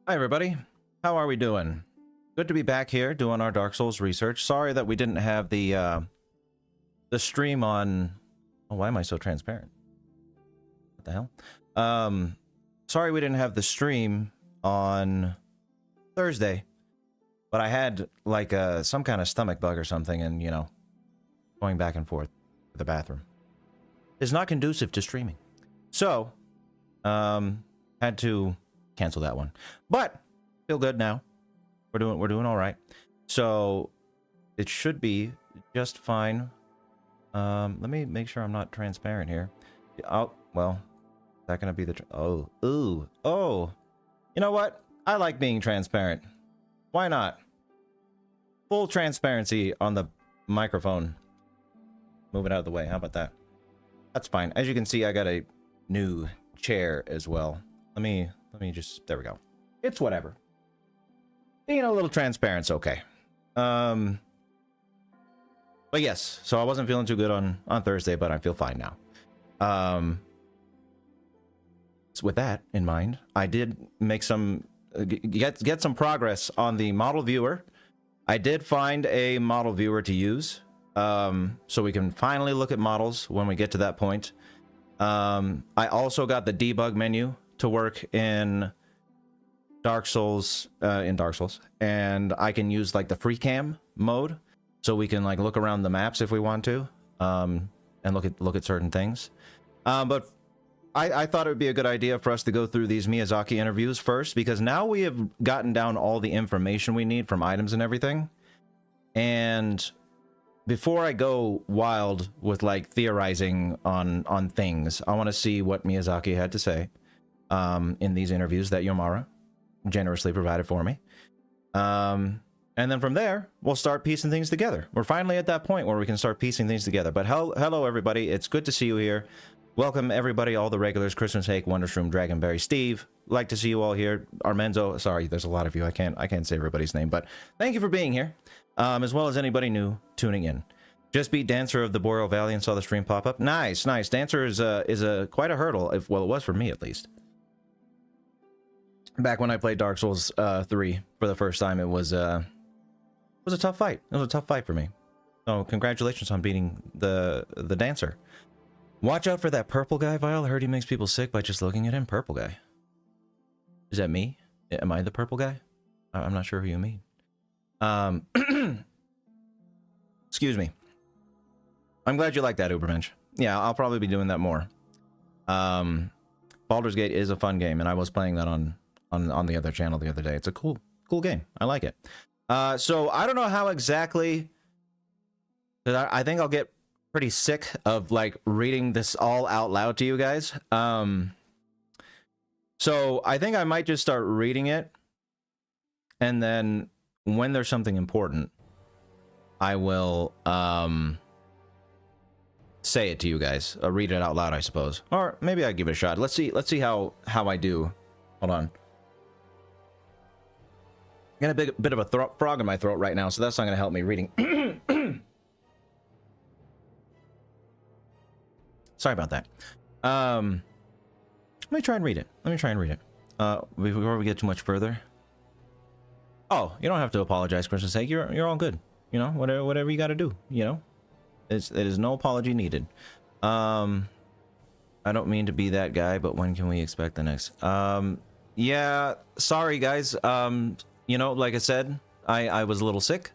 Hi everybody, how are we doing? Good to be back here doing our Dark Souls research. Sorry that we didn't have the stream on... Oh, why am I so transparent? What the hell? Sorry we didn't have the stream on Thursday, but I had like some kind of stomach bug or something, and you know, going back and forth to the bathroom is not conducive to streaming. So, had to cancel that one, but feel good now. We're doing all right. So it should be just fine. Let me make sure I'm not transparent here. Oh, well, is that gonna be the oh, you know what? I like being transparent. Why not? Full transparency on the microphone. Move it out of the way. How about that? That's fine. As you can see, I got a new chair as well. Let me just, there we go. It's whatever. Being a little transparent's okay. But yes, so I wasn't feeling too good on Thursday, but I feel fine now. So with that in mind, I did make some get some progress on the model viewer. I did find a model viewer to use, so we can finally look at models when we get to that point. I also got the debug menu to work in Dark Souls, and I can use like the free cam mode, so we can like look around the maps if we want to, and look at certain things. But I thought it would be a good idea for us to go through these Miyazaki interviews first, because now we have gotten down all the information we need from items and everything. And before I go wild with like theorizing on things, I want to see what Miyazaki had to say in these interviews that Yomara generously provided for me. And then from there, we'll start piecing things together. We're finally at that point where we can start piecing things together. But hello, everybody. It's good to see you here. Welcome, everybody, all the regulars. Christmas Hake, Wondershroom, Dragonberry, Steve. Like to see you all here. Armenzo, sorry, there's a lot of you. I can't say everybody's name, but thank you for being here, as well as anybody new tuning in. Just beat Dancer of the Boreal Valley and saw the stream pop up. Nice, nice. Dancer is quite a hurdle. Well, it was for me, at least. Back when I played Dark Souls 3 for the first time, it was a tough fight. It was a tough fight for me. So congratulations on beating the Dancer. Watch out for that purple guy, Vile. I heard he makes people sick by just looking at him. Purple guy. Is that me? Am I the purple guy? I'm not sure who you mean. Excuse me. I'm glad you like that, Ubermensch. Yeah, I'll probably be doing that more. Baldur's Gate is a fun game, and I was playing that on the other channel the other day. It's a cool game. I like it. So I don't know how exactly, I think I'll get pretty sick of like reading this all out loud to you guys. So I think I might just start reading it, and then when there's something important, I will say it to you guys. Read it out loud, I suppose, or maybe I give it a shot. Let's see how I do. Hold on. I got a bit of a frog in my throat right now, so that's not going to help me reading. Sorry about that. Let me try and read it. Before we get too much further. Oh, you don't have to apologize, Christmas sake. You're all good. You know, whatever you got to do. You know, it is no apology needed. I don't mean to be that guy, but when can we expect the next? Yeah, sorry guys. You know, like I said, I was a little sick,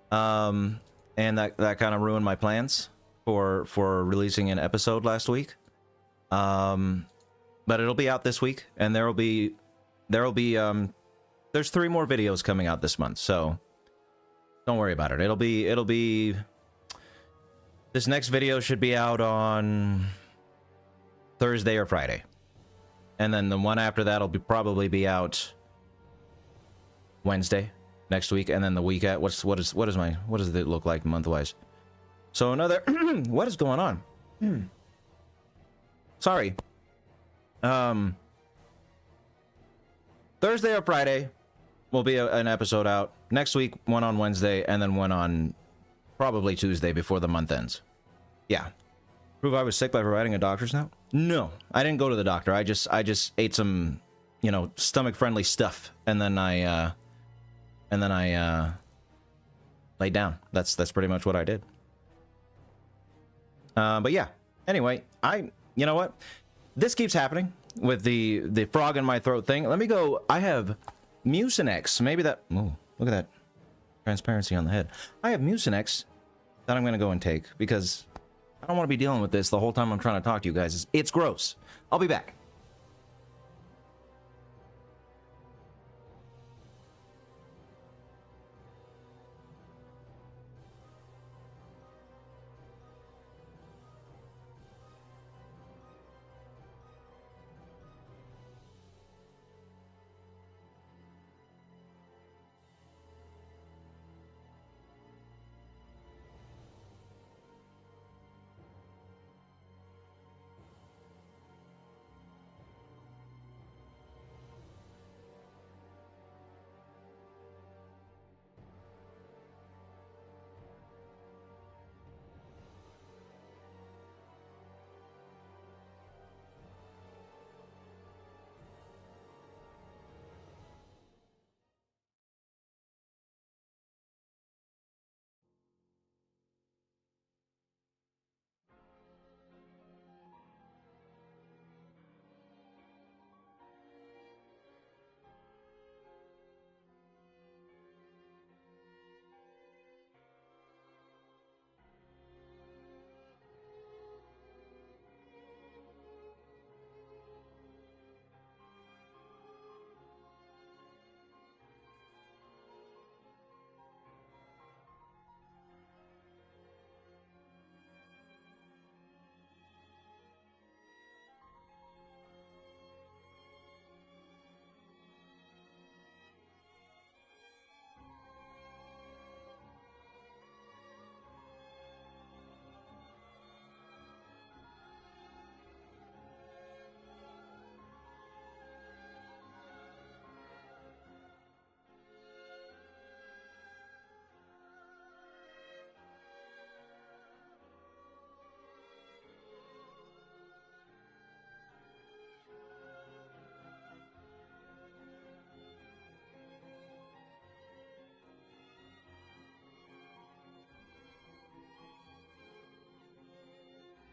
and that kind of ruined my plans for releasing an episode last week. But it'll be out this week, and there'll be there's 3 more videos coming out this month, so don't worry about it. It'll be this next video should be out on Thursday or Friday, and then the one after that'll probably be out Wednesday next week, and then the week at what does it look like month wise? So another what is going on? Sorry. Thursday or Friday will be an episode out. Next week, one on Wednesday, and then one on probably Tuesday before the month ends. Yeah. Prove I was sick by providing a doctor's note? No, I didn't go to the doctor. I just ate some you know, stomach-friendly stuff, and then I laid down. That's pretty much what I did. But yeah. Anyway, you know what? This keeps happening with the frog in my throat thing. Let me go. I have Mucinex. Maybe that. Oh, look at that transparency on the head. I have Mucinex that I'm gonna go and take because I don't want to be dealing with this the whole time I'm trying to talk to you guys. It's gross. I'll be back.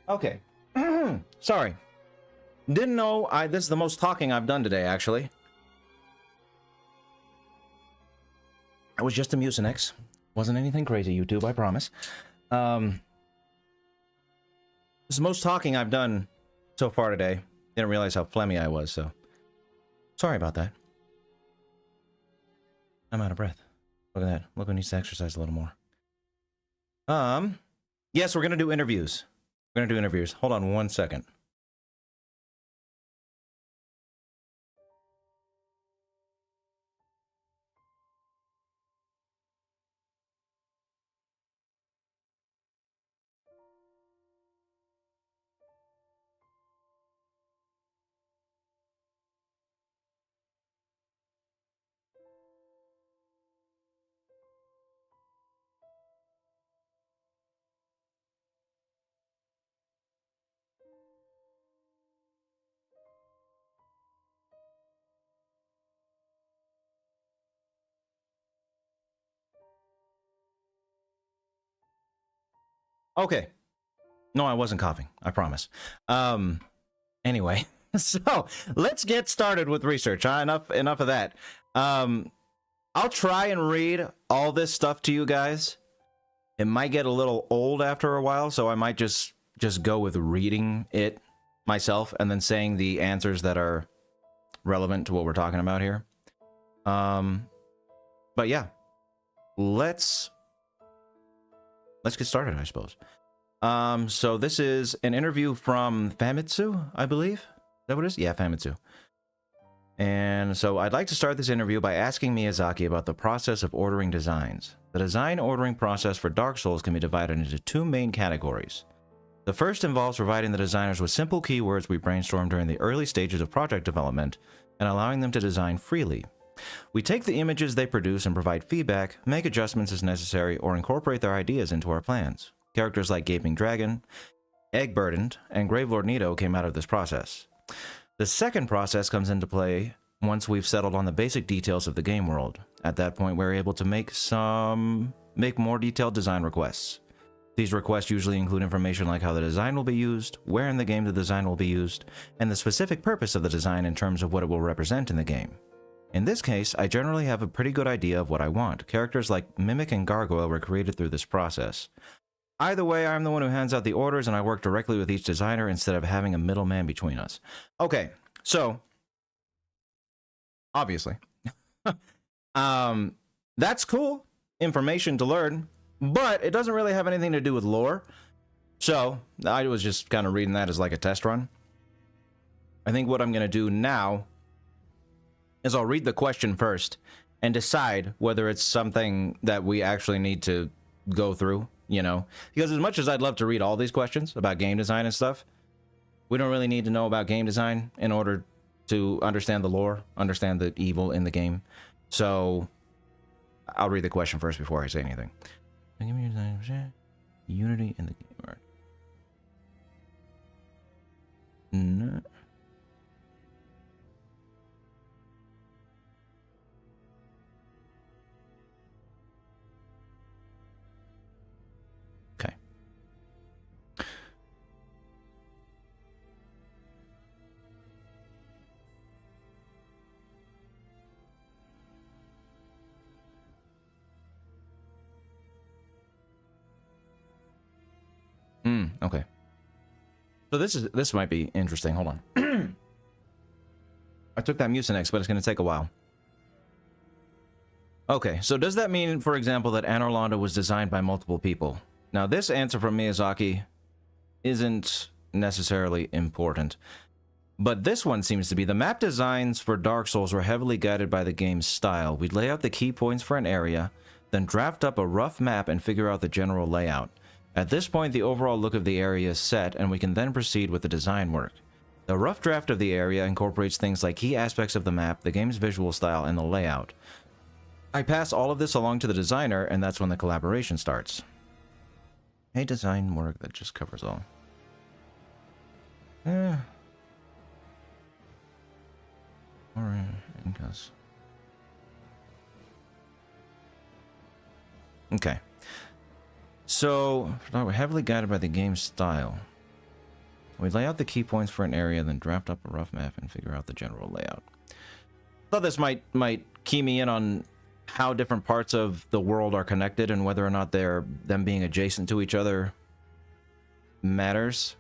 Okay. Sorry. Didn't know this is the most talking I've done today, actually. It was just a Mucinex. Wasn't anything crazy, YouTube, I promise. This is the most talking I've done so far today. Didn't realize how phlegmy I was, so... Sorry about that. I'm out of breath. Look at that. Look who needs to exercise a little more. Yes, we're gonna do interviews. We're gonna do interviews. Hold on one second. Okay. No, I wasn't coughing. I promise. Anyway, so let's get started with research. Enough of that. I'll try and read all this stuff to you guys. It might get a little old after a while, so I might just go with reading it myself and then saying the answers that are relevant to what we're talking about here. But yeah, let's get started, I suppose. So this is an interview from Famitsu, I believe. Is that what it is? Yeah, Famitsu. And so I'd like to start this interview by asking Miyazaki about the process of ordering designs. The design ordering process for Dark Souls can be divided into two main categories. The first involves providing the designers with simple keywords we brainstorm during the early stages of project development and allowing them to design freely. We take the images they produce and provide feedback, make adjustments as necessary, or incorporate their ideas into our plans. Characters like Gaping Dragon, Egg Burdened, and Gravelord Nito came out of this process. The second process comes into play once we've settled on the basic details of the game world. At that point, we're able to make more detailed design requests. These requests usually include information like how the design will be used, where in the game the design will be used, and the specific purpose of the design in terms of what it will represent in the game. In this case, I generally have a pretty good idea of what I want. Characters like Mimic and Gargoyle were created through this process. Either way, I'm the one who hands out the orders, and I work directly with each designer instead of having a middleman between us. Okay, so obviously, that's cool information to learn, but it doesn't really have anything to do with lore. So I was just kind of reading that as like a test run. I think what I'm going to do now is I'll read the question first and decide whether it's something that we actually need to go through, you know, because as much as I'd love to read all these questions about game design and stuff, we don't really need to know about game design in order to understand the lore, understand the evil in the game. So I'll read the question first before I say anything. Give me your design, unity in the game art. No. Okay. Okay. So this might be interesting. Hold on. I took that Mucinex, but it's going to take a while. Okay, so does that mean, for example, that Anor Londo was designed by multiple people? Now, this answer from Miyazaki isn't necessarily important, but this one seems to be. The map designs for Dark Souls were heavily guided by the game's style. We'd lay out the key points for an area, then draft up a rough map and figure out the general layout. At this point, the overall look of the area is set, and we can then proceed with the design work. The rough draft of the area incorporates things like key aspects of the map, the game's visual style, and the layout. I pass all of this along to the designer, and that's when the collaboration starts. A design work that just covers all. Alright, okay. So, we're heavily guided by the game's style. We lay out the key points for an area, then draft up a rough map and figure out the general layout. Thought this might key me in on how different parts of the world are connected and whether or not them being adjacent to each other matters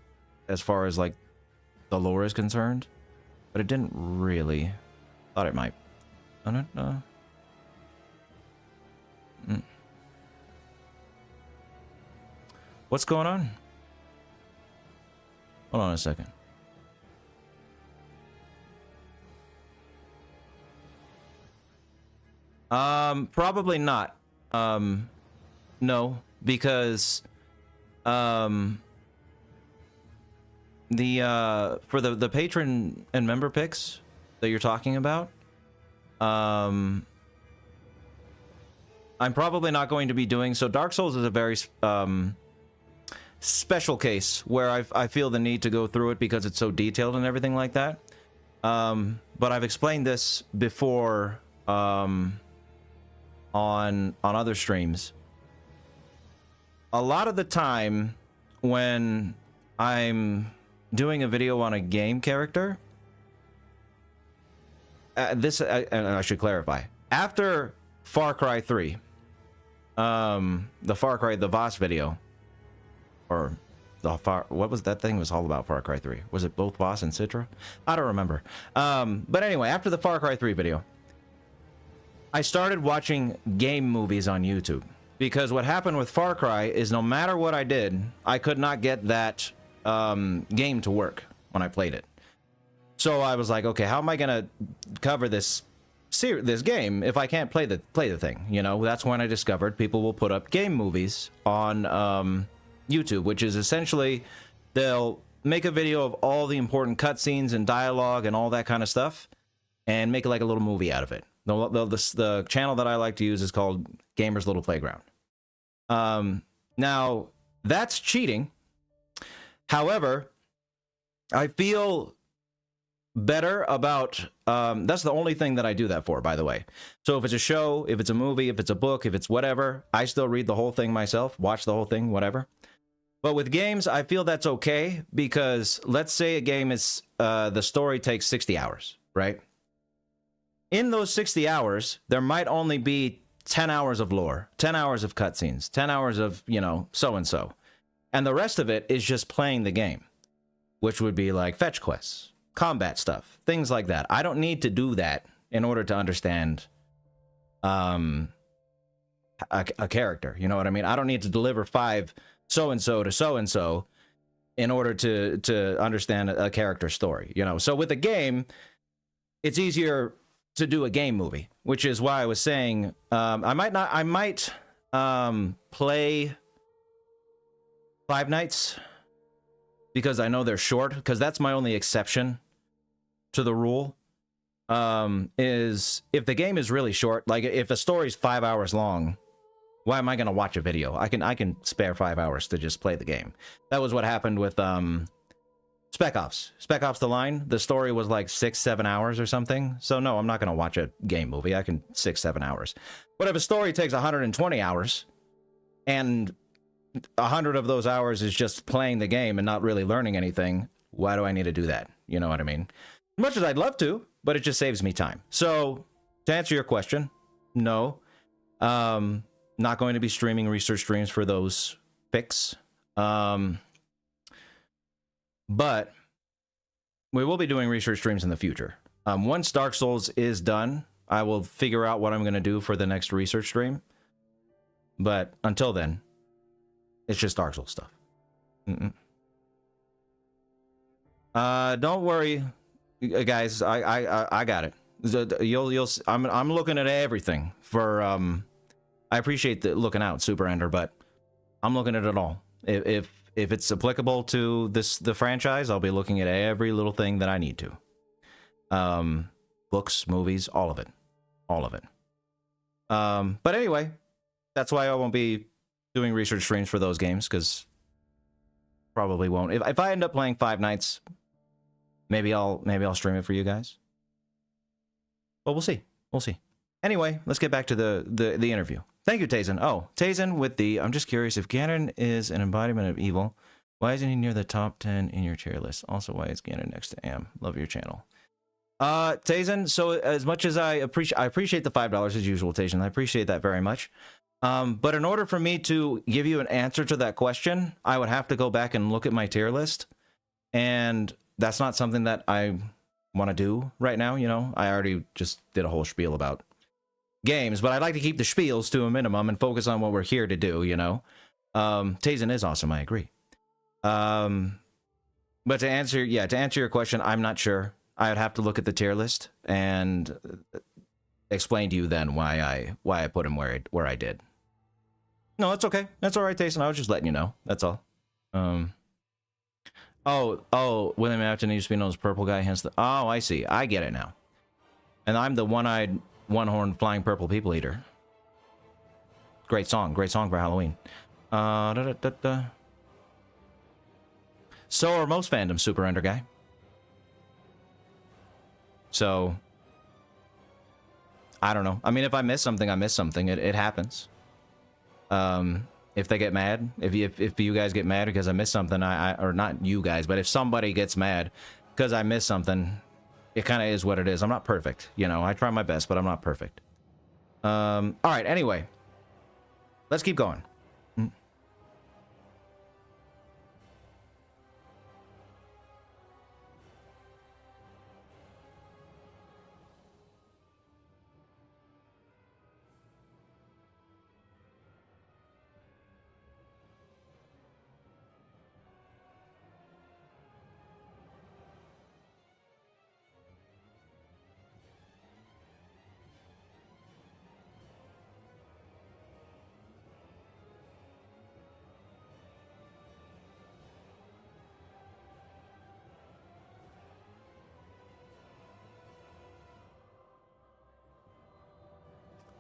as far as like the lore is concerned. But it didn't really. Thought it might. I don't know. What's going on? Hold on a second. Probably not. No, because for the patron and member picks that you're talking about, I'm probably not going to be doing so. Dark Souls is a very special case where I feel the need to go through it because it's so detailed and everything like that. But I've explained this before on other streams. A lot of the time when I'm doing a video on a game character, and I should clarify, after Far Cry 3, the Voss video, or what was that thing was all about Far Cry 3? Was it both Voss and Citra? I don't remember. But anyway, after the Far Cry 3 video, I started watching game movies on YouTube. Because what happened with Far Cry is no matter what I did, I could not get that game to work when I played it. So I was like, okay, how am I gonna cover this game if I can't play the thing? You know, that's when I discovered people will put up game movies on YouTube, which is essentially they'll make a video of all the important cutscenes and dialogue and all that kind of stuff, and make like a little movie out of it. The channel that I like to use is called Gamer's Little Playground. Now that's cheating. However, I feel better about that's the only thing that I do that for, by the way. So if it's a show, if it's a movie, if it's a book, if it's whatever, I still read the whole thing myself, watch the whole thing, whatever. But with games, I feel that's okay, because let's say a game is the story takes 60 hours, right? In those 60 hours, there might only be 10 hours of lore, 10 hours of cutscenes, 10 hours of, you know, so-and-so. And the rest of it is just playing the game, which would be like fetch quests, combat stuff, things like that. I don't need to do that in order to understand a character. You know what I mean? I don't need to deliver 5 so-and-so to so-and-so in order to understand a character's story, you know? So with a game, it's easier to do a game movie, which is why I was saying I might play Five Nights, because I know they're short, because that's my only exception to the rule. Is if the game is really short, like if a story's 5 hours long, why am I going to watch a video? I can spare 5 hours to just play the game. That was what happened with Spec Ops. Spec Ops: The Line, the story was like 6-7 hours or something. So no, I'm not going to watch a game movie. I can 6-7 hours. But if a story takes 120 hours and 100 of those hours is just playing the game and not really learning anything, why do I need to do that? You know what I mean? As much as I'd love to, but it just saves me time. So to answer your question, no. Not going to be streaming research streams for those picks. But we will be doing research streams in the future. Once Dark Souls is done, I will figure out what I'm going to do for the next research stream. But until then, it's just Dark Souls stuff. Don't worry, guys. I got it. I'm looking at everything for I appreciate the looking out, Super Ender, but I'm looking at it all. If it's applicable to the franchise, I'll be looking at every little thing that I need to. Books, movies, all of it. But anyway, that's why I won't be doing research streams for those games, because probably won't. If I end up playing Five Nights, maybe I'll stream it for you guys. But we'll see. Anyway, let's get back to the interview. Thank you, Tazen. Oh, Tazen with the, I'm just curious, if Ganon is an embodiment of evil, why isn't he near the top 10 in your tier list? Also, why is Ganon next to Am? Love your channel. Tazen, so as much as I appreciate the $5 as usual, Tazen. I appreciate that very much. But in order for me to give you an answer to that question, I would have to go back and look at my tier list. And that's not something that I want to do right now, you know? I already just did a whole spiel about games, but I'd like to keep the spiels to a minimum and focus on what we're here to do, you know? Tazen is awesome, I agree. But to answer your question, I'm not sure. I would have to look at the tier list and explain to you then why I put him where I did. No, that's okay. That's all right, Tazen. I was just letting you know. That's all. William Afton used to be known as Purple Guy, hence the... Oh, I see. I get it now. And I'm the one-eyed, one-horned, flying purple people eater. Great song for Halloween. So are most fandoms, Super Ender Guy. So, I don't know. I mean, if I miss something, I miss something. It happens. If they get mad, if you guys get mad because I missed something, or not you guys, but if somebody gets mad because I missed something, it kind of is what it is. I'm not perfect, you know. I try my best, but I'm not perfect. All right. Anyway, let's keep going.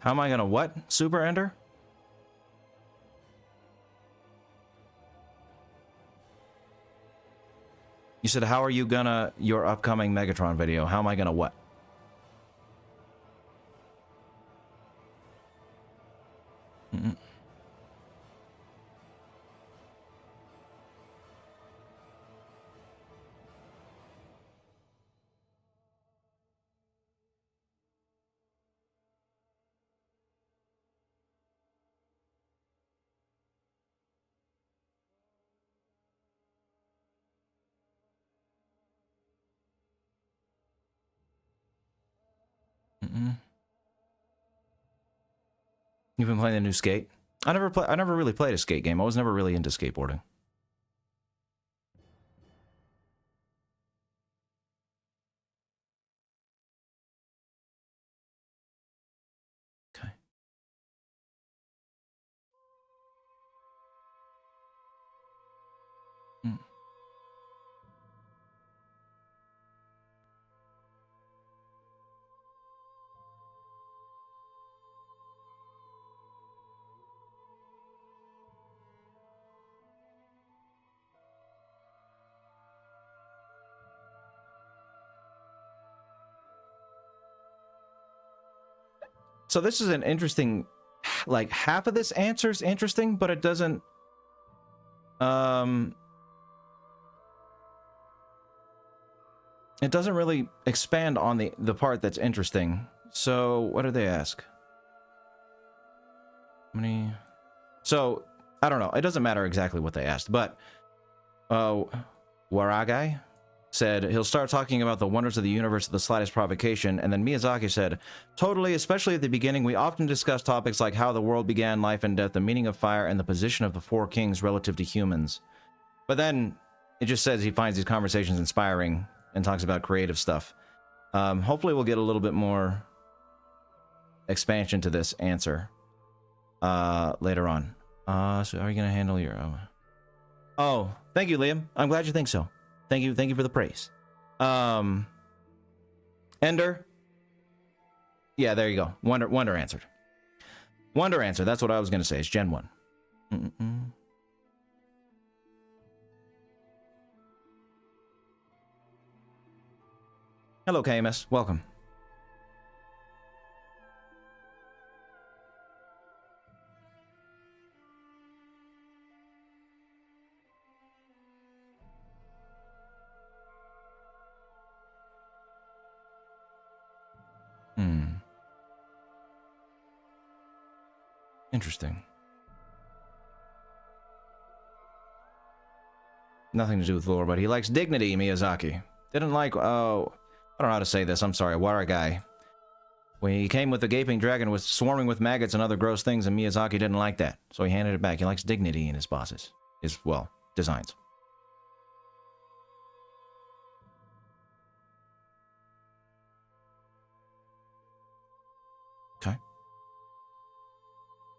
How am I gonna what? Super Ender? You said, how are you gonna, your upcoming Megatron video? How am I gonna what? Mm-mm. Mm-mm. You've been playing the new skate? I never really played a skate game. I was never really into skateboarding. Okay. Mm. So this is an interesting, like half of this answer is interesting, but it doesn't, it doesn't really expand on the part that's interesting. So what did they ask? How many? So I don't know. It doesn't matter exactly what they asked, but Waragai said he'll start talking about the wonders of the universe at the slightest provocation, and then Miyazaki said, totally, especially at the beginning, we often discuss topics like how the world began, life and death, the meaning of fire, and the position of the four kings relative to humans. But then it just says he finds these conversations inspiring and talks about creative stuff. Hopefully we'll get a little bit more expansion to this answer later on. So are you gonna handle your Oh, thank you, Liam. I'm glad you think so. Thank you for the praise. Ender. Yeah, there you go. Wonder answered. Wonder answered. That's what I was gonna say. It's Gen 1. Hello, KMS. Welcome. Interesting. Nothing to do with lore, but he likes dignity, Miyazaki. Didn't like, oh, I don't know how to say this, I'm sorry, Waragai. When he came with the gaping dragon was swarming with maggots and other gross things, and Miyazaki didn't like that. So he handed it back. He likes dignity in his bosses. Well, designs. Okay.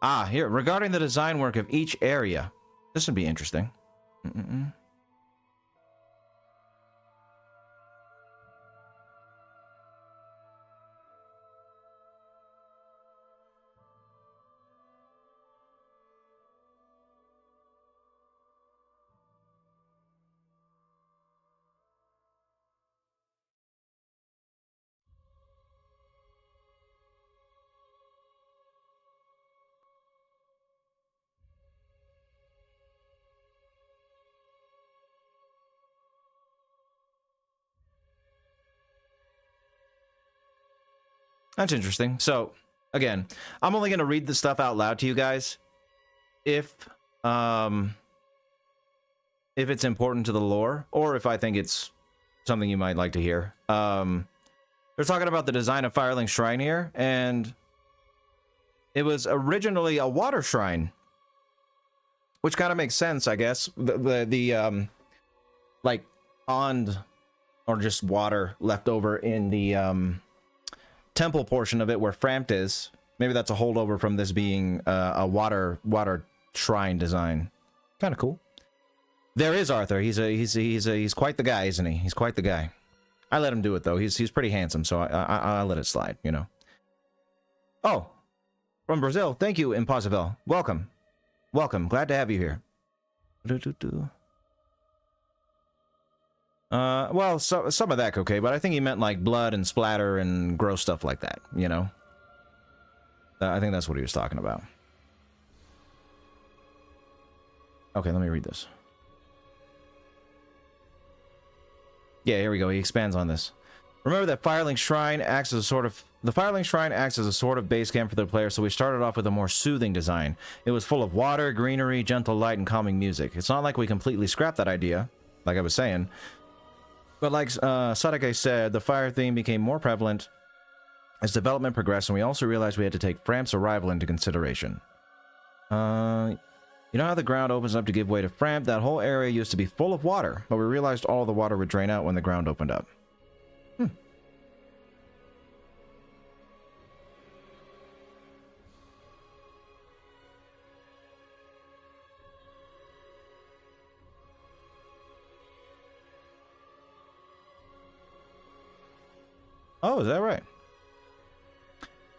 Ah, here, regarding the design work of each area. This would be interesting. That's interesting. So, again, I'm only going to read the stuff out loud to you guys if it's important to the lore, or if I think it's something you might like to hear. They're talking about the design of Firelink Shrine here, and it was originally a water shrine, which kind of makes sense, I guess. The like pond or just water left over in the temple portion of it where Frampt is. Maybe that's a holdover from this being a water shrine design. Kind of cool. There is Arthur. He's quite the guy, isn't he? He's quite the guy. I let him do it though. He's pretty handsome, so I let it slide, you know. Oh, from Brazil. Thank you, Impossible. Welcome. Welcome. Glad to have you here. Well, some of that okay, but I think he meant like blood and splatter and gross stuff like that, you know? I think that's what he was talking about. Okay, let me read this. Yeah, here we go. He expands on this. Remember that Firelink Shrine acts as a sort of... The Firelink Shrine acts as a sort of base camp for the player, so we started off with a more soothing design. It was full of water, greenery, gentle light, and calming music. It's not like we completely scrapped that idea, like I was saying. But like Sadake said, the fire theme became more prevalent as development progressed, and we also realized we had to take Framp's arrival into consideration. You know how the ground opens up to give way to Framp? That whole area used to be full of water, but we realized all the water would drain out when the ground opened up. Oh, is that right?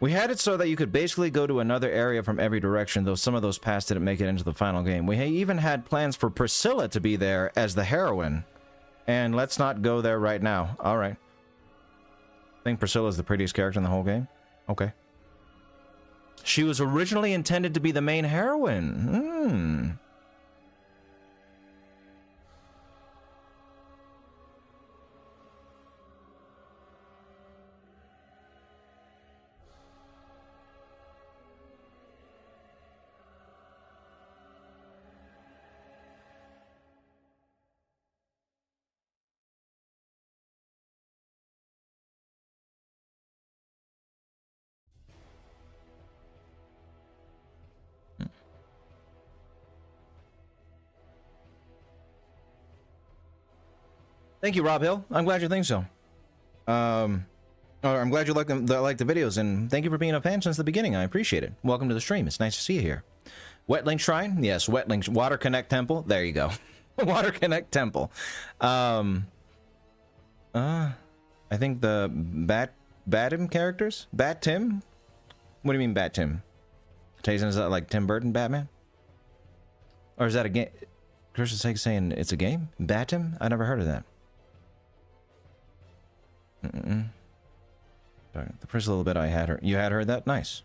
We had it so that you could basically go to another area from every direction, though some of those paths didn't make it into the final game. We even had plans for Priscilla to be there as the heroine. And let's not go there right now. Alright. I think Priscilla's the prettiest character in the whole game. Okay. She was originally intended to be the main heroine. Thank you, Rob Hill. I'm glad you think so. I'm glad you like the videos, and thank you for being a fan since the beginning. I appreciate it. Welcome to the stream. It's nice to see you here. Wetlink Shrine? Yes, Wetlink. Water Connect Temple? There you go. Water Connect Temple. I think the Batim characters? Bat Tim? What do you mean Bat Tim? Tyson, is that like Tim Burton Batman? Or is that a game? Chris is saying it's a game? Batim? I never heard of that. The first little bit I had heard. You had heard that? Nice.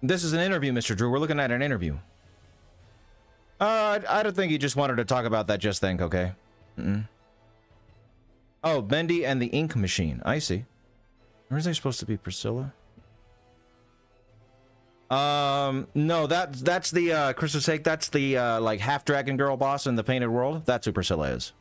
This is an interview, Mr. Drew. We're looking at an interview. I don't think you just wanted to talk about that just then, okay? Oh, Bendy and the Ink Machine. I see. Where is they supposed to be, Priscilla? No, that's the, Chris's sake, that's the, like, half-dragon girl boss in the Painted World. That's who Priscilla is.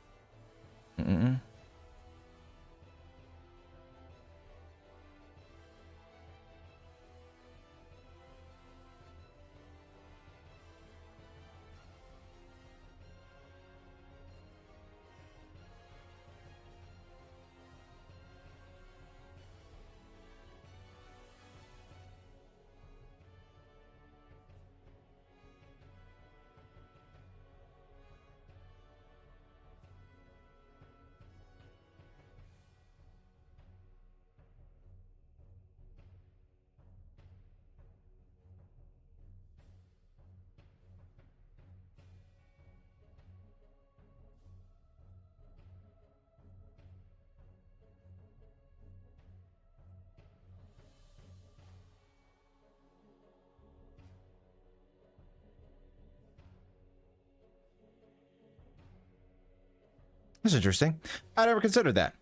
That's interesting. I never considered that.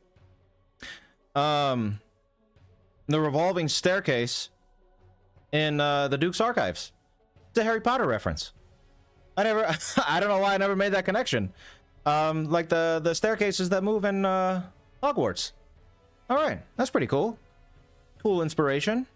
The revolving staircase in the Duke's Archives. It's a Harry Potter reference. I don't know why I never made that connection. Like the staircases that move in Hogwarts. All right, that's pretty cool. Cool inspiration.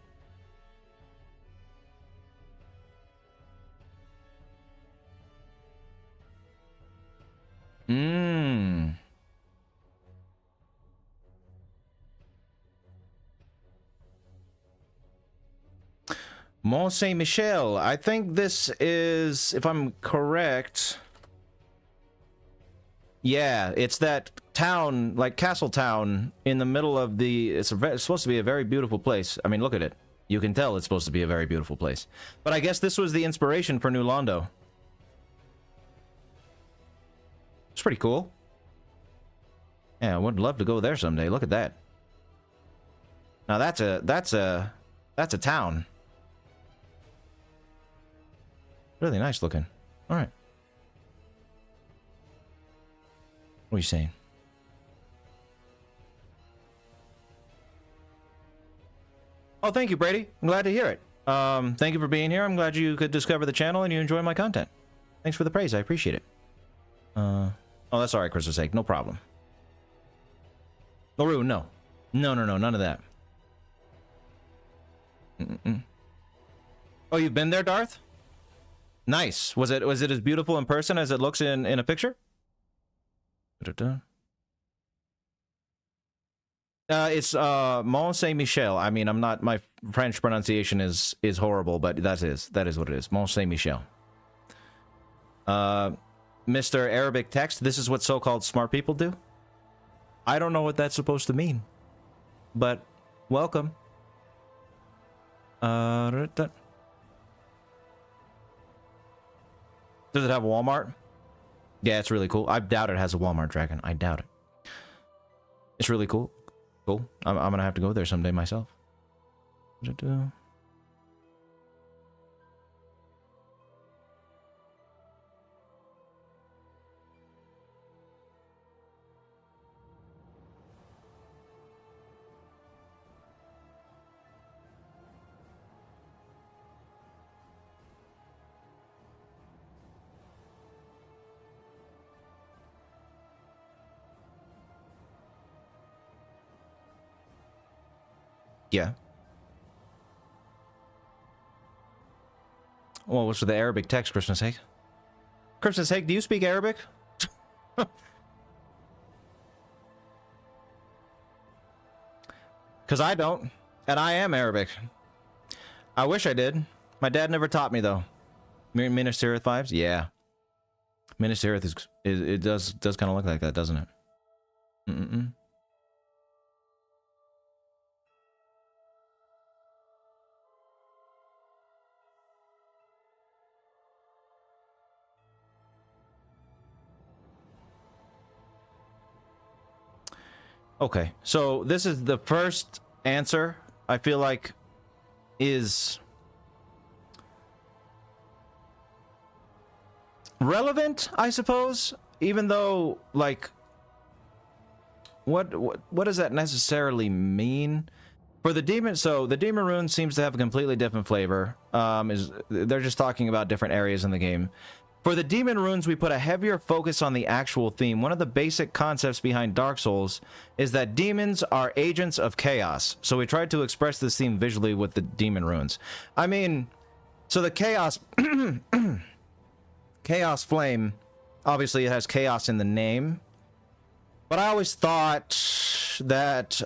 Mont Saint Michel. I think this is, if I'm correct. Yeah, it's that town, like castle town, in the middle of the. It's supposed to be a very beautiful place. I mean, look at it. You can tell it's supposed to be a very beautiful place. But I guess this was the inspiration for New Londo. pretty cool. Yeah, I would love to go there someday. Look at that. Now that's a town. Really nice looking. All right. What are you saying? Oh, thank you, Brady. I'm glad to hear it. Thank you for being here. I'm glad you could discover the channel and you enjoy my content. Thanks for the praise. I appreciate it. Oh, that's all right, Christmas sake. No problem. Laru, no. No, none of that. Oh, you've been there, Darth? Nice. Was it as beautiful in person as it looks in a picture? It's Mont Saint Michel. I mean, I'm not, my French pronunciation is horrible, but that is what it is. Mont Saint Michel. Mr. Arabic text. This is what so-called smart people do. I don't know what that's supposed to mean, but welcome. Does it have a Walmart? Yeah, it's really cool. I doubt it has a Walmart, Dragon. I doubt it. It's really cool. Cool. I'm gonna have to go there someday myself. Yeah. Well, what's with the Arabic text, Christmas Hake? Christmas Hake, do you speak Arabic? Because I don't, and I am Arabic. I wish I did. My dad never taught me, though. Minas Tirith vibes? Yeah. Minas Tirith it does kind of look like that, doesn't it? Okay, so this is the first answer I feel like is relevant, I suppose, even though, like, what does that necessarily mean for the demon? So the demon rune seems to have a completely different flavor. They're just talking about different areas in the game. For the demon runes, we put a heavier focus on the actual theme. One of the basic concepts behind Dark Souls is that demons are agents of chaos. So we tried to express this theme visually with the demon runes. I mean, so the chaos chaos flame, obviously it has chaos in the name. But I always thought that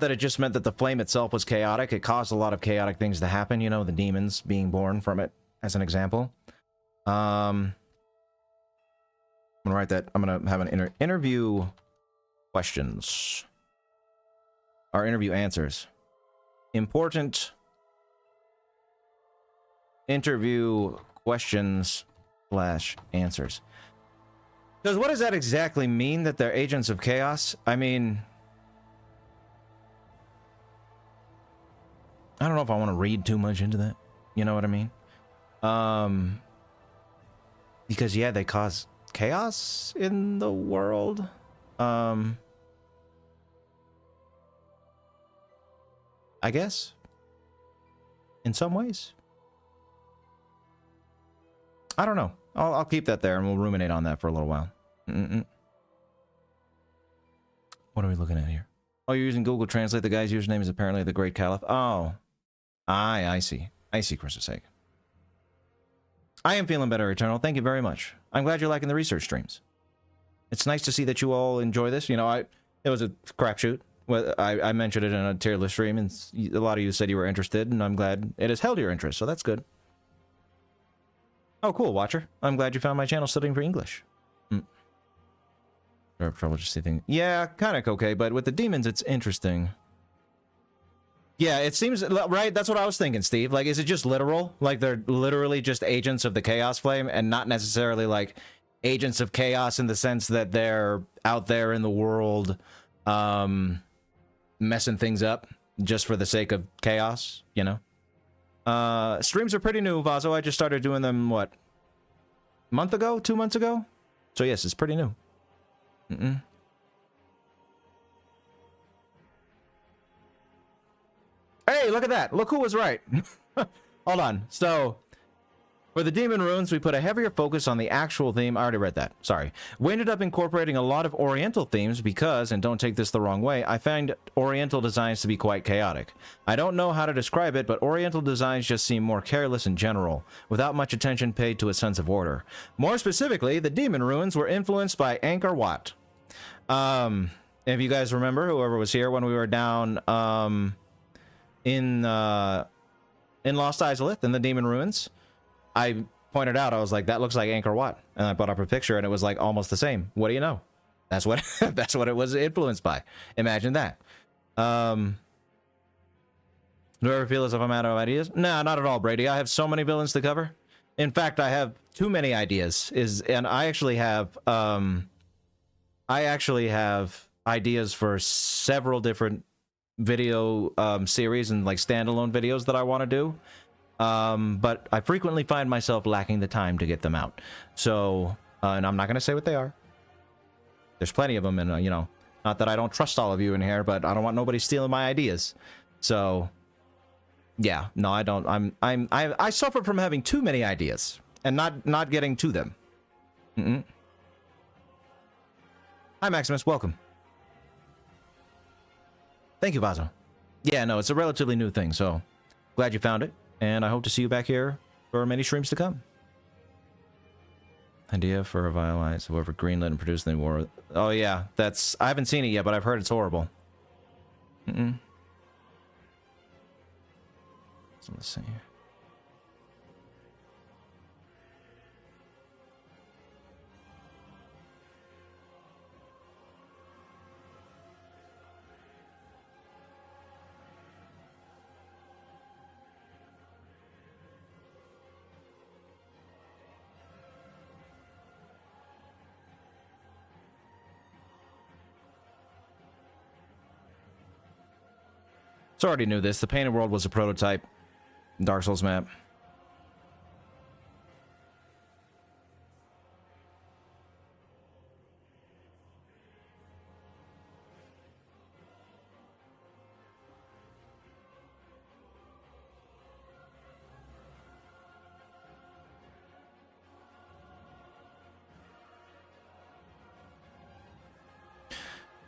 it just meant that the flame itself was chaotic. It caused a lot of chaotic things to happen, you know, the demons being born from it, as an example. I'm gonna write that. I'm gonna have an interview questions. Or interview answers. Important interview questions / answers. Because what does that exactly mean, that they're agents of chaos? I mean, I don't know if I want to read too much into that. You know what I mean? Because, yeah, they cause chaos in the world. I guess. In some ways. I don't know. I'll keep that there and we'll ruminate on that for a little while. What are we looking at here? Oh, you're using Google Translate. The guy's username is apparently the Great Caliph. Oh. I see. I see, Chris's sake. I am feeling better, Eternal. Thank you very much. I'm glad you're liking the research streams. It's nice to see that you all enjoy this. You know, it was a crapshoot. Well, I mentioned it in a tier list stream, and a lot of you said you were interested, and I'm glad it has held your interest, so that's good. Oh, cool, Watcher. I'm glad you found my channel studying for English. Trouble just see things. Yeah, kind of okay, but with the demons, it's interesting. Yeah, it seems right. That's what I was thinking, Steve. Like, is it just literal? Like they're literally just agents of the Chaos Flame, and not necessarily like agents of chaos in the sense that they're out there in the world, messing things up just for the sake of chaos. You know. Streams are pretty new, Vazo. I just started doing them what, month ago, 2 months ago. So yes, it's pretty new. Hey, look at that. Look who was right. Hold on. So, for the Demon Runes, we put a heavier focus on the actual theme. I already read that. Sorry. We ended up incorporating a lot of Oriental themes because, and don't take this the wrong way, I find Oriental designs to be quite chaotic. I don't know how to describe it, but Oriental designs just seem more careless in general, without much attention paid to a sense of order. More specifically, the Demon Runes were influenced by Angkor Wat. If you guys remember, whoever was here when we were down, in Lost Isolith, in the Demon Ruins, I pointed out, I was like, that looks like Angkor Wat. And I put up a picture and it was like almost the same. What do you know? That's what that's what it was influenced by. Imagine that. Do I ever feel as if I'm out of ideas? No, not at all, Brady. I have so many villains to cover. In fact, I have too many ideas. And I actually have ideas for several different video series and like standalone videos that I want to do, but I frequently find myself lacking the time to get them out. So and I'm not going to say what they are. There's plenty of them, and you know, not that I don't trust all of you in here, but I don't want nobody stealing my ideas. So yeah, no, I don't. I suffer from having too many ideas and not getting to them. Hi Maximus, welcome. Thank you, Vazo. Yeah, no, it's a relatively new thing, so glad you found it, and I hope to see you back here for many streams to come. Idea for revitalize whoever greenlit and produced the war. Oh yeah, that's, I haven't seen it yet, but I've heard it's horrible. So let's see. So I already knew this. The Painted World was a prototype Dark Souls map.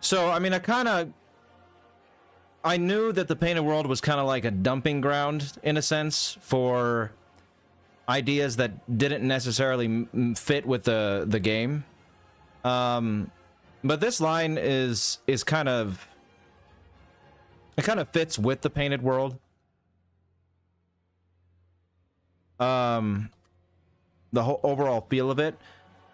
So, I mean, I knew that the Painted World was kind of like a dumping ground, in a sense, for ideas that didn't necessarily fit with the game. But this line is kind of... It kind of fits with the Painted World. The whole overall feel of it.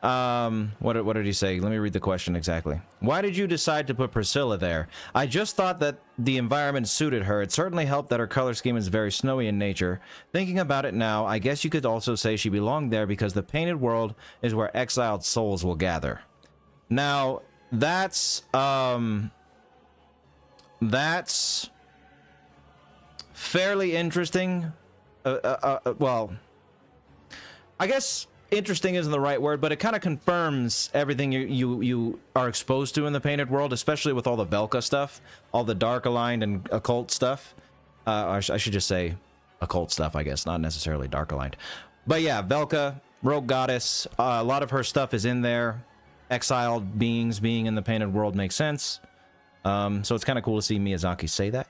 What did he say? Let me read the question exactly. Why did you decide to put Priscilla there? I just thought that the environment suited her. It certainly helped that her color scheme is very snowy in nature. Thinking about it now, I guess you could also say she belonged there because the Painted World is where exiled souls will gather. Now, that's fairly interesting. Well, I guess interesting isn't the right word, but it kind of confirms everything you are exposed to in the Painted World, especially with all the Velka stuff, all the dark aligned and occult stuff. I should just say occult stuff, I guess, not necessarily dark aligned. But yeah, Velka, Rogue Goddess, a lot of her stuff is in there. Exiled beings being in the Painted World makes sense. So it's kind of cool to see Miyazaki say that.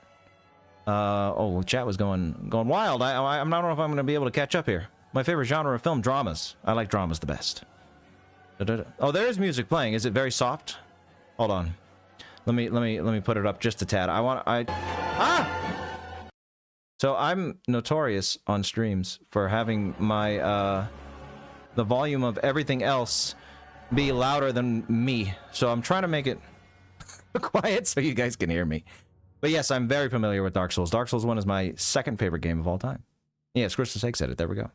Oh, chat was going wild. I'm not sure if I'm going to be able to catch up here. My favorite genre of film, dramas. I like dramas the best. Oh, there is music playing. Is it very soft? Hold on. Let me put it up just a tad. So I'm notorious on streams for having my the volume of everything else be louder than me. So I'm trying to make it quiet so you guys can hear me. But yes, I'm very familiar with Dark Souls. Dark Souls 1 is my second favorite game of all time. Yes, Crystal Sake said it. There we go.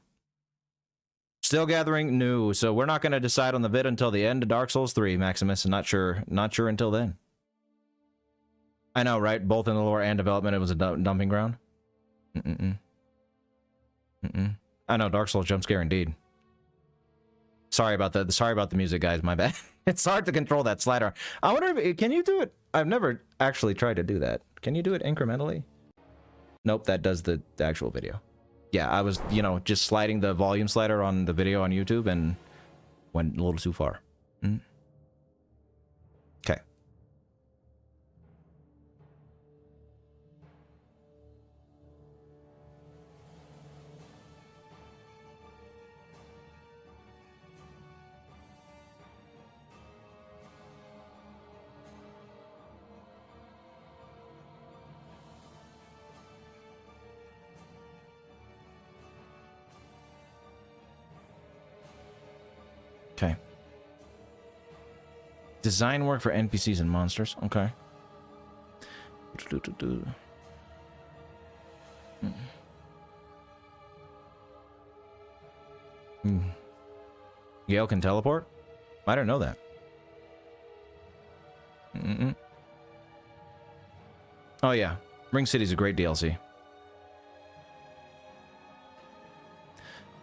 Still gathering new, so we're not going to decide on the vid until the end of Dark Souls 3, Maximus. I'm not sure until then. I know, right? Both in the lore and development, it was a dumping ground. I know, Dark Souls jump scare indeed. Sorry about that. Sorry about the music, guys. My bad. It's hard to control that slider. I wonder if can you do it? I've never actually tried to do that. Can you do it incrementally? Nope, that does the actual video. Yeah, I was, you know, just sliding the volume slider on the video on YouTube and went a little too far. Okay. Okay. Design work for NPCs and monsters. Okay. Gale can teleport? I didn't know that. Oh yeah. Ring City's a great DLC.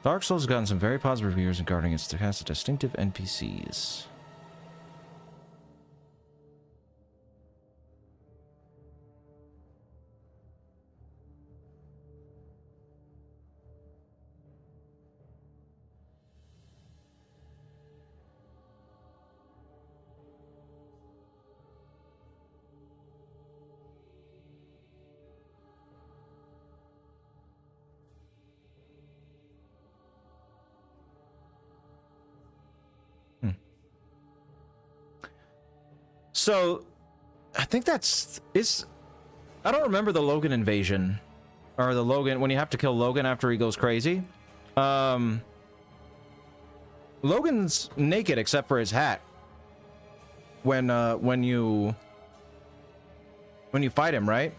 Dark Souls has gotten some very positive reviews regarding its cast of distinctive NPCs. So, I think I don't remember the Logan invasion. Or the Logan, when you have to kill Logan after he goes crazy. Logan's naked except for his hat. When you fight him, right?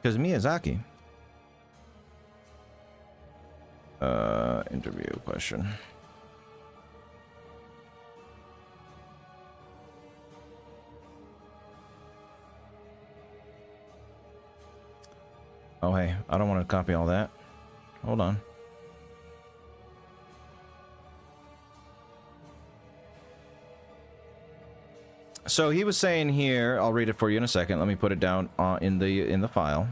Because Miyazaki. Interview question. Oh, hey, I don't want to copy all that. Hold on. So he was saying here, I'll read it for you in a second. Let me put it down in the file.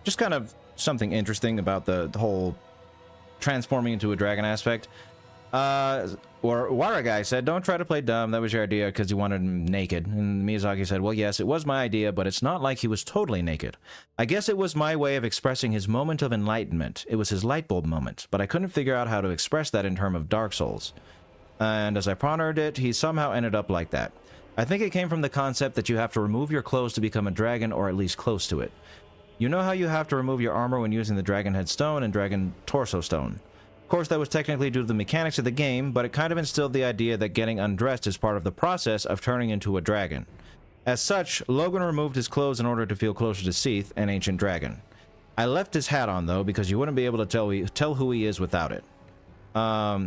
Just kind of something interesting about the whole transforming into a dragon aspect. Or Wara guy said, don't try to play dumb. That was your idea because you wanted him naked. And Miyazaki said, well, yes, it was my idea, but it's not like he was totally naked. I guess it was my way of expressing his moment of enlightenment. It was his light bulb moment, but I couldn't figure out how to express that in terms of Dark Souls. And as I pondered it, he somehow ended up like that. I think it came from the concept that you have to remove your clothes to become a dragon, or at least close to it. You know how you have to remove your armor when using the Dragon Head Stone and Dragon Torso Stone. Of course, that was technically due to the mechanics of the game, but it kind of instilled the idea that getting undressed is part of the process of turning into a dragon. As such, Logan removed his clothes in order to feel closer to Seath, an ancient dragon. I left his hat on, though, because you wouldn't be able to tell who he is without it.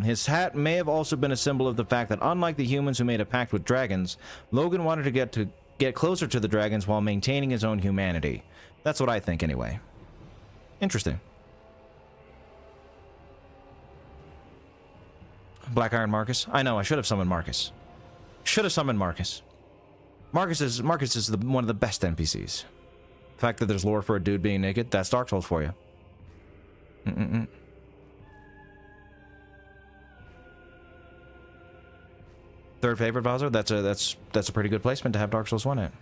His hat may have also been a symbol of the fact that unlike the humans who made a pact with dragons, Logan wanted to get closer to the dragons while maintaining his own humanity. That's what I think, anyway. Interesting. Black Iron Marcus? I know, I should have summoned Marcus. Should have summoned Marcus. Marcus is one of the best NPCs. The fact that there's lore for a dude being naked, that's Dark Souls for you. Third favorite Bowser? That's a pretty good placement to have Dark Souls 1 at.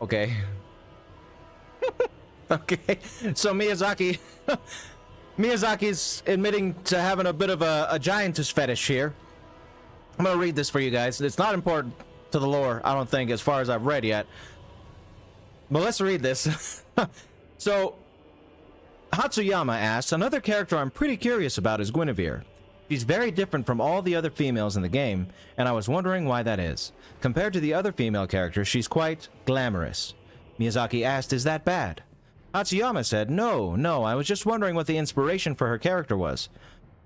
Okay. Okay. So Miyazaki... Miyazaki's admitting to having a bit of a giantess fetish here. I'm gonna read this for you guys. It's not important to the lore, I don't think, as far as I've read yet. But let's read this. So, Hatsuyama asks, another character I'm pretty curious about is Gwynevere. She's very different from all the other females in the game, and I was wondering why that is. Compared to the other female characters, she's quite glamorous. Miyazaki asked, is that bad? Hatsuyama said, no, I was just wondering what the inspiration for her character was.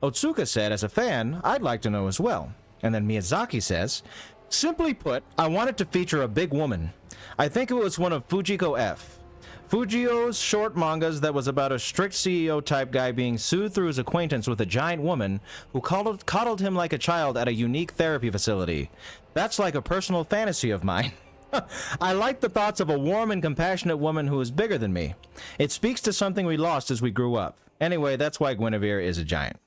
Otsuka said, as a fan, I'd like to know as well. And then Miyazaki says, simply put, I wanted to feature a big woman. I think it was one of Fujiko F. Fujio's short mangas that was about a strict CEO type guy being soothed through his acquaintance with a giant woman who coddled him like a child at a unique therapy facility. That's like a personal fantasy of mine. I like the thoughts of a warm and compassionate woman who is bigger than me. It speaks to something we lost as we grew up. Anyway, that's why Gwynevere is a giant.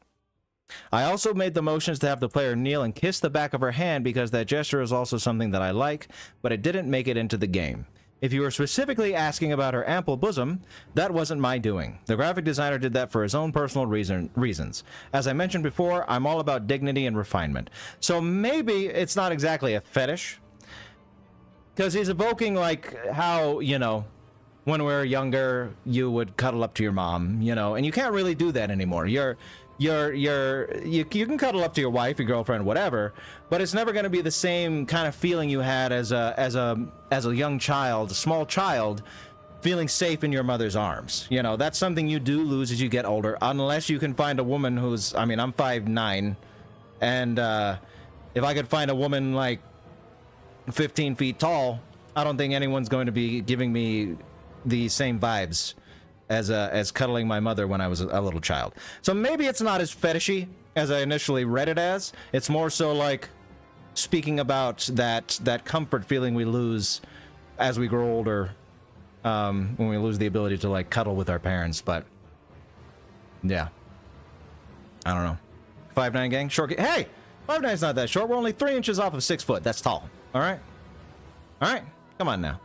I also made the motions to have the player kneel and kiss the back of her hand because that gesture is also something that I like, but it didn't make it into the game. If you were specifically asking about her ample bosom, that wasn't my doing. The graphic designer did that for his own personal reasons. As I mentioned before, I'm all about dignity and refinement. So maybe it's not exactly a fetish, because he's evoking, like, how, you know, when we were younger, you would cuddle up to your mom, you know, and you can't really do that anymore. You can cuddle up to your wife, your girlfriend, whatever, but it's never going to be the same kind of feeling you had as a young child, a small child, feeling safe in your mother's arms. You know, that's something you do lose as you get older, unless you can find a woman who's, I mean, I'm 5'9", and if I could find a woman like 15 feet tall, I don't think anyone's going to be giving me the same vibes as cuddling my mother when I was a little child. So maybe it's not as fetishy as I initially read it as. It's more so like speaking about that comfort feeling we lose as we grow older, when we lose the ability to like cuddle with our parents. But yeah, I don't know. 5'9" gang, short. Hey, 5'9" is not that short. We're only 3 inches off of 6 foot. That's tall. All right, come on now.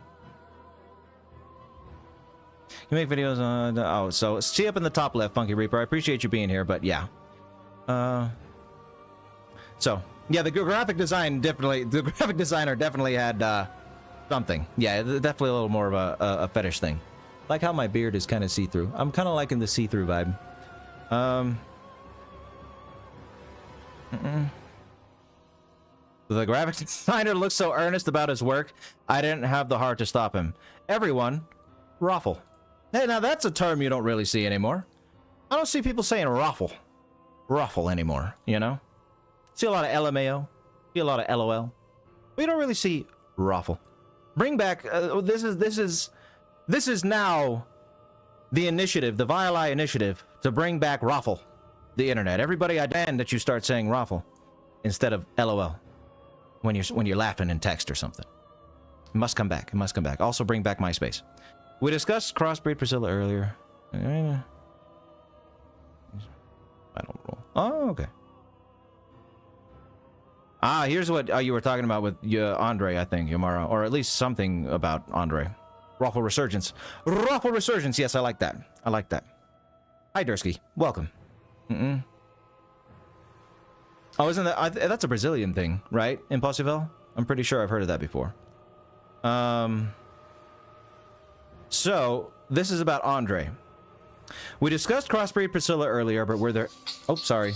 You make videos on... Oh, so see up in the top left, Funky Reaper. I appreciate you being here, but yeah. So, yeah, the graphic design definitely... The graphic designer definitely had something. Yeah, definitely a little more of a fetish thing. Like how my beard is kind of see-through. I'm kind of liking the see-through vibe. The graphic designer looks so earnest about his work, I didn't have the heart to stop him. Everyone, raffle. Hey, now that's a term you don't really see anymore. I don't see people saying raffle anymore, you know? See a lot of LMAO, see a lot of LOL. We don't really see raffle. Bring back, this is now the initiative, the Vile Eye initiative, to bring back raffle, the internet. Everybody, I demand that you start saying raffle instead of LOL when you're laughing in text or something. It must come back. It must come back. Also, bring back MySpace. We discussed crossbreed Priscilla earlier. I don't know. Oh, okay. Ah, here's what you were talking about with Andre, I think, Yamara, or at least something about Andre. Raffle Resurgence. Raffle Resurgence. Yes, I like that. I like that. Hi, Dursky. Welcome. Oh, isn't that... that's a Brazilian thing, right? Impossible? I'm pretty sure I've heard of that before. So, this is about Andre. We discussed crossbreed Priscilla earlier, but were there... Oh, sorry.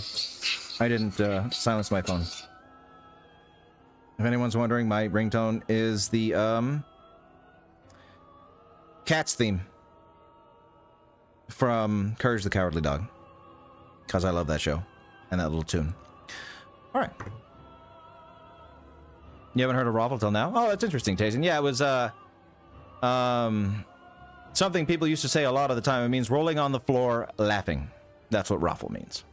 I didn't silence my phone. If anyone's wondering, my ringtone is the Cats theme from Courage the Cowardly Dog, because I love that show and that little tune. All right. You haven't heard of raffle till now? Oh, that's interesting, Tayson. Yeah, it was something people used to say a lot of the time. It means rolling on the floor laughing. That's what raffle means.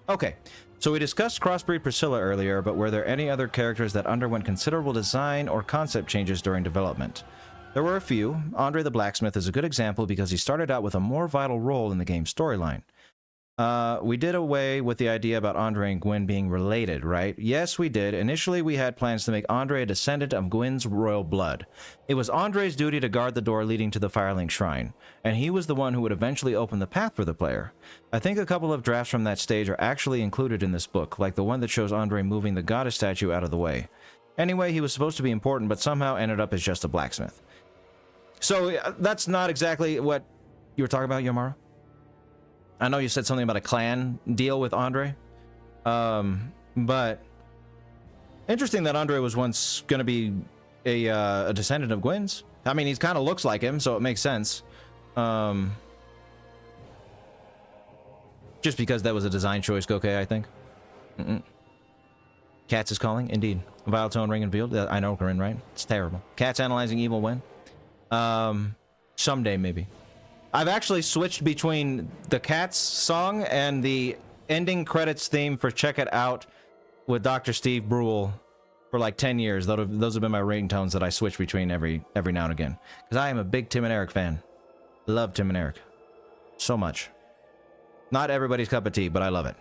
Okay, so we discussed crossbreed Priscilla earlier, but were there any other characters that underwent considerable design or concept changes during development? There were a few. Andre the Blacksmith is a good example because he started out with a more vital role in the game's storyline. We did away with the idea about Andre and Gwyn being related, right? Yes, we did. Initially, we had plans to make Andre a descendant of Gwyn's royal blood. It was Andre's duty to guard the door leading to the Firelink Shrine, and he was the one who would eventually open the path for the player. I think a couple of drafts from that stage are actually included in this book, like the one that shows Andre moving the goddess statue out of the way. Anyway, he was supposed to be important, but somehow ended up as just a blacksmith. So, that's not exactly what you were talking about, Yomara? I know you said something about a clan deal with Andre, but interesting that Andre was once going to be a descendant of Gwyn's. I mean, he kind of looks like him, so it makes sense. Just because that was a design choice, okay, I think. Cats is calling, indeed. Vile tone ring and field. I know, Corinne, right? It's terrible. Cats analyzing evil when? Someday, maybe. I've actually switched between the Cats song and the ending credits theme for Check It Out with Dr. Steve Brule for like 10 years. Those have been my ringtones that I switch between every now and again. Because I am a big Tim and Eric fan. Love Tim and Eric. So much. Not everybody's cup of tea, but I love it.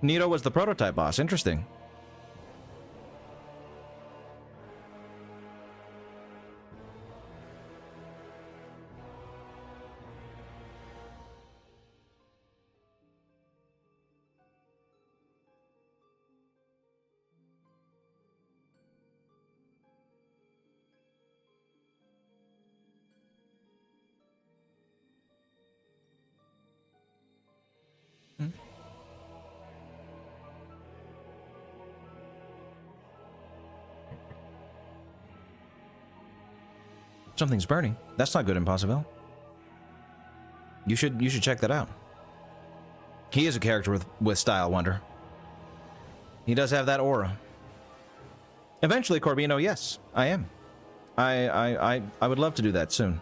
Nito was the prototype boss. Interesting. Something's burning. That's not good, Impossible. You should check that out. He is a character with style, Wonder. He does have that aura. Eventually, Corbino, yes, I am. I would love to do that soon.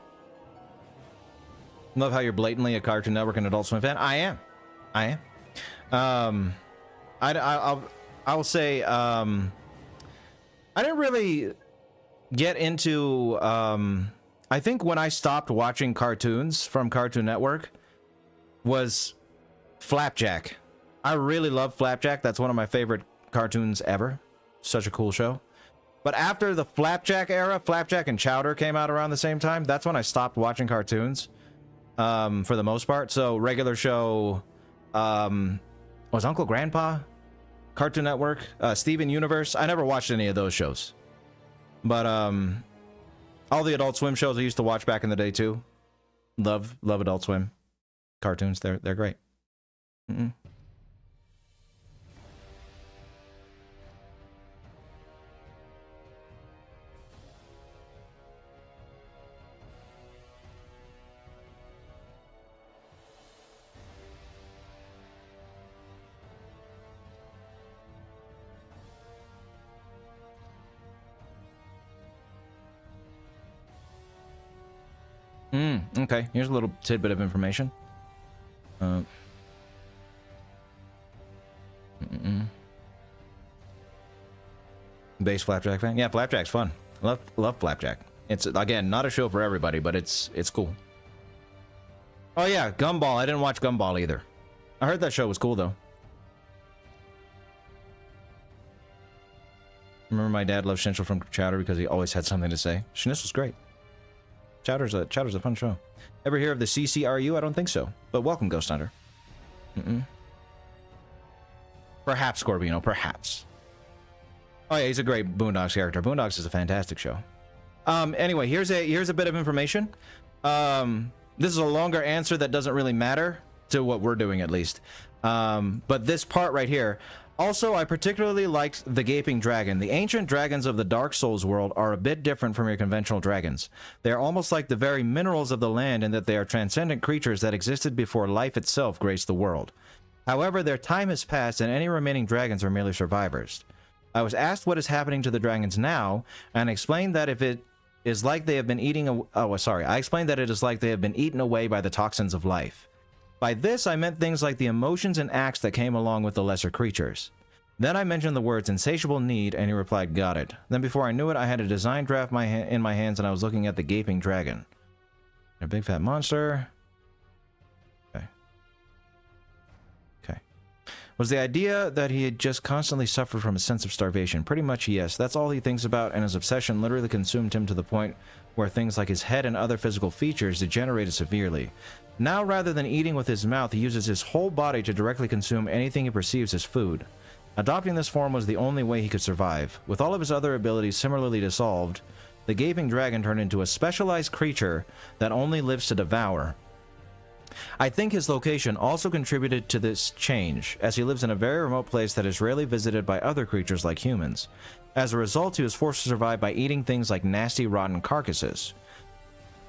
Love how you're blatantly a Cartoon Network and Adult Swim fan. I am. I will say, I didn't really get into, I think when I stopped watching cartoons from Cartoon Network was Flapjack. I really love Flapjack. That's one of my favorite cartoons ever. Such a cool show. But after the Flapjack era, Flapjack and Chowder came out around the same time. That's when I stopped watching cartoons, for the most part. So regular show, was Uncle Grandpa, Cartoon Network, Steven Universe. I never watched any of those shows. But all the Adult Swim shows I used to watch back in the day too. Love Adult Swim cartoons. They're great. Okay, here's a little tidbit of information. Base Flapjack fan? Yeah, Flapjack's fun. Love Flapjack. It's, again, not a show for everybody, but it's cool. Oh yeah, Gumball. I didn't watch Gumball either. I heard that show was cool though. Remember my dad loved Schnitzel from Chowder because he always had something to say. Schnitzel's great. Chowder's a fun show. Ever hear of the CCRU? I don't think so. But welcome, Ghost Hunter. Perhaps, Scorbino, perhaps. Oh yeah, he's a great Boondocks character. Boondocks is a fantastic show. Anyway, here's a bit of information. This is a longer answer that doesn't really matter to what we're doing, at least. But this part right here. Also, I particularly liked the Gaping Dragon. The ancient dragons of the Dark Souls world are a bit different from your conventional dragons. They are almost like the very minerals of the land in that they are transcendent creatures that existed before life itself graced the world. However, their time has passed and any remaining dragons are merely survivors. I was asked what is happening to the dragons now, and explained that if it is like they have been I explained that it is like they have been eaten away by the toxins of life. By this, I meant things like the emotions and acts that came along with the lesser creatures. Then I mentioned the words insatiable need, and he replied, got it. Then before I knew it, I had a design draft in my hands, and I was looking at the gaping dragon. A big fat monster. Okay. Okay. Was the idea that he had just constantly suffered from a sense of starvation? Pretty much, yes. That's all he thinks about, and his obsession literally consumed him to the point where things like his head and other physical features degenerated severely. Now, rather than eating with his mouth, he uses his whole body to directly consume anything he perceives as food. Adopting this form was the only way he could survive. With all of his other abilities similarly dissolved, the gaping dragon turned into a specialized creature that only lives to devour. I think his location also contributed to this change, as he lives in a very remote place that is rarely visited by other creatures like humans. As a result, he was forced to survive by eating things like nasty, rotten carcasses.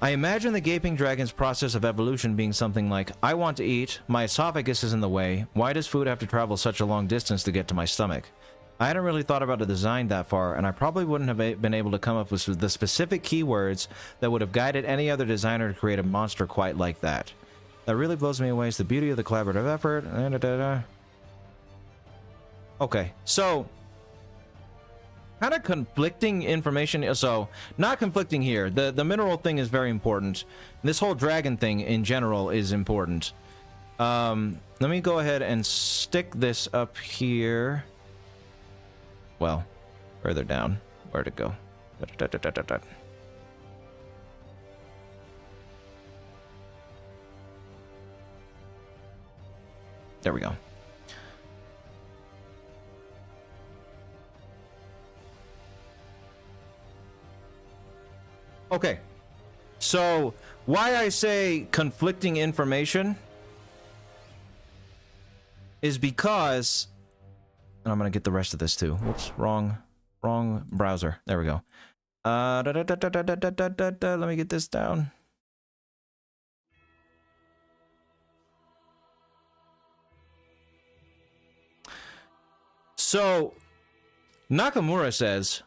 I imagine the gaping dragon's process of evolution being something like, I want to eat, my esophagus is in the way, why does food have to travel such a long distance to get to my stomach? I hadn't really thought about a design that far, and I probably wouldn't have been able to come up with the specific keywords that would have guided any other designer to create a monster quite like that. That really blows me away is the beauty of the collaborative effort. Okay, so kind of conflicting information. So not conflicting here. The mineral thing is very important. This whole dragon thing in general is important. Let me go ahead and stick this up here. Well, further down. Where'd it go? There we go. Okay, so why I say conflicting information is because, and I'm gonna get the rest of this too. Whoops, wrong browser. There we go. Let me get this down. So Nakamura says,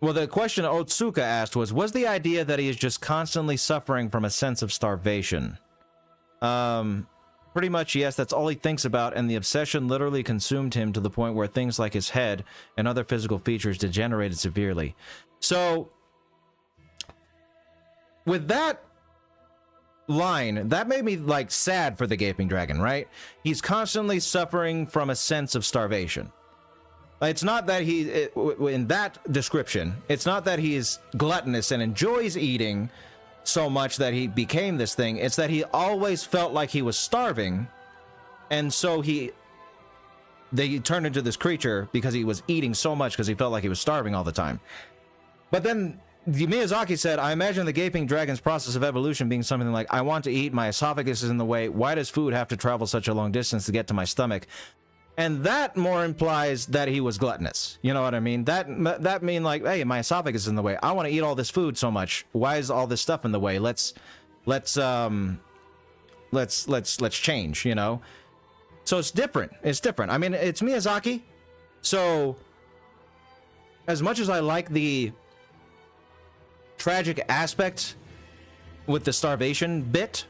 well, the question Otsuka asked was the idea that he is just constantly suffering from a sense of starvation? Pretty much, yes, that's all he thinks about, and the obsession literally consumed him to the point where things like his head and other physical features degenerated severely. So, with that line, that made me, like, sad for the Gaping Dragon, right? He's constantly suffering from a sense of starvation. It's not that in that description, it's not that he is gluttonous and enjoys eating so much that he became this thing. It's that he always felt like he was starving, and so they turned into this creature because he was eating so much because he felt like he was starving all the time. But then Miyazaki said, I imagine the Gaping Dragon's process of evolution being something like, I want to eat, my esophagus is in the way, why does food have to travel such a long distance to get to my stomach? And that more implies that he was gluttonous. You know what I mean? That mean like, hey, my esophagus is in the way. I want to eat all this food so much. Why is all this stuff in the way? Let's change, you know? So it's different. It's different. I mean, it's Miyazaki. So as much as I like the tragic aspect with the starvation bit,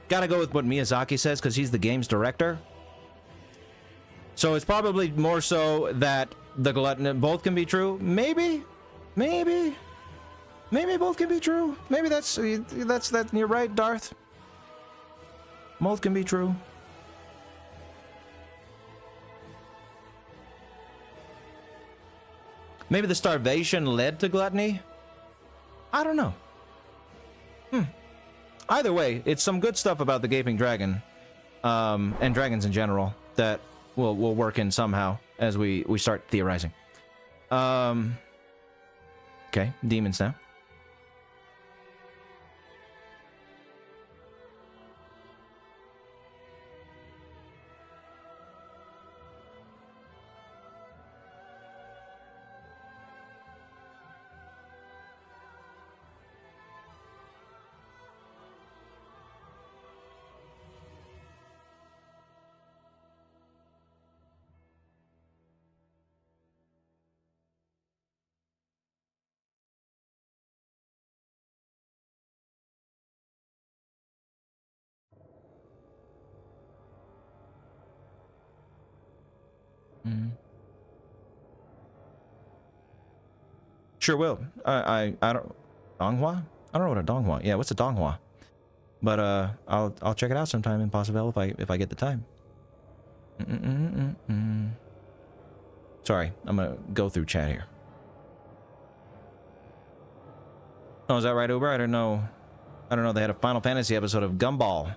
gotta go with what Miyazaki says because he's the game's director. So it's probably more so that the glutton, both can be true. Maybe both can be true. Maybe that's you're right, Darth. Both can be true. Maybe the starvation led to gluttony. I don't know. Either way, it's some good stuff about the Gaping Dragon, and dragons in general that will work in somehow as we start theorizing. Okay, demons now. Sure will. I don't Donghua? I don't know what a Donghua. Yeah, what's a Donghua? But I'll check it out sometime in Possible if I get the time. Sorry, I'm gonna go through chat here. Oh, is that right, Uber? I don't know. I don't know. They had a Final Fantasy episode of Gumball.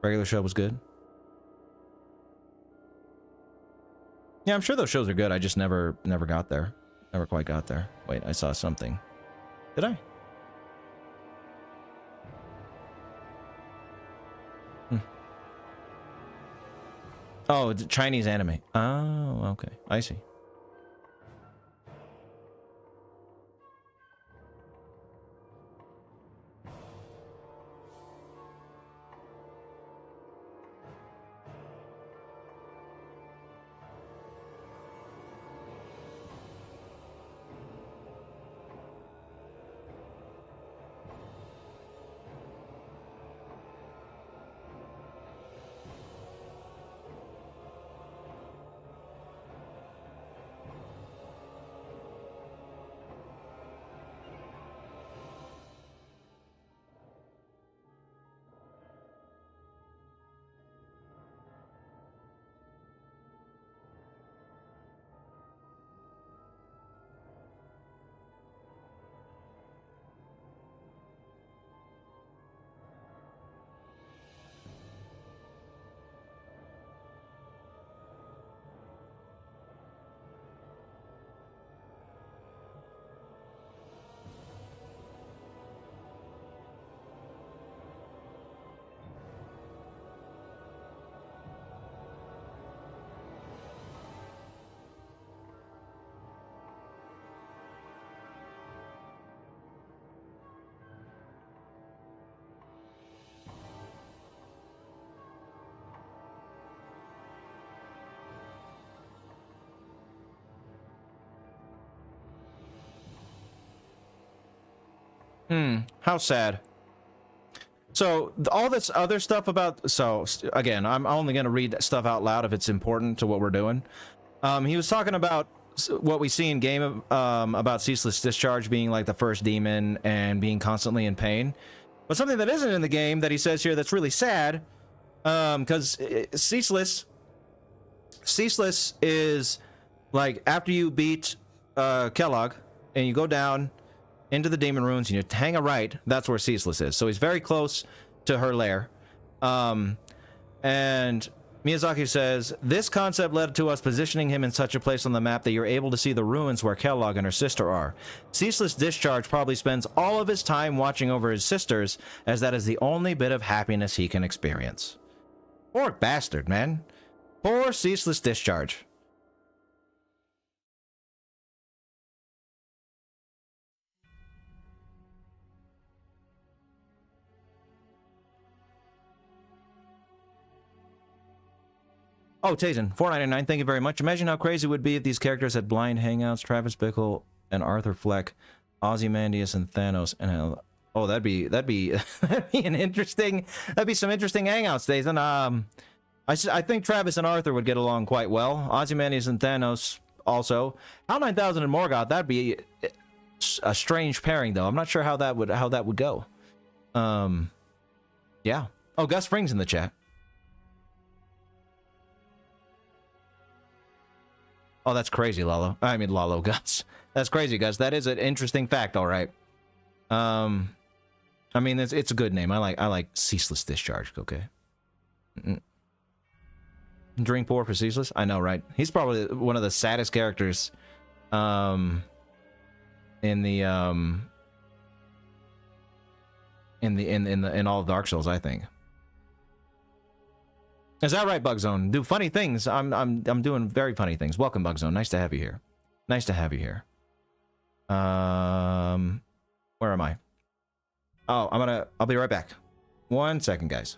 Regular show was good. Yeah, I'm sure those shows are good. I just never got there. Never quite got there. Wait, I saw something. Did I? Oh, it's Chinese anime. Oh, okay. I see. How sad. So all this other stuff about, so again, I'm only going to read stuff out loud if it's important to what we're doing. He was talking about what we see in game about Ceaseless Discharge being like the first demon and being constantly in pain. But something that isn't in the game that he says here that's really sad, because Ceaseless is like after you beat Kellogg and you go down into the demon ruins and you hang a right, that's where Ceaseless is. So he's very close to her lair. And Miyazaki says, this concept led to us positioning him in such a place on the map that you're able to see the ruins where Kellogg and her sister are. Ceaseless Discharge probably spends all of his time watching over his sisters, as that is the only bit of happiness he can experience. Poor bastard, man. Poor Ceaseless Discharge. Oh, Tazen, $4.99. Thank you very much. Imagine how crazy it would be if these characters had blind hangouts. Travis Bickle and Arthur Fleck, Ozymandias and Thanos, and oh, that'd be that'd be an interesting. That'd be some interesting hangouts, Tazen. I think Travis and Arthur would get along quite well. Ozymandias and Thanos also. HAL 9000 and Morgoth. That'd be a strange pairing, though. I'm not sure how that would go. Yeah. Oh, Gus Fring's in the chat. Oh, that's crazy, Lalo. I mean, Lalo, Gus. That's crazy, Gus. That is an interesting fact, all right. I mean, it's a good name. I like Ceaseless Discharge, okay? Drink pour for Ceaseless? I know, right? He's probably one of the saddest characters in all of Dark Souls, I think. Is that right, Bugzone? Do funny things. I'm doing very funny things. Welcome, Bugzone. Nice to have you here. Nice to have you here. Where am I? Oh, I'll be right back. 1 second, guys.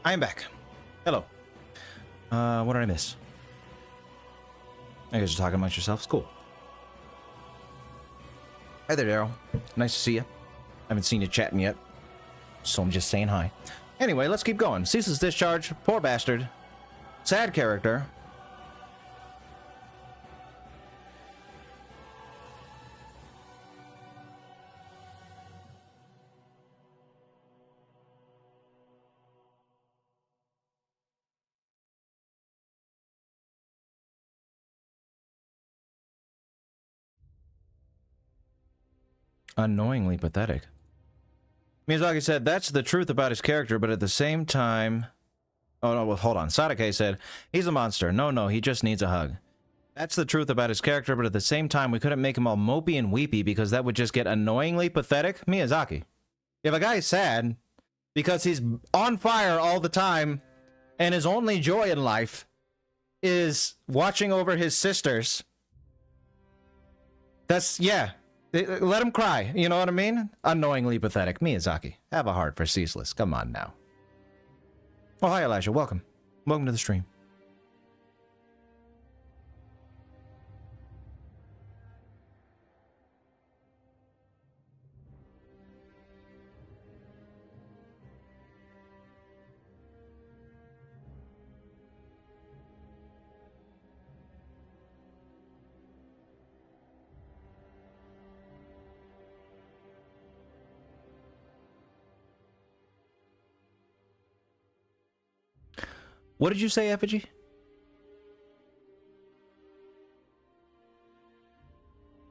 I am back. Hello. What did I miss? I guess you're talking amongst yourselves. Cool. Hi there, Daryl. Nice to see you. Haven't seen you chatting yet, so I'm just saying hi. Anyway, let's keep going. Ceaseless Discharge. Poor bastard. Sad character. Annoyingly pathetic. Miyazaki said, that's the truth about his character, but at the same time... Oh, no, well, hold on. Sadake said, he's a monster. No, he just needs a hug. That's the truth about his character, but at the same time, we couldn't make him all mopey and weepy because that would just get annoyingly pathetic. Miyazaki. If a guy is sad because he's on fire all the time and his only joy in life is watching over his sisters, that's, yeah. Let him cry, you know what I mean? Annoyingly pathetic. Miyazaki, have a heart for Ceaseless. Come on now. Oh, hi, Elijah. Welcome. Welcome to the stream. What did you say, Effigy?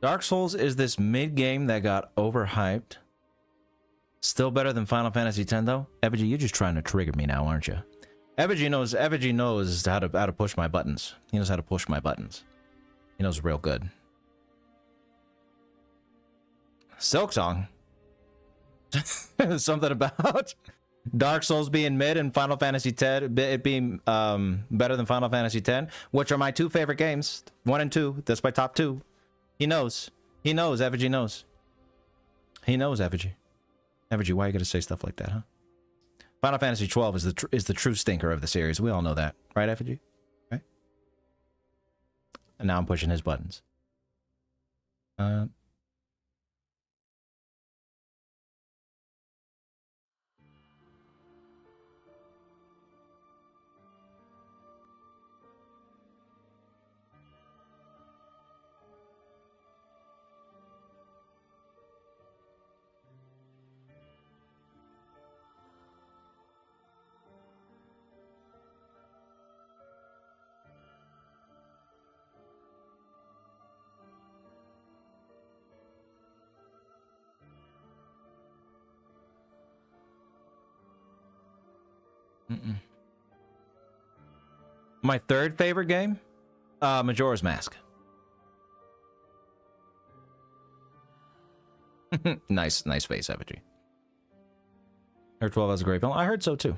Dark Souls is this mid-game that got overhyped. Still better than Final Fantasy X, though? Effigy, you're just trying to trigger me now, aren't you? Effigy knows how to push my buttons. He knows how to push my buttons. He knows real good. Silksong? Something about... Dark Souls being mid and Final Fantasy X, it being better than Final Fantasy X, which are my two favorite games. 1 and 2, that's my top 2. He knows. He knows, Effigy knows. He knows, Effigy. Effigy, why you gotta say stuff like that, huh? Final Fantasy XII is the true stinker of the series. We all know that. Right, Effigy? Right? And now I'm pushing his buttons. My third favorite game? Majora's Mask. nice face, Effigy. Heard 12 has a great film. I heard so too.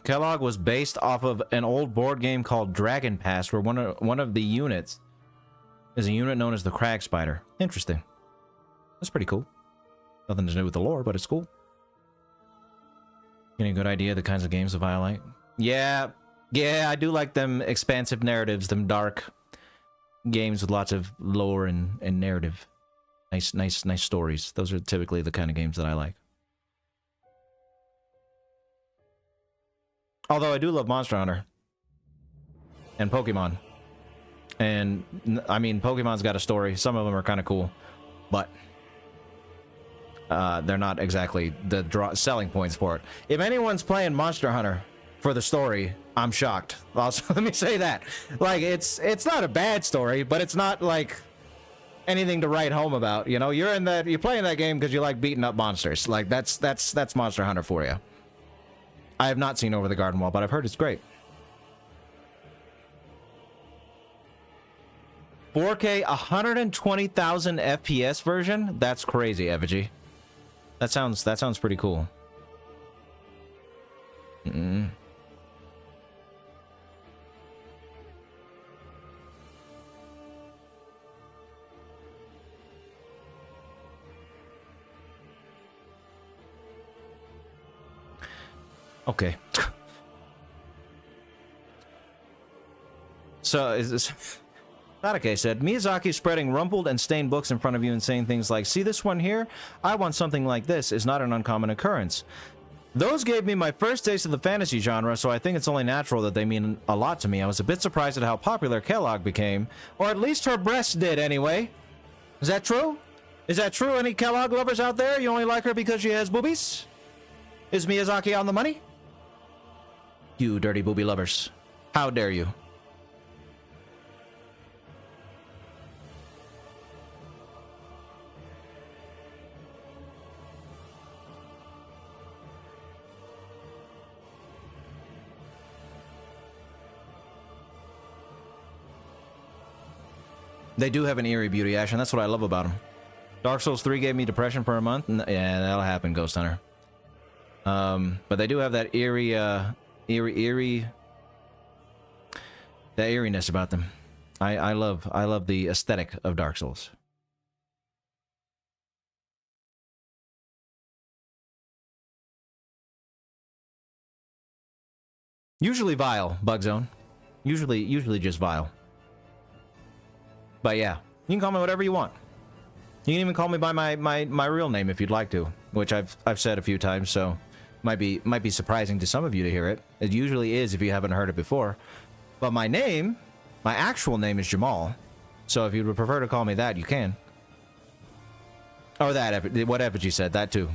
Kellogg was based off of an old board game called Dragon Pass, where one of the units is a unit known as the Crag Spider. Interesting. That's pretty cool. Nothing to do with the lore, but it's cool. Getting a good idea of the kinds of games that I like. Yeah, I do like them expansive narratives, them dark games with lots of lore and narrative. Nice stories. Those are typically the kind of games that I like. Although I do love Monster Hunter and Pokemon. And I mean, Pokemon's got a story. Some of them are kind of cool, but they're not exactly the selling points for it. If anyone's playing Monster Hunter for the story, I'm shocked. Also, let me say that. Like, it's not a bad story, but it's not like anything to write home about. You know, you're playing that game because you like beating up monsters. Like, that's Monster Hunter for you. I have not seen Over the Garden Wall, but I've heard it's great. 4K 120,000 FPS version? That's crazy, Effigy. That sounds pretty cool. Okay. So is this Sadake said, Miyazaki spreading rumpled and stained books in front of you and saying things like, see this one here? I want something like this is not an uncommon occurrence. Those gave me my first taste of the fantasy genre, so I think it's only natural that they mean a lot to me. I was a bit surprised at how popular Kellogg became, or at least her breasts did anyway. Is that true? Is that true? Any Kellogg lovers out there? You only like her because she has boobies? Is Miyazaki on the money? You dirty booby lovers. How dare you? They do have an eerie beauty, Ash, and that's what I love about them. Dark Souls 3 gave me depression for a month, and yeah, that'll happen, Ghost Hunter. But they do have that eerie, that eeriness about them. I love the aesthetic of Dark Souls. Usually vile, Bugzone. Usually just vile. But yeah, you can call me whatever you want. You can even call me by my real name if you'd like to, which I've said a few times, so might be surprising to some of you to hear it. It usually is if you haven't heard it before. But my actual name is Jamal. So if you would prefer to call me that, you can. Or that, whatever you said, that too.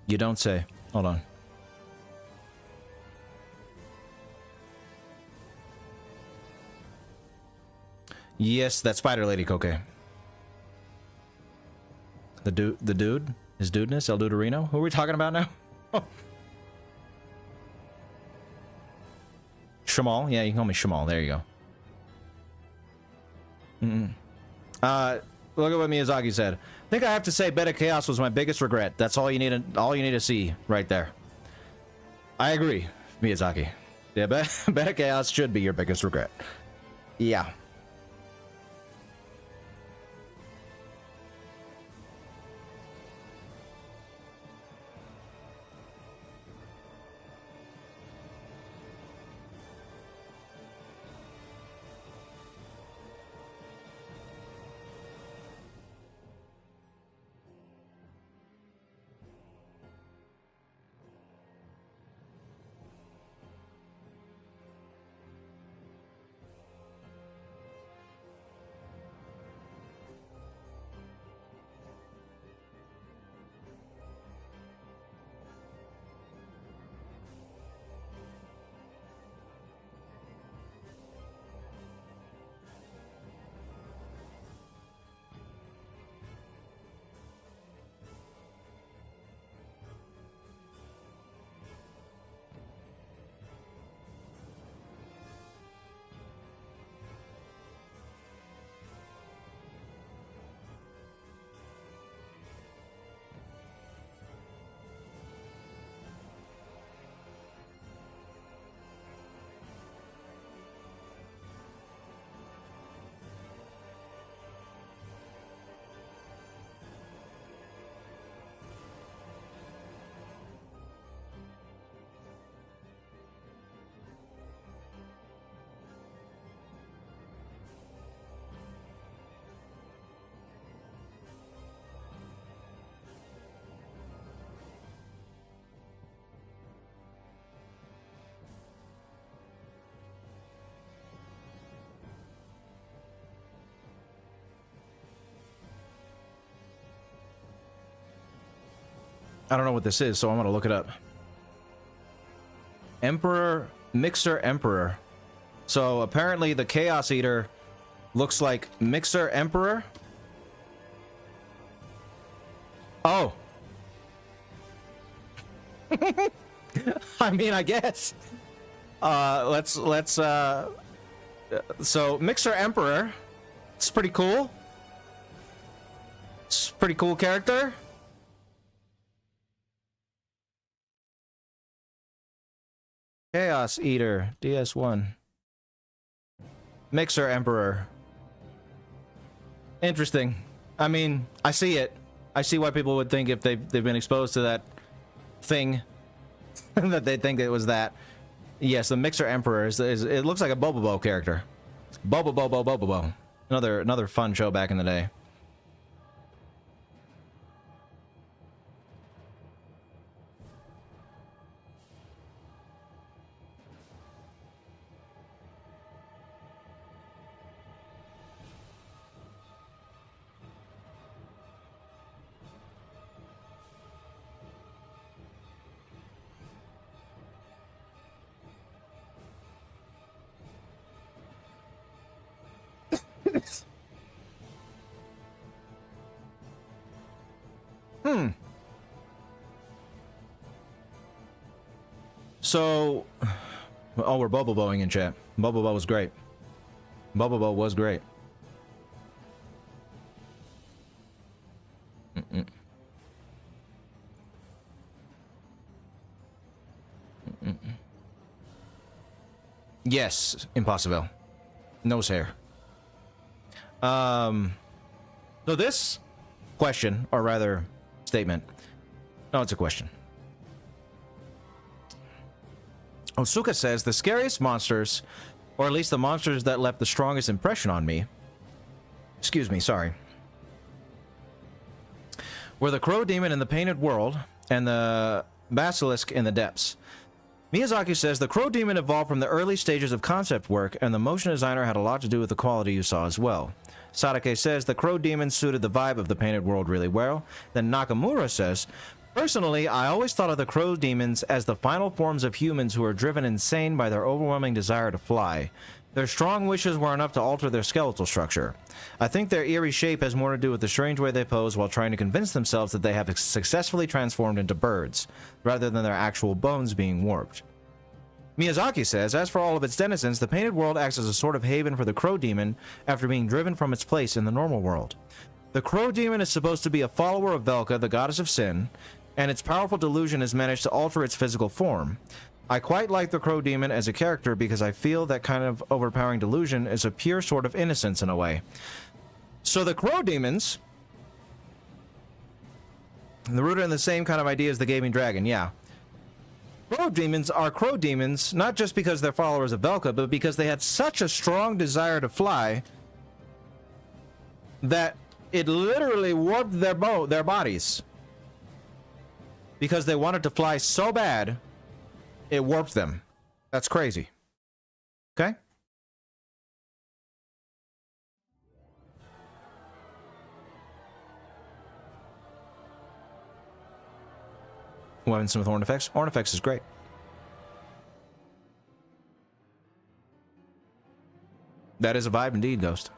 You don't say. Hold on. Yes, that Spider Lady Koke. The dude? His dudeness? El Duderino? Who are we talking about now? Oh. Shamal? Yeah, you can call me Shamal. There you go. Look at what Miyazaki said. I think I have to say Beta Chaos was my biggest regret. That's all you need to see right there. I agree, Miyazaki. Yeah, Beta Chaos should be your biggest regret. Yeah. I don't know what this is, so I'm gonna look it up. Emperor, Mixer Emperor. So apparently the Chaos Eater looks like Mixer Emperor. Oh. I mean, I guess. So Mixer Emperor. It's pretty cool. It's a pretty cool character. Chaos Eater, DS1. Mixer Emperor. Interesting. I mean, I see it. I see why people would think if they've been exposed to that thing that they think it was that. Yes, the Mixer Emperor is it looks like a Bobobo character. Bobobo. Another fun show back in the day. So, oh, we're Boboboing in chat. Bobobo was great. Bobobo was great. Yes, impossible. Nose hair. So this question, or rather statement. No, it's a question. Osuka says, the scariest monsters, or at least the monsters that left the strongest impression on me, excuse me, sorry, were the Crow Demon in the Painted World and the Basilisk in the Depths. Miyazaki says, the Crow Demon evolved from the early stages of concept work, and the motion designer had a lot to do with the quality you saw as well. Sadake says, the Crow Demon suited the vibe of the Painted World really well. Then Nakamura says, personally, I always thought of the Crow Demons as the final forms of humans who are driven insane by their overwhelming desire to fly. Their strong wishes were enough to alter their skeletal structure. I think their eerie shape has more to do with the strange way they pose while trying to convince themselves that they have successfully transformed into birds, rather than their actual bones being warped. Miyazaki says, as for all of its denizens, the Painted World acts as a sort of haven for the Crow Demon after being driven from its place in the normal world. The Crow Demon is supposed to be a follower of Velka, the goddess of sin, and its powerful delusion has managed to alter its physical form. I quite like the Crow Demon as a character because I feel that kind of overpowering delusion is a pure sort of innocence in a way. So the Crow Demons, they're rooted in the same kind of idea as the Gaming Dragon, yeah. Crow Demons are Crow Demons, not just because they're followers of Velka, but because they had such a strong desire to fly that it literally warped their bodies. Because they wanted to fly so bad, it warped them. That's crazy. Okay? Weapons with horn effects. Horn effects is great. That is a vibe indeed, Ghost.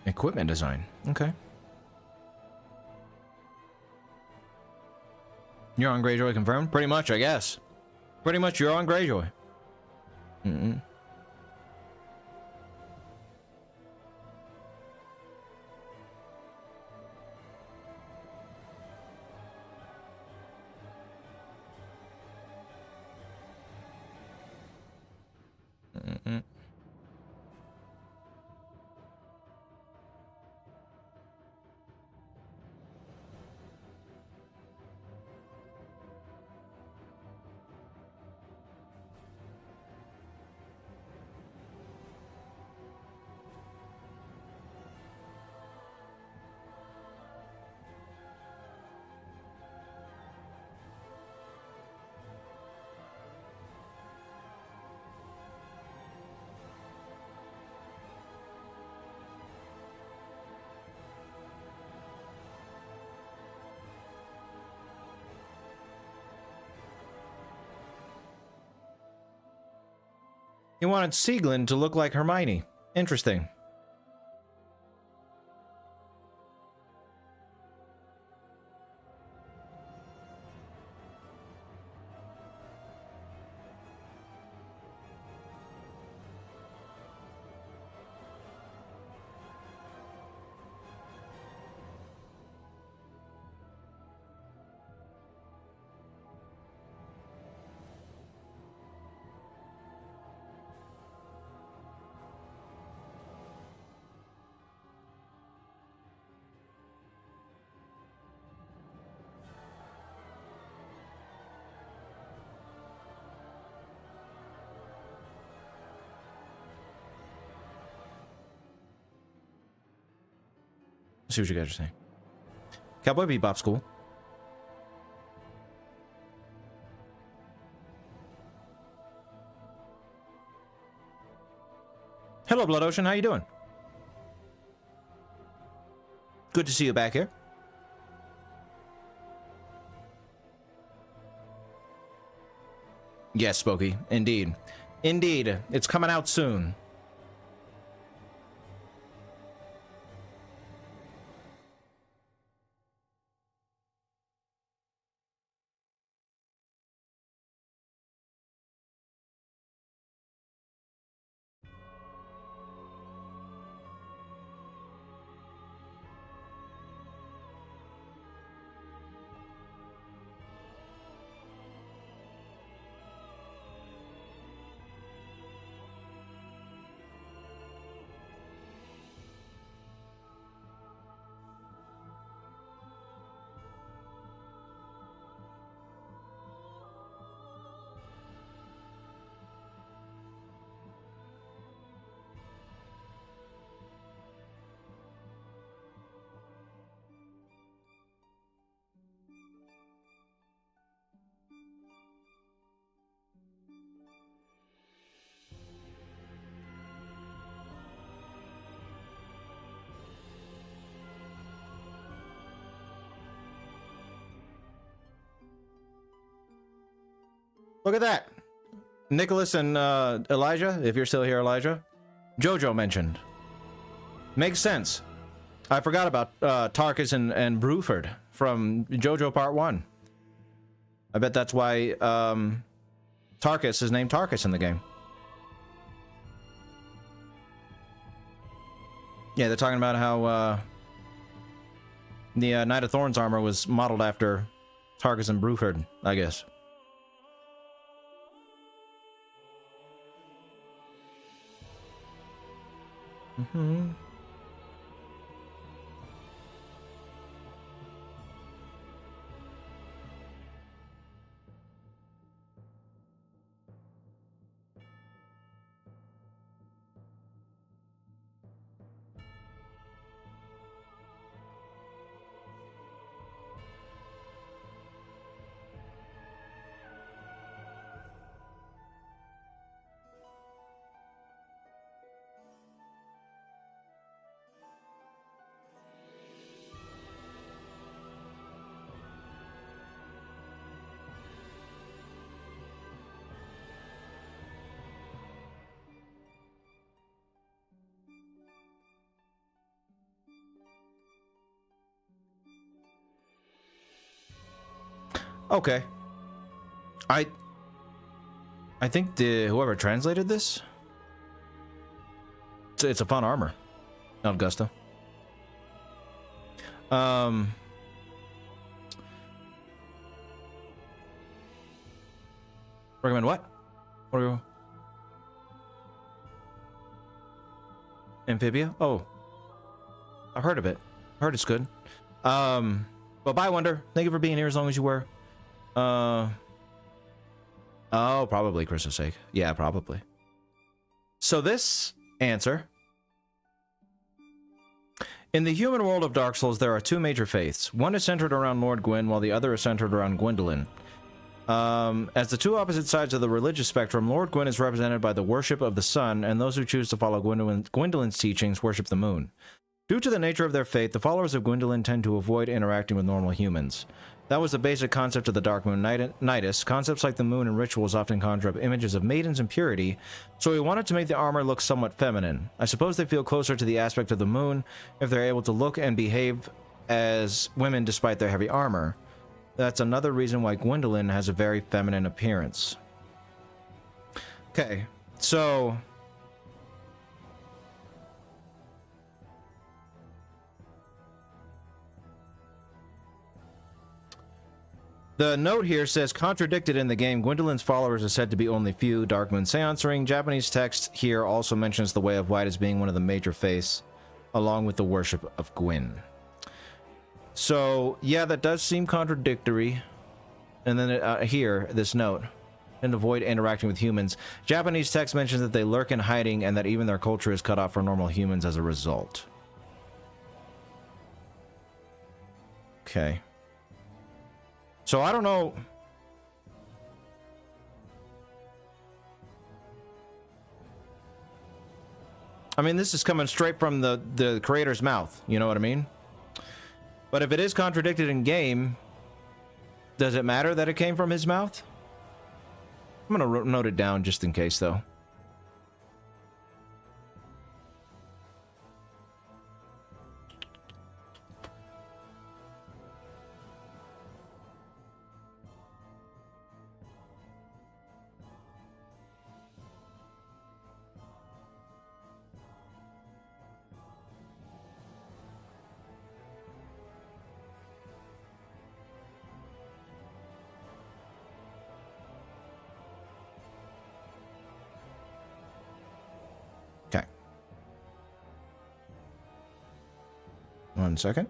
Equipment design. Okay. You're on Greyjoy confirmed? Pretty much, I guess. Pretty much you're on Greyjoy. He wanted Sieglin to look like Hermione. Interesting. See what you guys are saying. Cowboy Bebop's cool. Hello, Blood Ocean. How you doing? Good to see you back here. Yes, Spooky. Indeed. Indeed. It's coming out soon. Look at that. Nicholas and Elijah, if you're still here, Elijah. Jojo mentioned. Makes sense. I forgot about Tarkus and Bruford from Jojo Part 1. I bet that's why Tarkus is named Tarkus in the game. Yeah, they're talking about how the Knight of Thorns armor was modeled after Tarkus and Bruford, I guess. Mm-hmm. Okay. I think whoever translated this, it's a fun armor. Not Augusta. Recommend what? What are you? Amphibia? Oh. I've heard of it. Heard it's good. But bye, Wonder. Thank you for being here as long as you were. Oh, probably Chris's sake. Yeah, probably. So this answer. In the human world of Dark Souls, there are two major faiths. One is centered around Lord Gwyn, while the other is centered around Gwendolyn. As the two opposite sides of the religious spectrum, Lord Gwyn is represented by the worship of the sun, and those who choose to follow Gwendolyn's teachings worship the moon. Due to the nature of their fate, the followers of Gwendolyn tend to avoid interacting with normal humans. That was the basic concept of the Dark Moon Nidus. Concepts like the moon and rituals often conjure up images of maidens and purity, so we wanted to make the armor look somewhat feminine. I suppose they feel closer to the aspect of the moon if they're able to look and behave as women despite their heavy armor. That's another reason why Gwendolyn has a very feminine appearance. Okay, so... the note here says, contradicted in the game, Gwendolyn's followers are said to be only few. Dark Moon Seance Ring. Japanese text here also mentions the Way of White as being one of the major faiths, along with the worship of Gwyn. So, yeah, that does seem contradictory. And then here, this note, and avoid interacting with humans. Japanese text mentions that they lurk in hiding and that even their culture is cut off from normal humans as a result. Okay. So I don't know. I mean, this is coming straight from the creator's mouth, you know what I mean? But if it is contradicted in game, does it matter that it came from his mouth? I'm gonna note it down just in case, though. Okay. 1 second.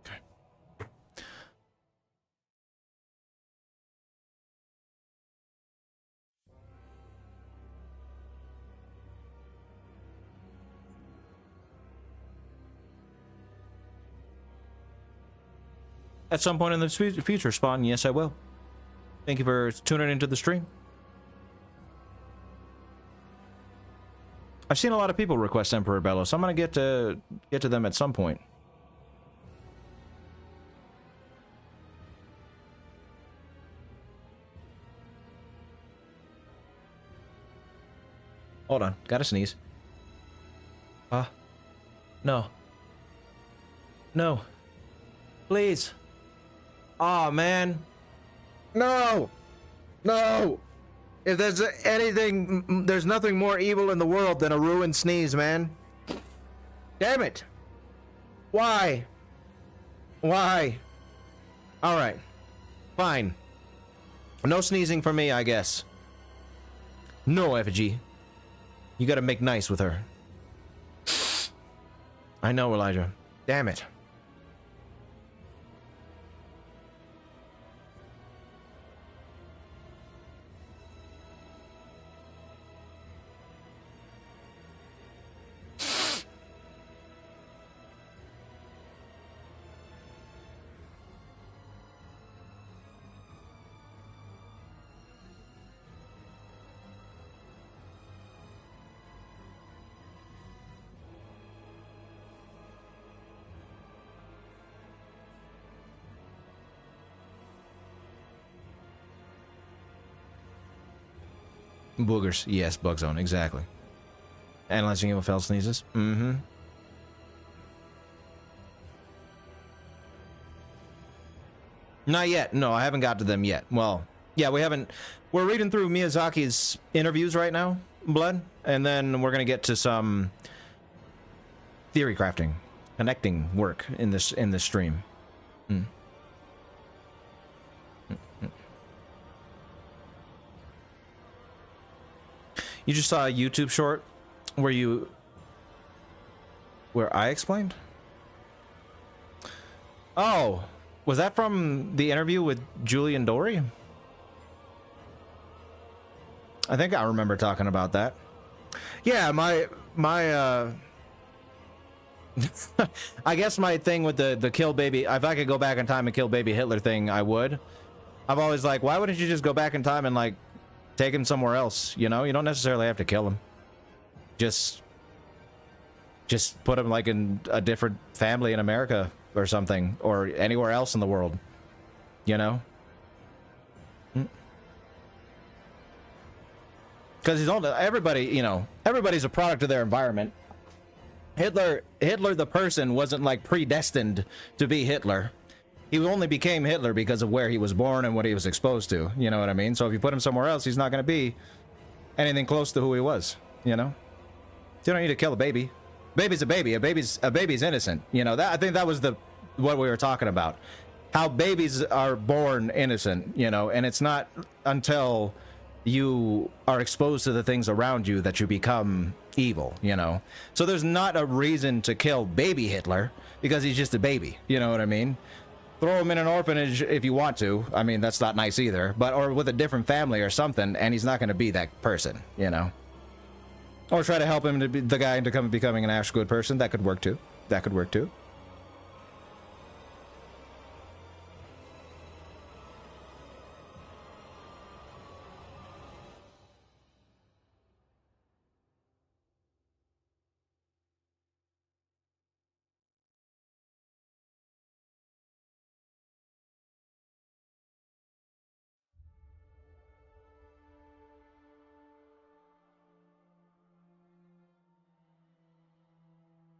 Okay. At some point in the future, Spawn, yes, I will. Thank you for tuning into the stream. I've seen a lot of people request Emperor Bellow, so I'm gonna get to them at some point. Hold on, gotta sneeze. No. No. Please. Aw, man. No! No! If there's anything, there's nothing more evil in the world than a ruined sneeze, man. Damn it! Why? Why? Alright. Fine. No sneezing for me, I guess. No, Effigy. You gotta make nice with her. I know, Elijah. Damn it. Boogers. Yes, bug zone. Exactly. Analyzing evil fell sneezes. Mm-hmm. Not yet. No, I haven't got to them yet. Well, yeah, we haven't. We're reading through Miyazaki's interviews right now, Blood, and then we're gonna get to some theory crafting, connecting work in this stream. Mm. You just saw a YouTube short where I explained? Oh, was that from the interview with Julian Dory? I think I remember talking about that. Yeah, my I guess my thing with the kill baby, if I could go back in time and kill baby Hitler thing, I would. I've always like, why wouldn't you just go back in time and like take him somewhere else? You know, you don't necessarily have to kill him. Just put him like in a different family in America or something, or anywhere else in the world. You know, because he's all everybody. You know, everybody's a product of their environment. Hitler the person wasn't like predestined to be Hitler. He only became Hitler because of where he was born and what he was exposed to. You know what I mean? So if you put him somewhere else, he's not going to be anything close to who he was. You know? You don't need to kill a baby. Baby's a baby. A baby's innocent. You know, that I think that was what we were talking about. How babies are born innocent, you know, and it's not until you are exposed to the things around you that you become evil, you know. So there's not a reason to kill baby Hitler because he's just a baby, you know what I mean? Throw him in an orphanage if you want to. I mean, that's not nice either, but or with a different family or something, and he's not going to be that person, you know. Or try to help him to be the guy into becoming an actual good person. That could work too. That could work too.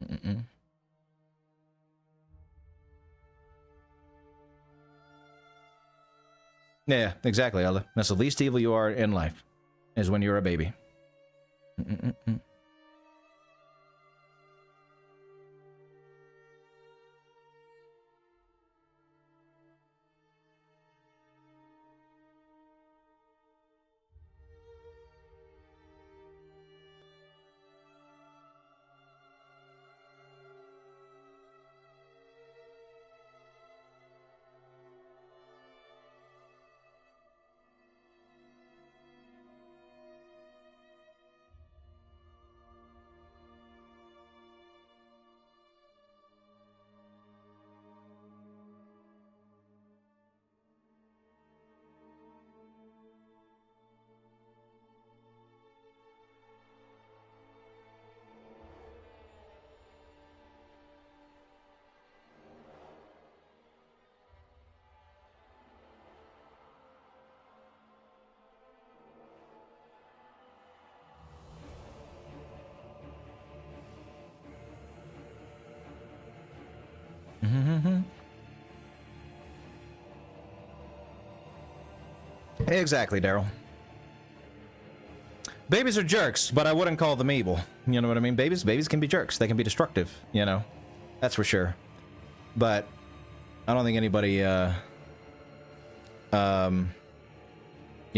Mm-mm. Yeah, exactly, Ella. That's the least evil you are in life, is when you're a baby. Mm-mm-mm. Mm-hmm. Exactly, Daryl. Babies are jerks, but I wouldn't call them evil. You know what I mean? Babies can be jerks. They can be destructive, you know. That's for sure. But I don't think anybody you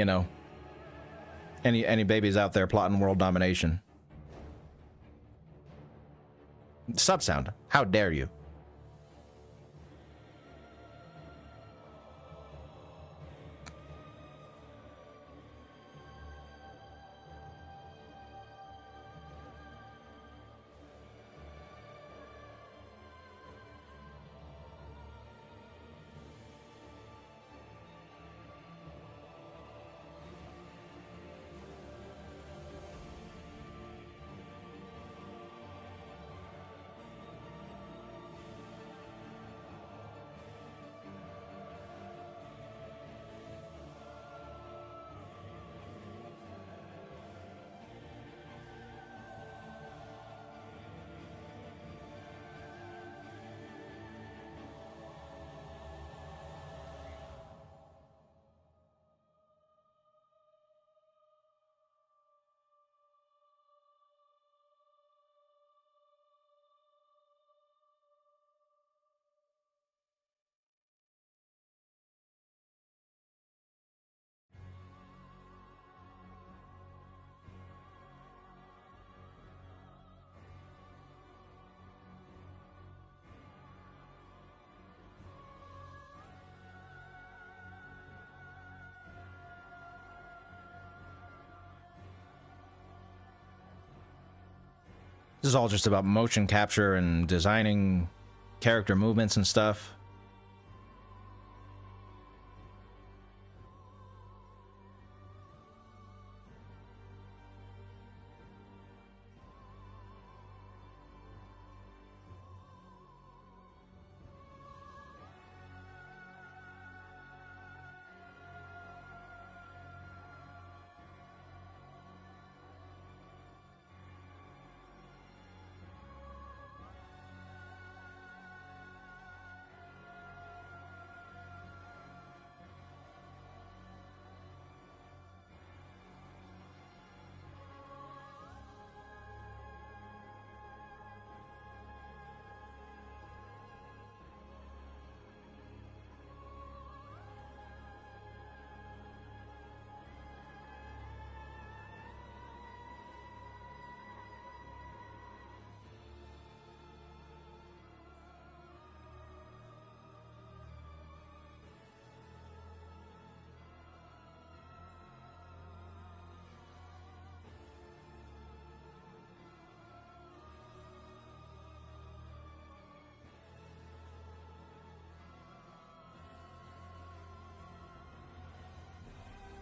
know, any babies out there plotting world domination. Sub sound. How dare you? This is all just about motion capture and designing character movements and stuff.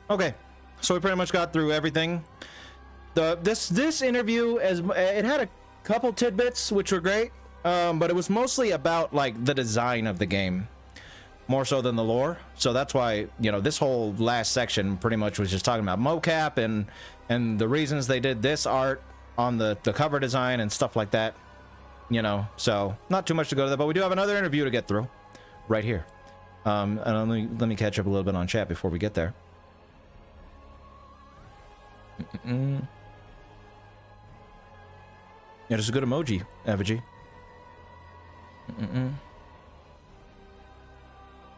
Okay, so we pretty much got through everything. This interview, as it had a couple tidbits which were great, but it was mostly about like the design of the game, more so than the lore. So that's why, you know, this whole last section pretty much was just talking about mocap and the reasons they did this art on the cover design and stuff like that. You know, so not too much to go to that, but we do have another interview to get through right here. And let me catch up a little bit on chat before we get there. Yeah, just a good emoji, Effigy.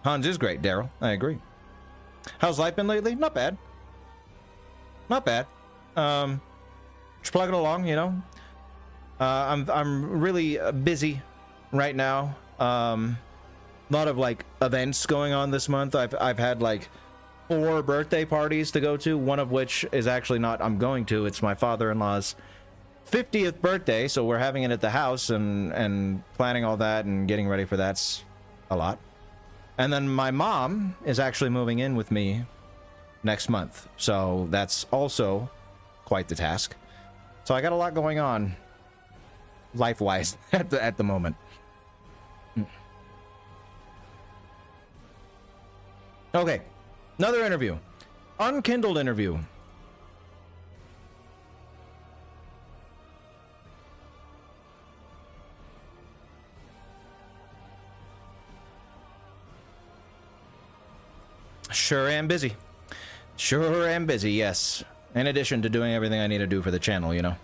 Hans is great, Daryl. I agree. How's life been lately? Not bad. Not bad. Just plugging along, you know. I'm really busy right now. A lot of like events going on this month. I've had like 4 birthday parties to go to, one of which is actually not I'm going to. It's my father-in-law's 50th birthday, so we're having it at the house and planning all that and getting ready for that's a lot. And then my mom is actually moving in with me next month, so that's also quite the task. So I got a lot going on life-wise at the moment. Okay. Another interview. Unkindled interview. Sure am busy. Sure am busy, yes. In addition to doing everything I need to do for the channel, you know.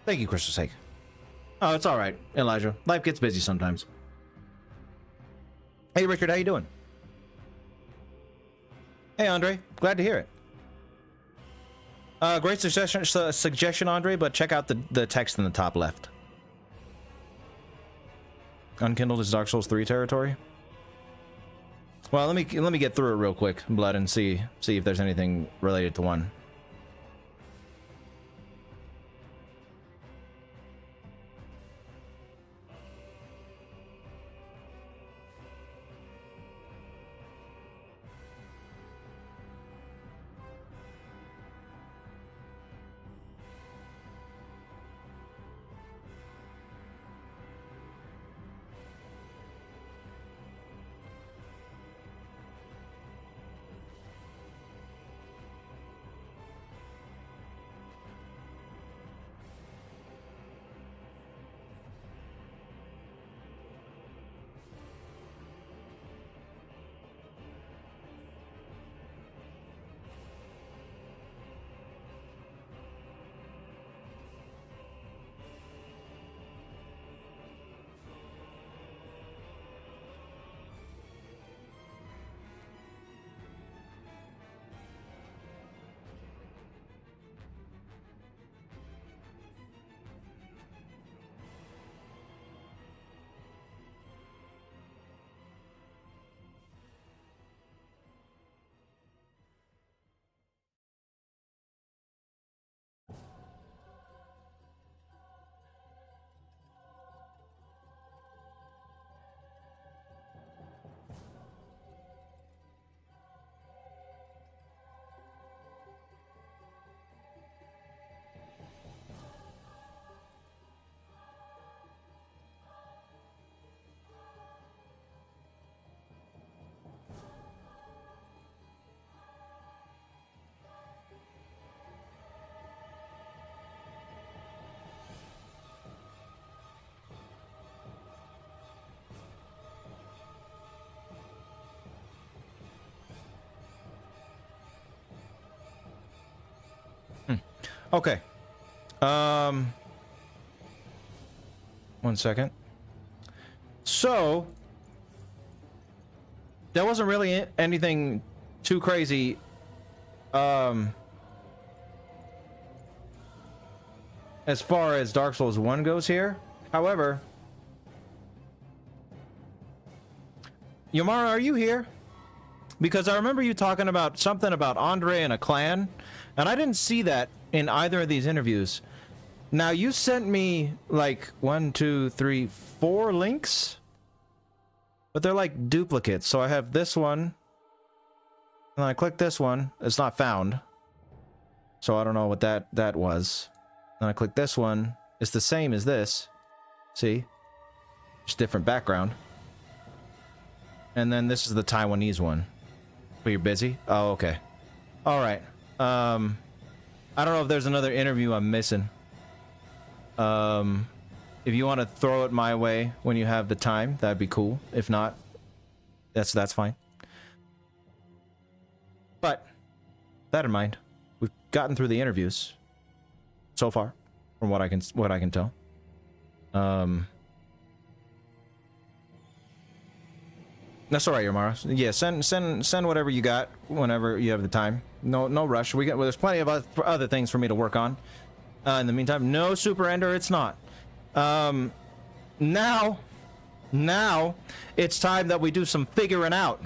Thank you, Crystal's sake. Oh, it's all right, Elijah. Life gets busy sometimes. Hey, Richard, how you doing? Hey, Andre. Glad to hear it. Great suggestion, Andre, but check out the text in the top left. Unkindled is Dark Souls 3 territory. Well, let me get through it real quick, Blood, and see if there's anything related to 1. Okay. 1 second. So there wasn't really anything too crazy as far as Dark Souls 1 goes here. However, Yomara, are you here? Because I remember you talking about something about Andre and a clan, and I didn't see that in either of these interviews. Now, you sent me like 1, 2, 3, 4 links, but they're like duplicates. So I have this one, and I click this one. It's not found, so I don't know what that was. Then I click this one. It's the same as this. See? Just different background. And then this is the Taiwanese one. But you're busy? Oh, okay. All right. I don't know if there's another interview I'm missing. If you want to throw it my way when you have the time, that'd be cool. If not, that's fine. But that in mind, we've gotten through the interviews so far, from what I can tell. That's all right, Yomara. Yeah, send whatever you got whenever you have the time. No rush. There's plenty of other things for me to work on. In the meantime, no super ender. It's not. Now it's time that we do some figuring out.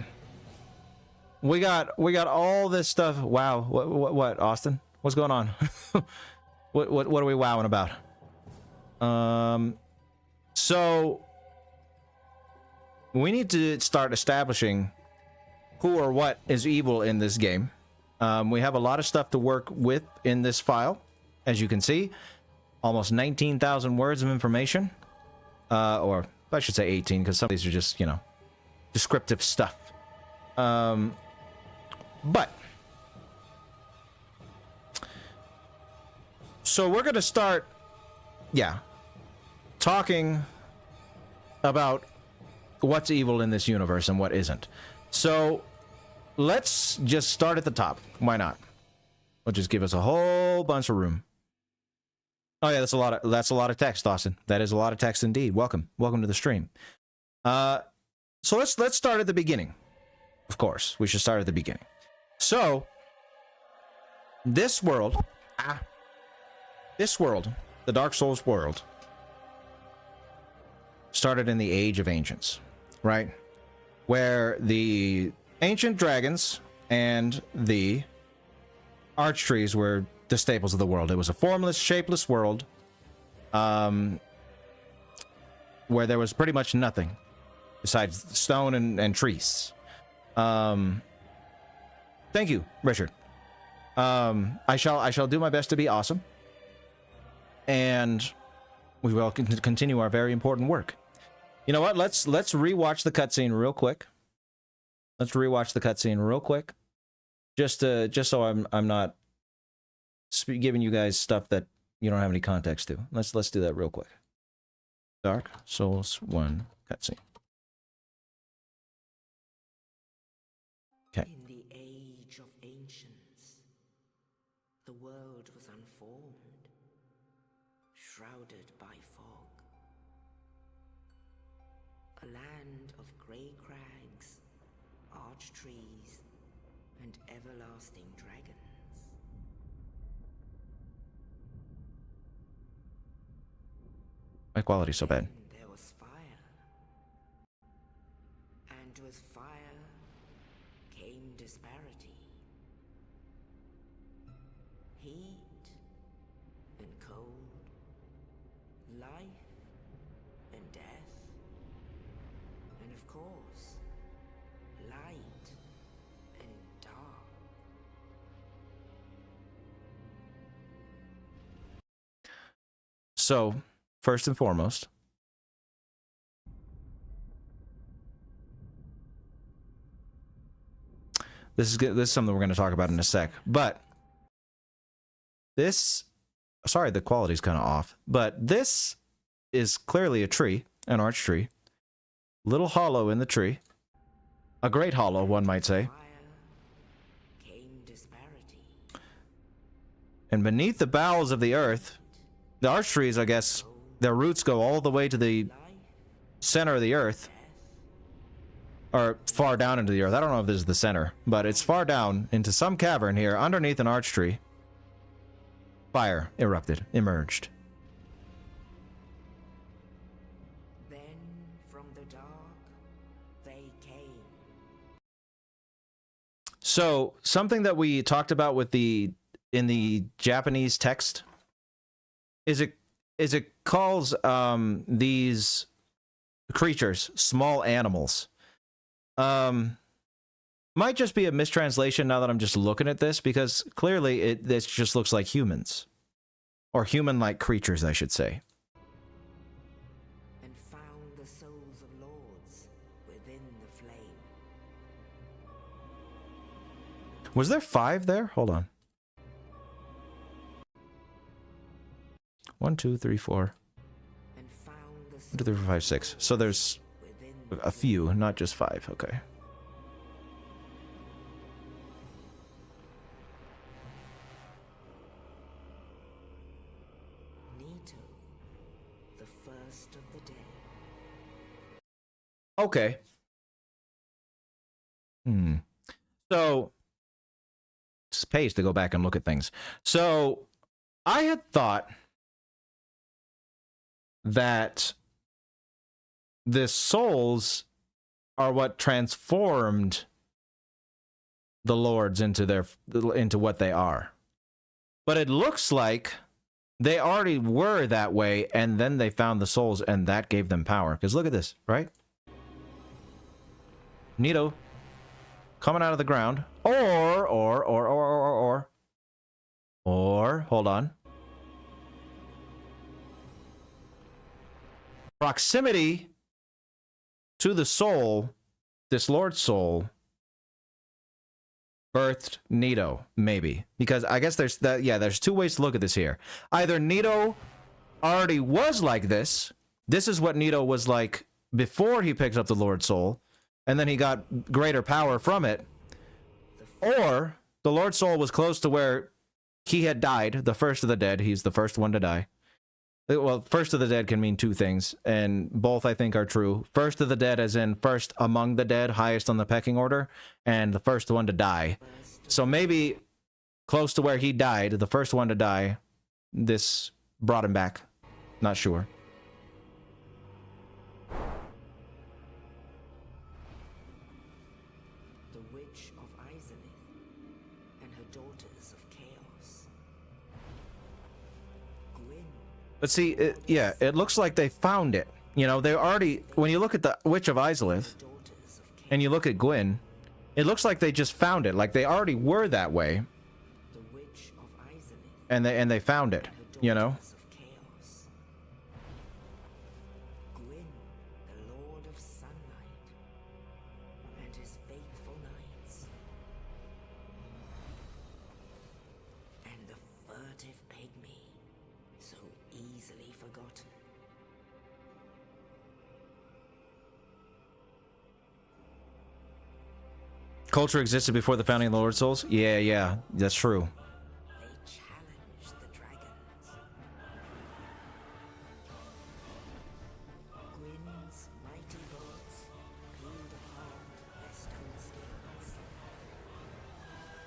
We got all this stuff. Wow. What Austin? What's going on? what are we wowing about? So we need to start establishing who or what is evil in this game. We have a lot of stuff to work with in this file. As you can see, almost 19,000 words of information. Or I should say 18, because some of these are just, you know, descriptive stuff. But so we're going to start, talking about what's evil in this universe and what isn't. So let's just start at the top. Why not? We'll just give us a whole bunch of room. Oh yeah, that's a lot of text, Austin. That is a lot of text indeed. Welcome to the stream. So let's start at the beginning. Of course, we should start at the beginning. So this world, the Dark Souls world, started in the Age of Ancients, right? Where the ancient dragons and the archtrees were the staples of the world. It was a formless, shapeless world, where there was pretty much nothing besides stone and trees. Thank you, Richard. I shall do my best to be awesome, and we will continue our very important work. You know what? Let's rewatch the cutscene real quick. Just so I'm not giving you guys stuff that you don't have any context to. Let's do that real quick. Dark Souls 1 cutscene. Okay. In the Age of Ancients, the world was unformed, shrouded by fog. A land of grey crags, arch trees, and everlasting dragons. My quality's so bad. There was fire, and with fire came disparity, heat and cold, life and death, and of course, light and dark. So, first and foremost, this is something we're going to talk about in a sec. But this, sorry, the quality's kind of off. But this is clearly a tree, an arch tree, little hollow in the tree, a great hollow, one might say. And beneath the bowels of the earth, the arch trees, I guess, their roots go all the way to the center of the earth. Or far down into the earth. I don't know if this is the center, but it's far down into some cavern here underneath an arch tree. Fire erupted, emerged. Then from the dark they came. So, something that we talked about with in the Japanese text is it calls these creatures small animals. Might just be a mistranslation now that I'm just looking at this, because clearly this just looks like humans. Or human-like creatures, I should say. And found the souls of lords within the flame. Was there 5 there? Hold on. 1, 2, 3, 4. And found the 1, 2, 3, 4, 5, 6. So there's a few, not just 5. Okay. Nito, the first of the dead. Okay. So, it pays to go back and look at things. So, I had thought that the souls are what transformed the lords into what they are. But it looks like they already were that way, and then they found the souls, and that gave them power. Because look at this, right? Nito coming out of the ground. Or, hold on. Proximity to the soul, this Lord's soul, birthed Nito, maybe. Because I guess there's 2 ways to look at this here. Either Nito already was like this. This is what Nito was like before he picked up the Lord's soul, and then he got greater power from it. Or the Lord's soul was close to where he had died, the first of the dead. He's the first one to die. Well, first of the dead can mean 2 things, and both I think are true. First of the dead as in first among the dead, highest on the pecking order, and the first one to die. So maybe close to where he died, the first one to die, this brought him back. Not sure. The witch of Ceaseless and her daughters of chaos. Gwyn. But see, it looks like they found it. You know, they already, when you look at the Witch of Ceaseless, and you look at Gwyn, it looks like they just found it. Like they already were that way. The witch of Ceaseless And they found it, you know? of chaos. Gwyn, the lord of sunlight, and his faithful knights. And the furtive pygmy, so easily forgotten. Culture existed before the founding of the Lord Souls? Yeah, that's true. They challenged the dragons. Gwyn's mighty bolts peeled apart their stone spears.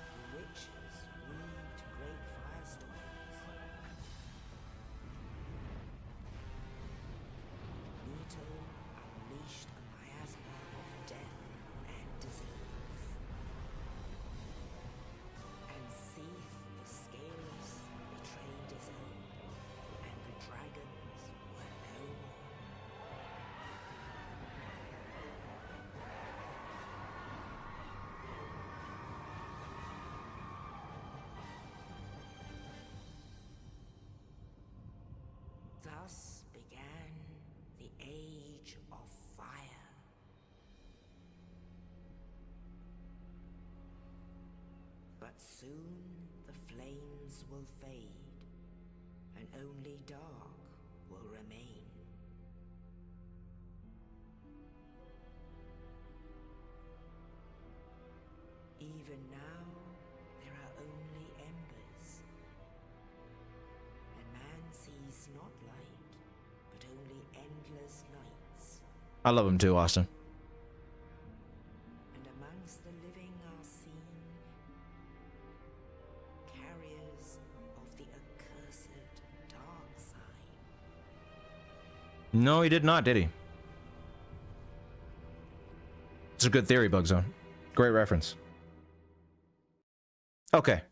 The witches weaved great firestorms. Nito unleashed a miasma of death and disease. And Ceaseless, the Scaleless, betrayed his own, and the dragons were no more. Thus began the Age of Fire. But soon the flames will fade, and only dark will remain. Even now, there are only embers, I love him too, Austin. And amongst the living are seen carriers of the accursed dark side. No, he did not, did he? It's a good theory, Bugzone. Great reference. Okay.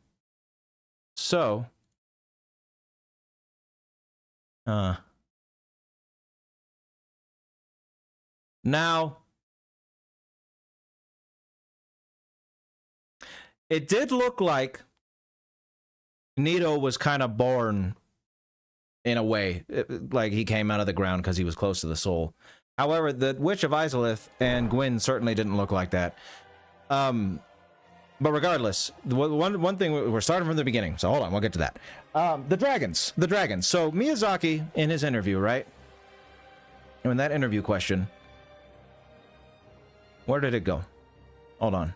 So. Now. It did look like Nito was kind of born in a way. Like he came out of the ground because he was close to the soul. However, the Witch of Ceaseless and Gwyn certainly didn't look like that. But regardless, one thing, we're starting from the beginning, so hold on, we'll get to that. The dragons. So Miyazaki, in his interview, right? And in that interview question, where did it go? Hold on.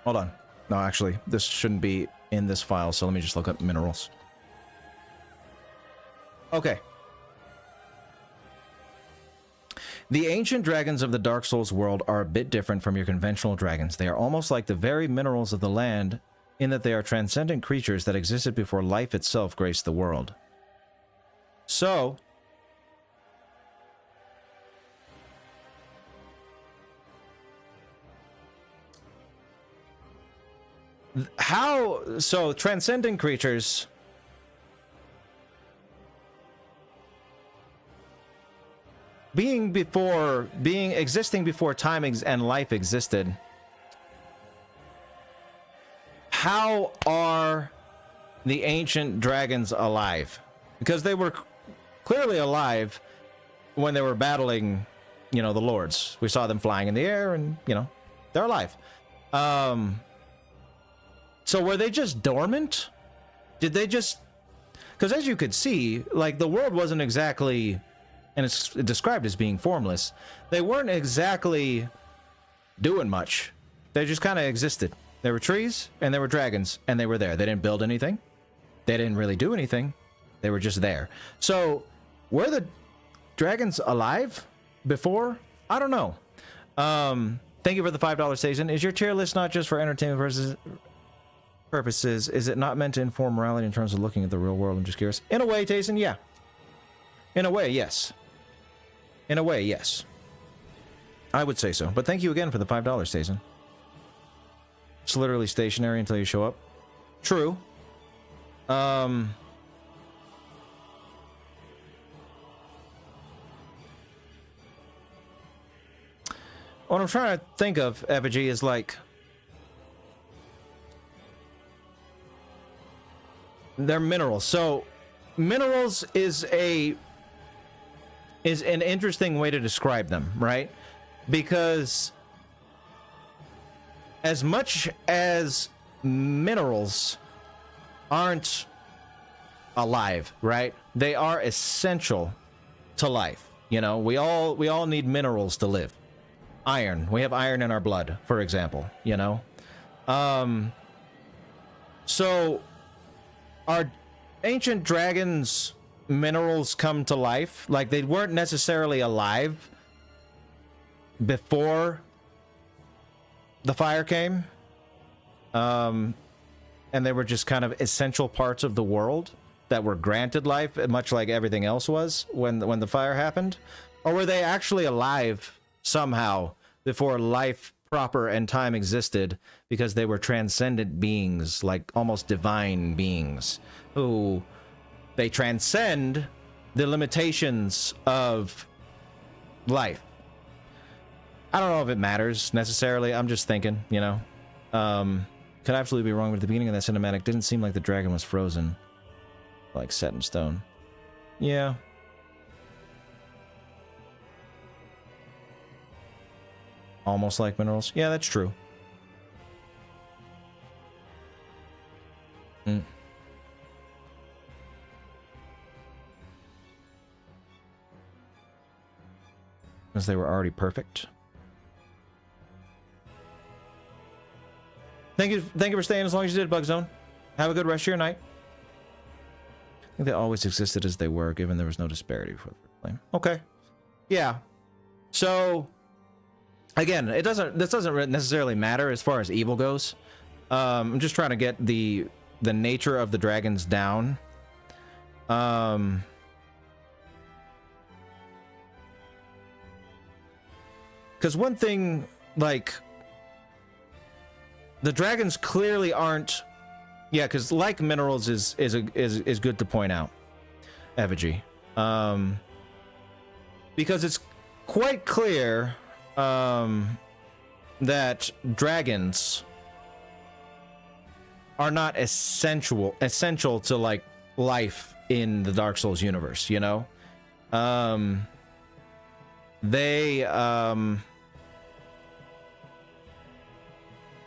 Hold on. No, actually, this shouldn't be in this file, so let me just look up minerals. Okay. The ancient dragons of the Dark Souls world are a bit different from your conventional dragons. They are almost like the very minerals of the land, in that they are transcendent creatures that existed before life itself graced the world. So, so transcendent creatures existing before time and life existed. How are the ancient dragons alive? Because they were clearly alive when they were battling, the lords. We saw them flying in the air and, they're alive. So were they just dormant? Did they just... Because as you could see, like, the world wasn't exactly... And it's described as being formless. They weren't exactly doing much. They just kind of existed. There were trees, and there were dragons, and they were there. They didn't build anything. They didn't really do anything. They were just there. So, were the dragons alive before? I don't know. Thank you for the $5 station. Is your tier list not just for entertainment purposes? Is it not meant to inform morality in terms of looking at the real world? I'm just curious. In a way, Tayson, yeah. In a way, yes. In a way, yes. I would say so. But thank you again for the $5, Tayson. It's literally stationary until you show up. True. What I'm trying to think of, Effigy, is like... They're minerals. So, minerals is an interesting way to describe them, right? Because as much as minerals aren't alive, right? They are essential to life. We all need minerals to live. Iron. We have iron in our blood, for example, So are ancient dragons minerals come to life? Like, they weren't necessarily alive before the fire came, and they were just kind of essential parts of the world that were granted life, much like everything else was when the fire happened? Or were they actually alive somehow before life proper and time existed, because they were transcendent beings, like almost divine beings, who they transcend the limitations of life? I don't know if it matters necessarily. I'm just thinking, could absolutely be wrong, but at the beginning of that cinematic, didn't seem like the dragon was frozen, like set in stone. Yeah. Almost like minerals. Yeah, that's true. Since they were already perfect. Thank you for staying as long as you did, Bugzone. Have a good rest of your night. I think they always existed as they were, given there was no disparity for the flame. Okay. Yeah. So again, this doesn't necessarily matter as far as evil goes. I'm just trying to get the nature of the dragons down. Because one thing, like, the dragons clearly aren't. Yeah, because like minerals is good to point out, Effigy. Because it's quite clear that dragons are not essential to like life in the Dark Souls universe, you know?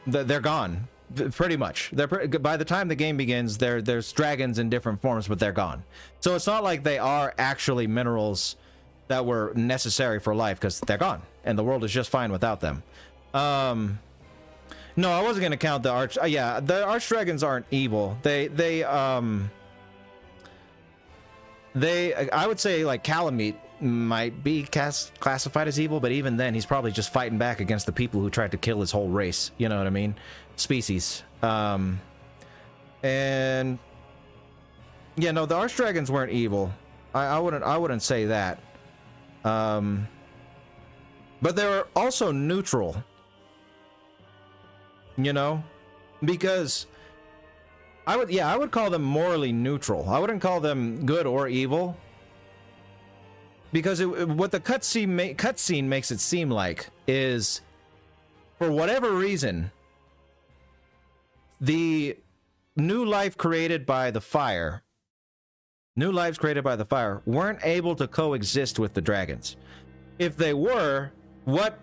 They're gone. Pretty much. By the time the game begins, there's dragons in different forms, but they're gone. So it's not like they are actually minerals that were necessary for life, because they're gone, and the world is just fine without them. No, I wasn't gonna count the arch. Yeah, the arch dragons aren't evil. I would say like Calamite might be classified as evil, but even then, he's probably just fighting back against the people who tried to kill his whole race. You know what I mean? Species. And yeah, no, the arch dragons weren't evil. I wouldn't say that. But they were also neutral. You know, because I would call them morally neutral. I wouldn't call them good or evil. Because what the cutscene makes it seem like is, for whatever reason, the new lives created by the fire weren't able to coexist with the dragons. If they were, what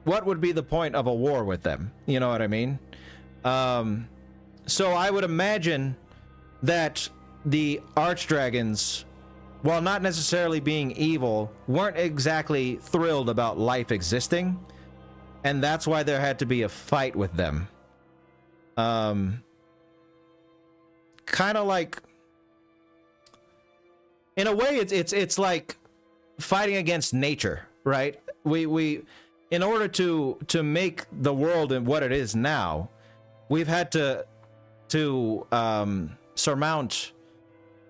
would be the point of a war with them? You know what I mean? So I would imagine that the archdragons, while not necessarily being evil, weren't exactly thrilled about life existing, and that's why there had to be a fight with them. Kind of like, in a way, it's like fighting against nature, right? We in order to make the world and what it is now, we've had to surmount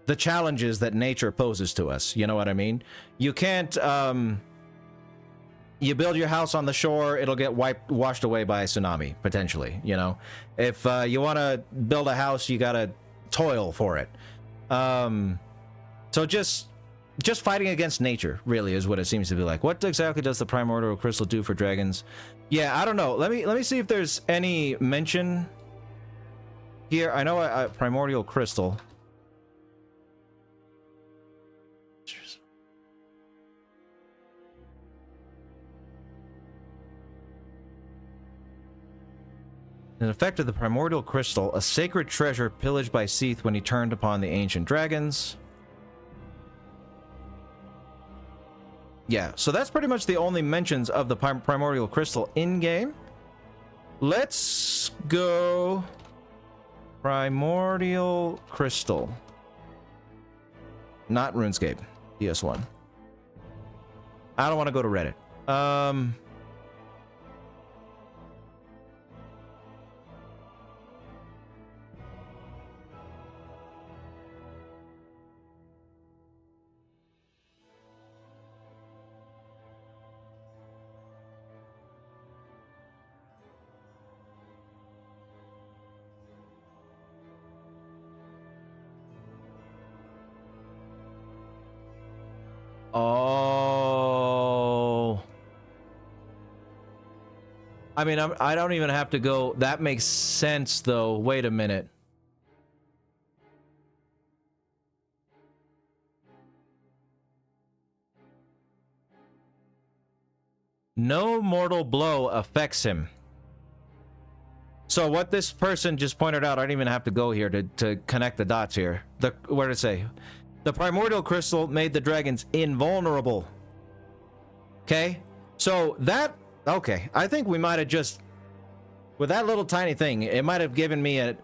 the challenges that nature poses to us. You know what I mean? You can't, you build your house on the shore, it'll get washed away by a tsunami, potentially, you know? If you want to build a house, you gotta toil for it. So just fighting against nature, really, is what it seems to be like. What exactly does the primordial crystal do for dragons? Yeah, I don't know. Let me see if there's any mention here. I know a primordial crystal. An effect of the primordial crystal, a sacred treasure pillaged by Seath when he turned upon the ancient dragons. Yeah, so that's pretty much the only mentions of the primordial crystal in-game. Let's go primordial crystal. Not RuneScape, PS1. I don't want to go to Reddit. Oh, I mean, I don't even have to go. That makes sense, though. Wait a minute. No mortal blow affects him. So what this person just pointed out, I don't even have to go here to connect the dots here. What did it say? The primordial crystal made the dragons invulnerable. Okay, so that, okay, I think we might have just, with that little tiny thing, it might have given me a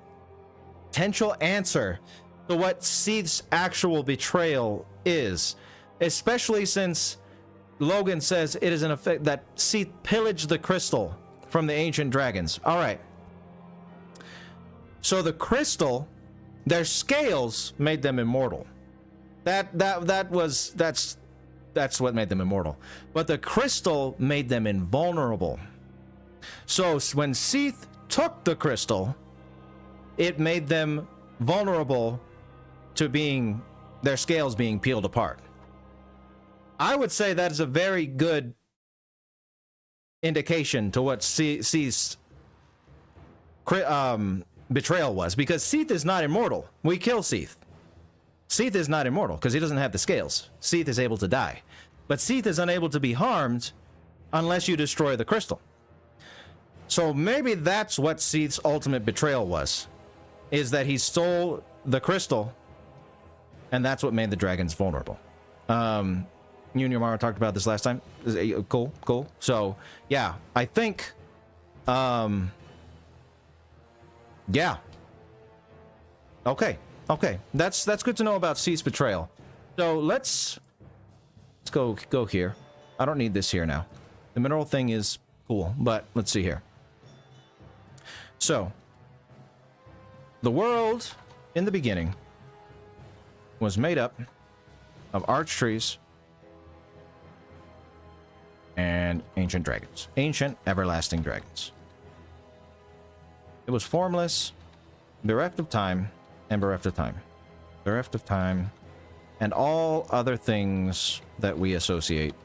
potential answer to what Seath's actual betrayal is, especially since Logan says it is an effect that Seath pillaged the crystal from the ancient dragons. All right. So the crystal, their scales made them immortal. That's what made them immortal. But the crystal made them invulnerable. So when Seath took the crystal, it made them vulnerable to being, their scales being peeled apart. I would say that is a very good indication to what Seath's betrayal was, because Seath is not immortal. We kill Seath. Seath is not immortal because he doesn't have the scales. Seath is able to die. But Seath is unable to be harmed unless you destroy the crystal. So maybe that's what Seath's ultimate betrayal was, is that he stole the crystal, and that's what made the dragons vulnerable. You and your Mara talked about this last time. Cool. So, yeah, I think, yeah. Okay. That's good to know about Seath's betrayal. So let's go here. I don't need this here now. The mineral thing is cool, but let's see here. So, the world in the beginning was made up of arch trees and ancient dragons. Ancient, everlasting dragons. It was formless, bereft of time, and bereft of time. Bereft of time, and all other things that we associate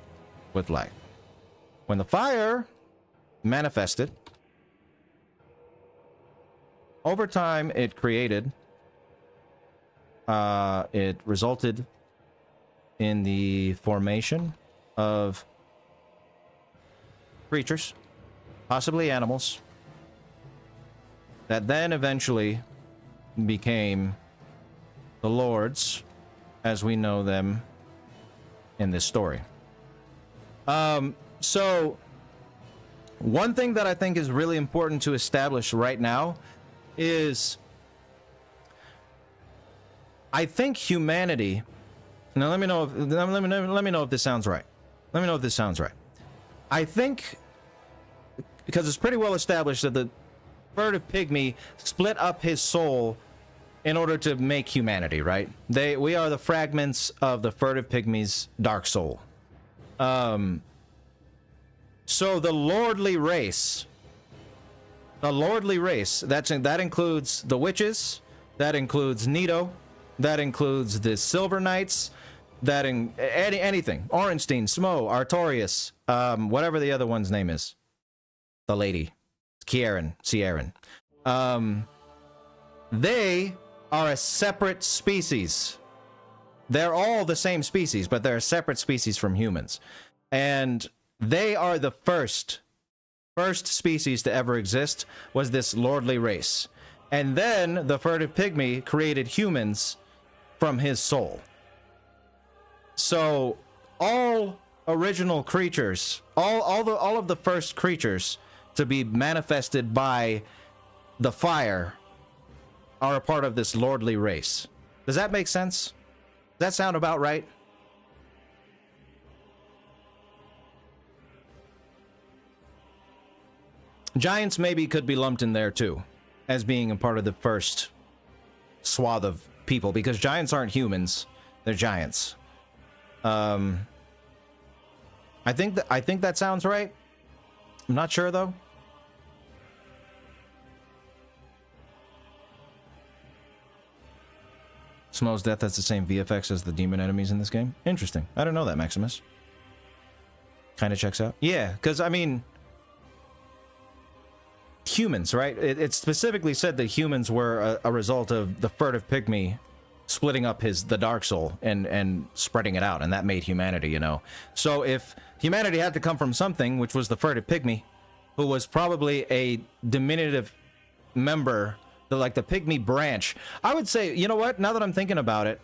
with life. When the fire manifested, over time it created, it resulted in the formation of creatures, possibly animals, that then eventually became the lords as we know them in this story. So one thing that I think is really important to establish right now is, I think humanity, now let me know if this sounds right. Let me know if this sounds right. I think, because it's pretty well established that the furtive pygmy split up his soul in order to make humanity, right? We are the fragments of the furtive pygmy's dark soul. So the lordly race, that includes the witches, that includes Nito, that includes the Silver Knights, that anything, Orenstein, Smo, Artorias, whatever the other one's name is, the lady, Ciaran. They are a separate species. They're all the same species, but they're a separate species from humans, and they are the first species to ever exist. Was this lordly race, and then the furtive pygmy created humans from his soul. So all original creatures, all of the first creatures to be manifested by the fire are a part of this lordly race. Does that make sense? Does that sound about right? Giants maybe could be lumped in there too, as being a part of the first swath of people, because giants aren't humans, they're giants. I think that sounds right. I'm not sure though. Smo's death has the same VFX as the demon enemies in this game. Interesting. I don't know that, Maximus. Kind of checks out. Yeah, because I mean, humans, right? It specifically said that humans were a result of the furtive pygmy splitting up the dark soul and spreading it out, and that made humanity, you know. So if humanity had to come from something, which was the furtive pygmy, who was probably a diminutive member, the pygmy branch, I would say, you know what, now that I'm thinking about it,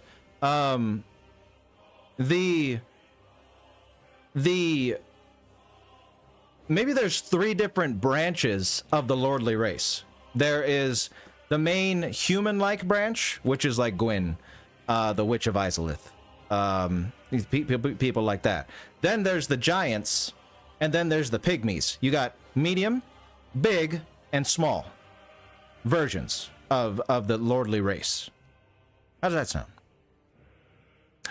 the maybe there's 3 different branches of the lordly race. There is the main human-like branch, which is like Gwyn, the Witch of Ceaseless. These people like that. Then there's the giants, and then there's the pygmies. You got medium, big, and small versions of the lordly race. How does that sound?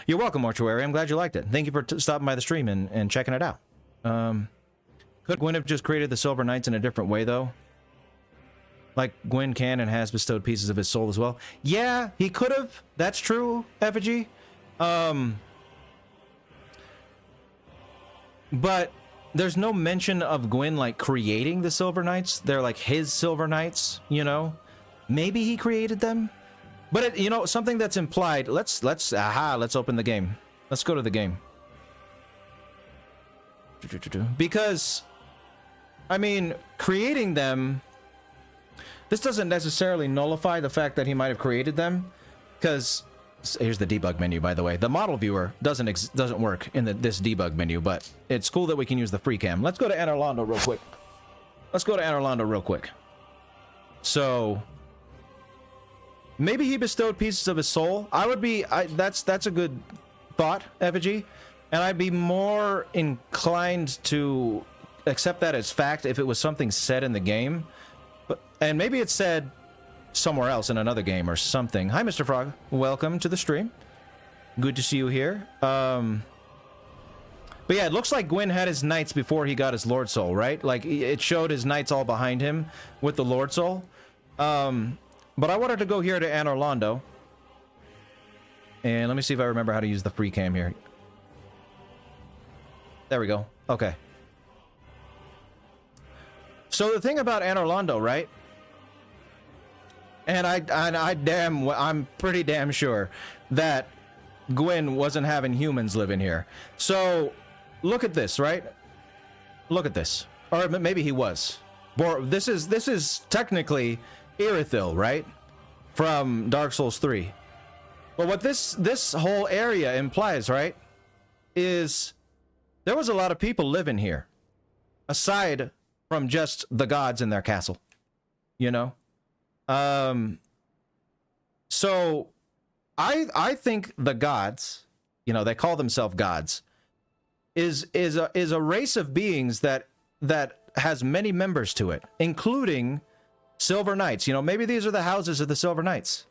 You're welcome, Mortuary. I'm glad you liked it. Thank you for stopping by the stream and checking it out. Could Gwyn have just created the Silver Knights in a different way, though? Like Gwyn can and has bestowed pieces of his soul as well. Yeah, he could have. That's true, Effigy. But there's no mention of Gwyn like creating the Silver Knights. They're like his Silver Knights, you know. Maybe he created them, but it, you know, something that's implied. Let's open the game. Let's go to the game. Because, I mean, creating them. This doesn't necessarily nullify the fact that he might have created them, because here's the debug menu, by the way. The model viewer doesn't work in this debug menu, but it's cool that we can use the free cam. Let's go to Anorlando real quick. So maybe he bestowed pieces of his soul. That's a good thought, Effigy, and I'd be more inclined to accept that as fact if it was something said in the game. And maybe it's said somewhere else in another game or something. Hi, Mr. Frog. Welcome to the stream. Good to see you here. But yeah, it looks like Gwyn had his knights before he got his Lord Soul, right? Like, it showed his knights all behind him with the Lord Soul. But I wanted to go here to Anorlando. And let me see if I remember how to use the free cam here. There we go. Okay. So the thing about Anorlando, right? And I'm pretty damn sure that Gwyn wasn't having humans live in here. So look at this, right? Look at this. Or maybe he was. This is technically Irithyll, right? From Dark Souls 3. But what this whole area implies, right, is there was a lot of people living here, aside from just the gods in their castle, you know? So I think the gods, you know, they call themselves gods, is a race of beings that has many members to it, including Silver Knights. You know, maybe these are the houses of the Silver Knights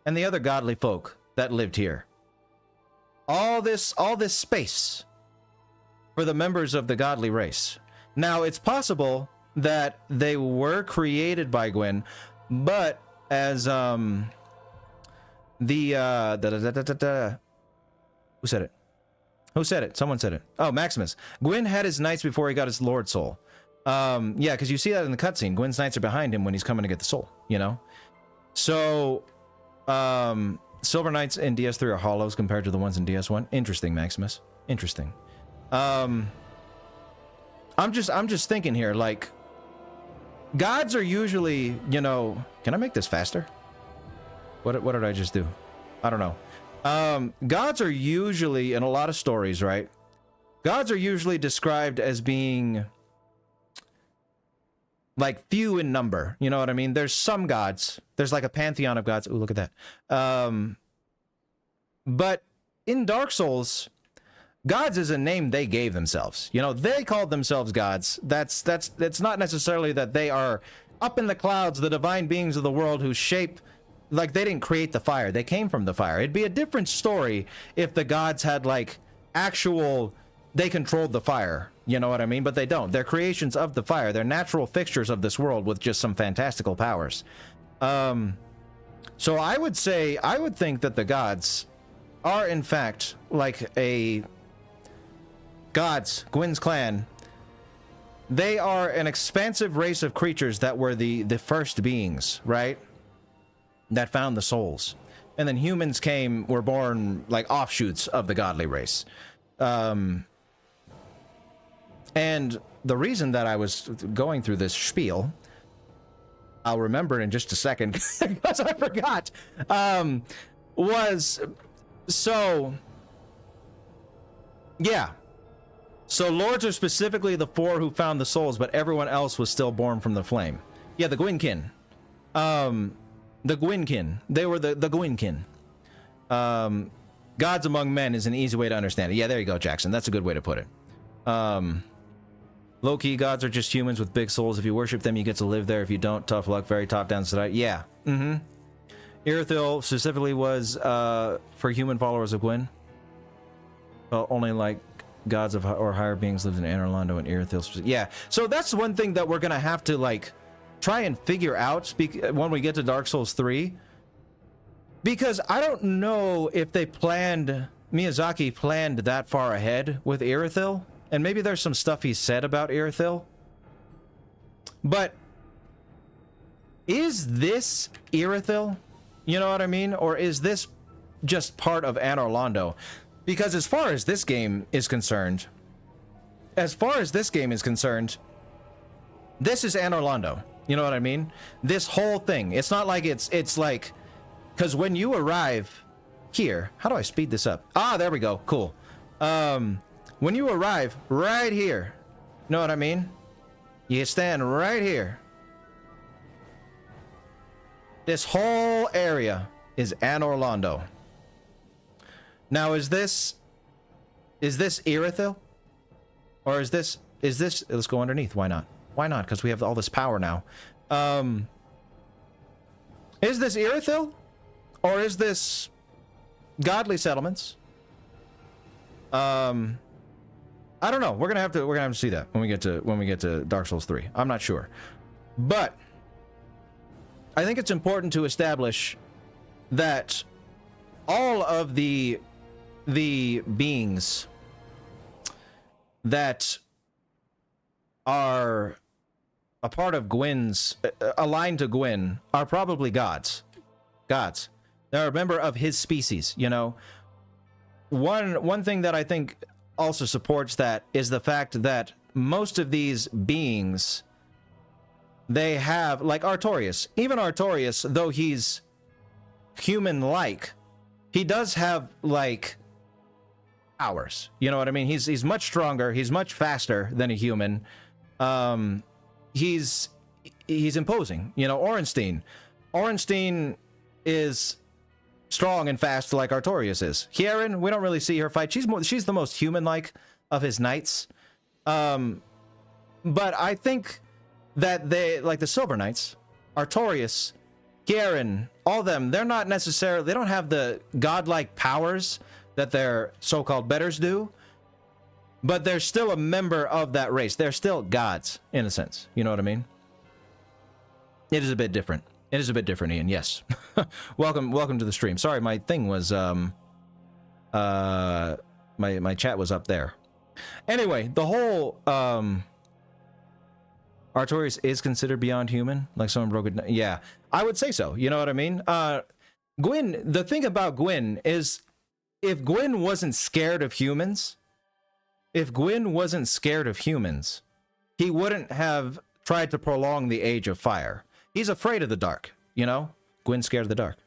and the other godly folk that lived here. All this space for the members of the godly race. Now, it's possible that they were created by Gwyn, but as who said it? Who said it? Someone said it. Oh, Maximus. Gwyn had his knights before he got his Lord Soul. Yeah, because you see that in the cutscene. Gwyn's knights are behind him when he's coming to get the soul, you know? So, Silver Knights in DS3 are hollows compared to the ones in DS1. Interesting, Maximus. Interesting. I'm just thinking here, like, gods are usually, you know, can I make this faster? What did I just do? I don't know. Gods are usually, in a lot of stories, right? Gods are usually described as being like few in number. You know what I mean? There's some gods. There's like a pantheon of gods. Ooh, look at that. But in Dark Souls, gods is a name they gave themselves. You know, they called themselves gods. That's not necessarily that they are up in the clouds, the divine beings of the world who shape, like, they didn't create the fire. They came from the fire. It'd be a different story if the gods had, like, actual, they controlled the fire. You know what I mean? But they don't. They're creations of the fire. They're natural fixtures of this world with just some fantastical powers. So I would think that the gods are, in fact, like a gods, Gwyn's clan. They are an expansive race of creatures that were the first beings, right? That found the souls. And then humans were born like offshoots of the godly race. And the reason that I was going through this spiel, I'll remember in just a second because I forgot, was, so, yeah. So lords are specifically the 4 who found the souls, but everyone else was still born from the flame. Yeah, the Gwynkin. The Gwynkin. They were the Gwynkin. Gods among men is an easy way to understand it. Yeah, there you go, Jackson. That's a good way to put it. Low-key, gods are just humans with big souls. If you worship them, you get to live there. If you don't, tough luck. Very top-down society. Yeah. Irithyll specifically was for human followers of Gwyn. Only like gods of or higher beings lived in Anor Londo and Irithyll. Yeah. So that's one thing that we're gonna have to like try and figure out when we get to Dark Souls 3. Because I don't know if Miyazaki planned that far ahead with Irithyll. And maybe there's some stuff he said about Irithyll. But is this Irithyll? You know what I mean? Or is this just part of Anor Londo? Because as far as this game is concerned, this is Anor Londo. You know what I mean? This whole thing. It's not like it's like, because when you arrive here, how do I speed this up? Ah, there we go. Cool. When you arrive right here, you know what I mean? You stand right here. This whole area is Anor Londo. Now, is this Irithyll? Or is this, let's go underneath. Why not? Why not? Because we have all this power now. Is this Irithyll? Or is this godly settlements? I don't know. We're gonna have to see that when we get to Dark Souls 3. I'm not sure. But I think it's important to establish that all of the beings that are a part of Gwyn's, aligned to Gwyn, are probably gods. Gods. They're a member of his species, you know. One thing that I think also supports that is the fact that most of these beings, they have, like Artorias, even Artorias, though he's human-like, he does have, like, powers. You know what I mean? He's much stronger, he's much faster than a human. He's imposing. You know, Orenstein is strong and fast like Artorias is. Hierin, we don't really see her fight. She's the most human-like of his knights. But I think that they, like the Silver Knights, Artorias, Hierin, all of them, they're not necessarily, they don't have the godlike powers that their so-called betters do, but they're still a member of that race. They're still gods, in a sense. You know what I mean? It is a bit different. It is a bit different, Ian. Yes. welcome to the stream. Sorry, my thing was my chat was up there. Anyway, the whole Artorias is considered beyond human, like someone broke it. Yeah, I would say so. You know what I mean? Gwyn, the thing about Gwyn is, if Gwyn wasn't scared of humans, he wouldn't have tried to prolong the Age of Fire. He's afraid of the dark, you know? Gwyn's scared of the dark.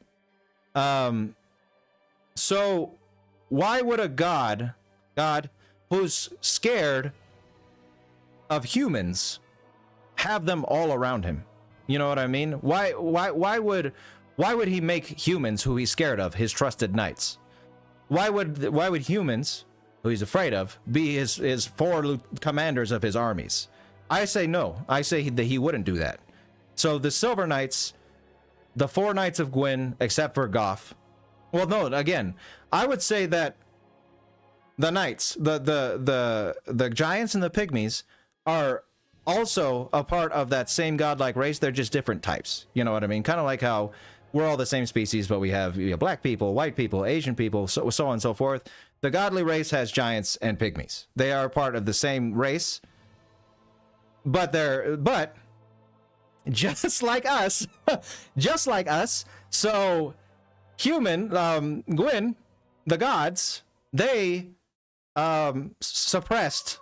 So why would a god who's scared of humans have them all around him? You know what I mean? Why would he make humans who he's scared of his trusted knights? Why would humans who he's afraid of be his 4 commanders of his armies? I say no. I say that he wouldn't do that. So the Silver Knights, the 4 Knights of Gwyn, except for Goff. Well, no, again, I would say that the Knights, the Giants and the Pygmies are also a part of that same godlike race. They're just different types. You know what I mean? Kind of like how we're all the same species, but we have black people, white people, Asian people, so on and so forth. The godly race has Giants and Pygmies. They are part of the same race, but just like us, so human, Gwyn, the gods, they suppressed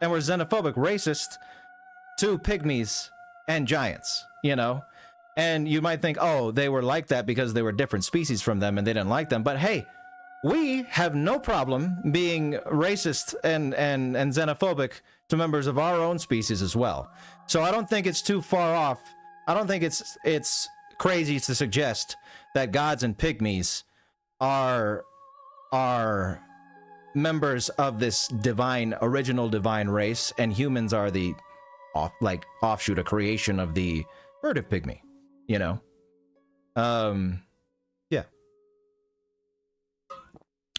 and were xenophobic, racist to Pygmies and Giants, you know? And you might think, oh, they were like that because they were different species from them and they didn't like them. But hey, we have no problem being racist and xenophobic to members of our own species as well. So I don't think it's too far off. I don't think it's crazy to suggest that gods and pygmies are members of this original divine race, and humans are the offshoot, a creation of the furtive pygmy, you know? Yeah.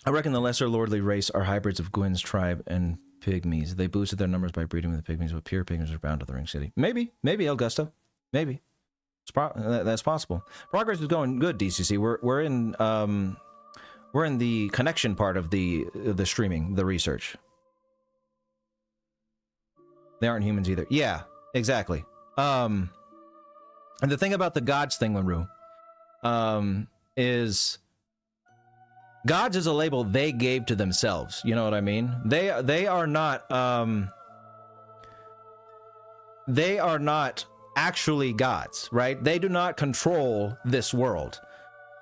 I reckon the lesser lordly race are hybrids of Gwyn's tribe and pygmies. They boosted their numbers by breeding with the pygmies, but pure pygmies are bound to the ring city. Maybe, El Gusto. Maybe. That's possible. Progress is going good, DCC. We're in the connection part of the streaming, the research. They aren't humans either. Yeah, exactly. And the thing about the gods thing, LaRue, is gods is a label they gave to themselves. You know what I mean? They are not actually gods, right? They do not control this world.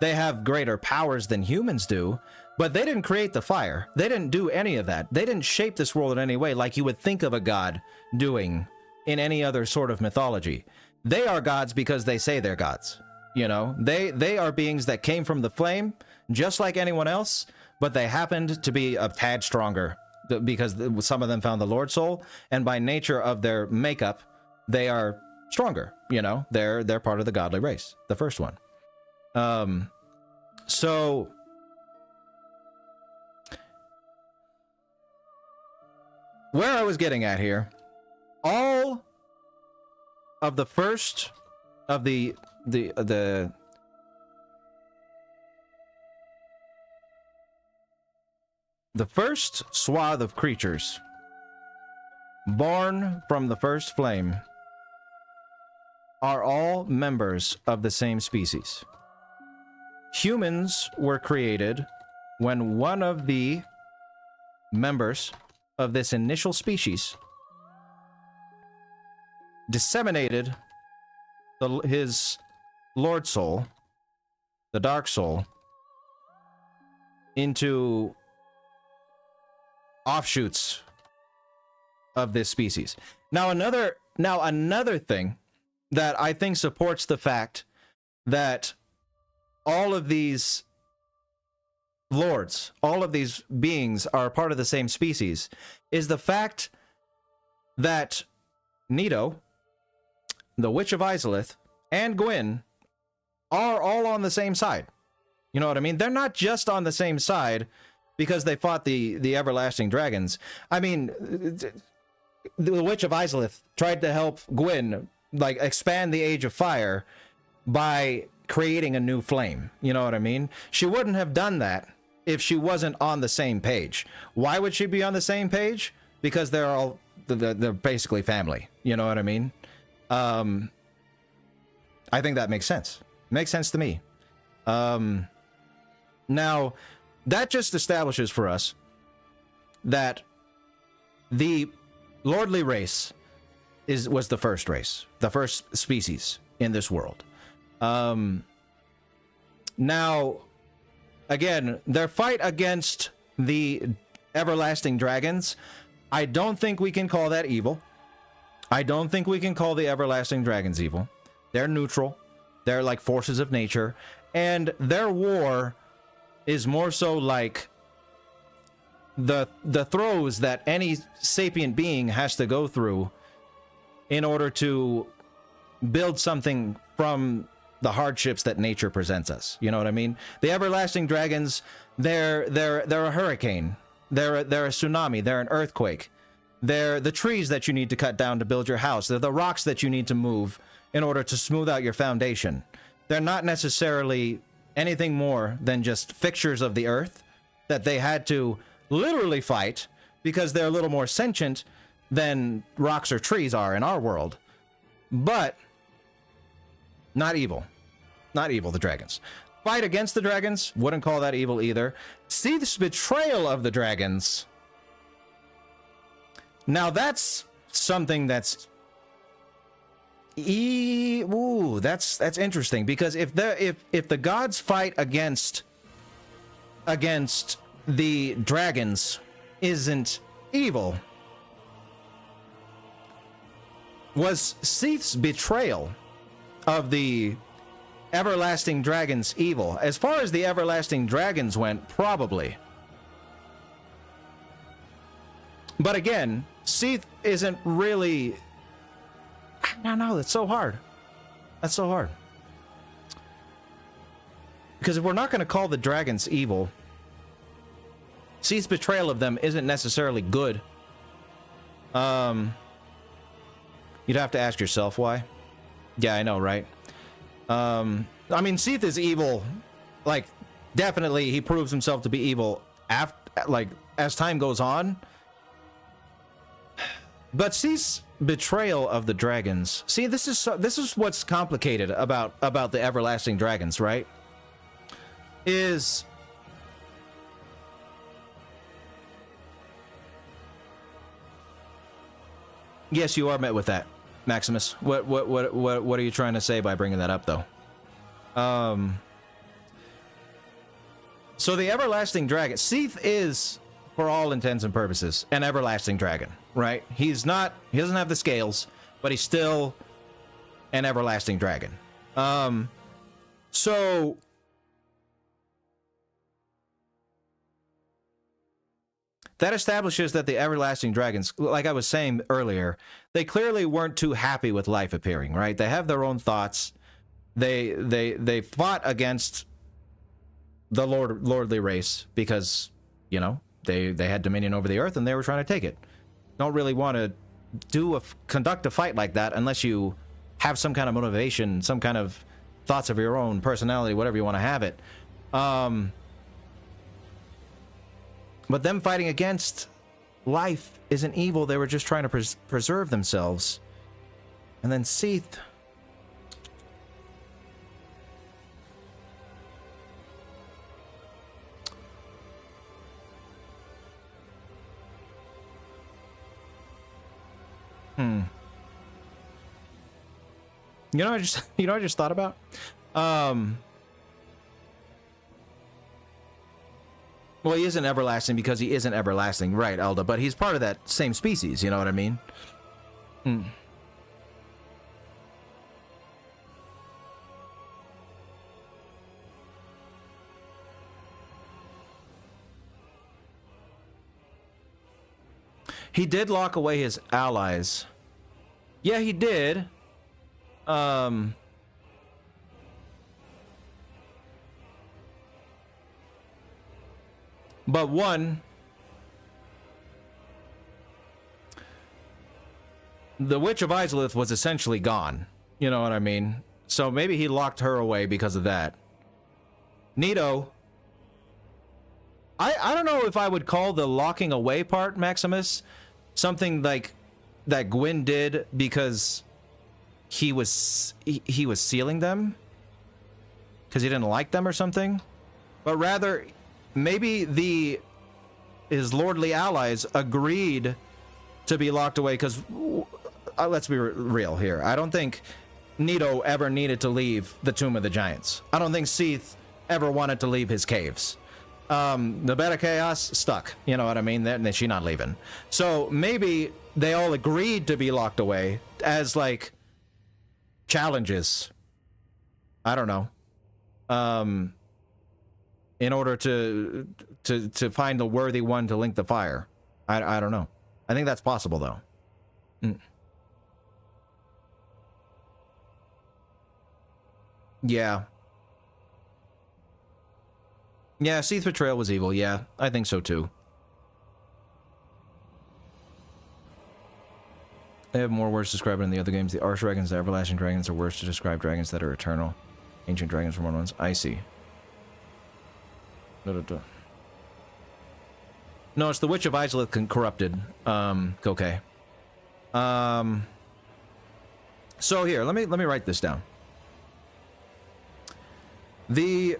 They have greater powers than humans do, but they didn't create the fire. They didn't do any of that. They didn't shape this world in any way like you would think of a god doing in any other sort of mythology. They are gods because they say they're gods. You know, they are beings that came from the flame, just like anyone else, but they happened to be a tad stronger because some of them found the Lord Soul, and by nature of their makeup, they are stronger. You know, they're part of the godly race, the first one. So where I was getting at here, all of the first of the first swath of creatures born from the first flame are all members of the same species. Humans were created when one of the members of this initial species disseminated his Lord Soul, the Dark Soul, into offshoots of this species. Now another thing that I think supports the fact that all of these lords, all of these beings are part of the same species, is the fact that Nito, the Witch of Ceaseless, and Gwyn are all on the same side. You know what I mean? They're not just on the same side because they fought the everlasting dragons. I mean, the Witch of Ceaseless tried to help Gwyn like expand the Age of Fire by creating a new flame. You know what I mean? She wouldn't have done that if she wasn't on the same page. Why would she be on the same page? Because they're basically family. You know what I mean? I think that makes sense. Makes sense to me. Now, that just establishes for us that the lordly race was the first race, the first species in this world. Now, again, their fight against the everlasting dragons, I don't think we can call that evil. I don't think we can call the everlasting dragons evil. They're neutral. They're like forces of nature. And their war is more so like the throes that any sapient being has to go through in order to build something from the hardships that nature presents us. You know what I mean? The everlasting dragons, they're a hurricane. They're a tsunami. They're an earthquake. They're the trees that you need to cut down to build your house. They're the rocks that you need to move in order to smooth out your foundation. They're not necessarily anything more than just fixtures of the earth that they had to literally fight because they're a little more sentient than rocks or trees are in our world. But not evil. Not evil, the dragons. Fight against the dragons, wouldn't call that evil either. See this betrayal of the dragons. Now that's something that's that's interesting, because if the gods fight against against the dragons isn't evil. Was Seath's betrayal of the everlasting dragons evil? As far as the everlasting dragons went, probably. But again, Seath isn't really... No, that's so hard. That's so hard. Because if we're not going to call the dragons evil, Seath's betrayal of them isn't necessarily good. You'd have to ask yourself why. Yeah, I know, right? I mean, Seath is evil. Like, definitely, he proves himself to be evil after, like, as time goes on. But Seath's betrayal of the dragons. See, this is what's complicated about the everlasting dragons, right? Is yes, you are met with that, Maximus. What are you trying to say by bringing that up, though? So the everlasting dragon, Seath is, for all intents and purposes, an everlasting dragon, right? He doesn't have the scales, but he's still an everlasting dragon. So that establishes that the everlasting dragons, like I was saying earlier, they clearly weren't too happy with life appearing, right? They have their own thoughts. They fought against the lordly race because, you know, they had dominion over the earth and they were trying to take it. Don't really want to conduct a fight like that unless you have some kind of motivation, some kind of thoughts of your own, personality, whatever you want to have it. But them fighting against life isn't evil. They were just trying to preserve themselves. And then Seath. You know, I just thought about. Well, he isn't everlasting because he isn't everlasting, right, Elda? But he's part of that same species, you know what I mean? He did lock away his allies. Yeah, he did. But one, the Witch of Ceaseless was essentially gone. You know what I mean? So maybe he locked her away because of that. Nito. I don't know if I would call the locking away part, Maximus, something like that Gwyn did because he was sealing them because he didn't like them or something, but rather maybe his lordly allies agreed to be locked away because let's be real here. I don't think Nito ever needed to leave the Tomb of the Giants. I don't think Seath ever wanted to leave his caves. The Beta Chaos stuck, you know what I mean? Then she's not leaving. So maybe they all agreed to be locked away as like challenges. I don't know. In order to find the worthy one to link the fire. I don't know. I think that's possible though. Yeah. Yeah, Seath's betrayal was evil. Yeah, I think so too. They have more words described in the other games. The Arch Dragons, the Everlasting Dragons are words to describe dragons that are eternal. Ancient dragons from one ones. I see. No, it's the Witch of Ceaseless corrupted. Okay. So here, let me write this down. The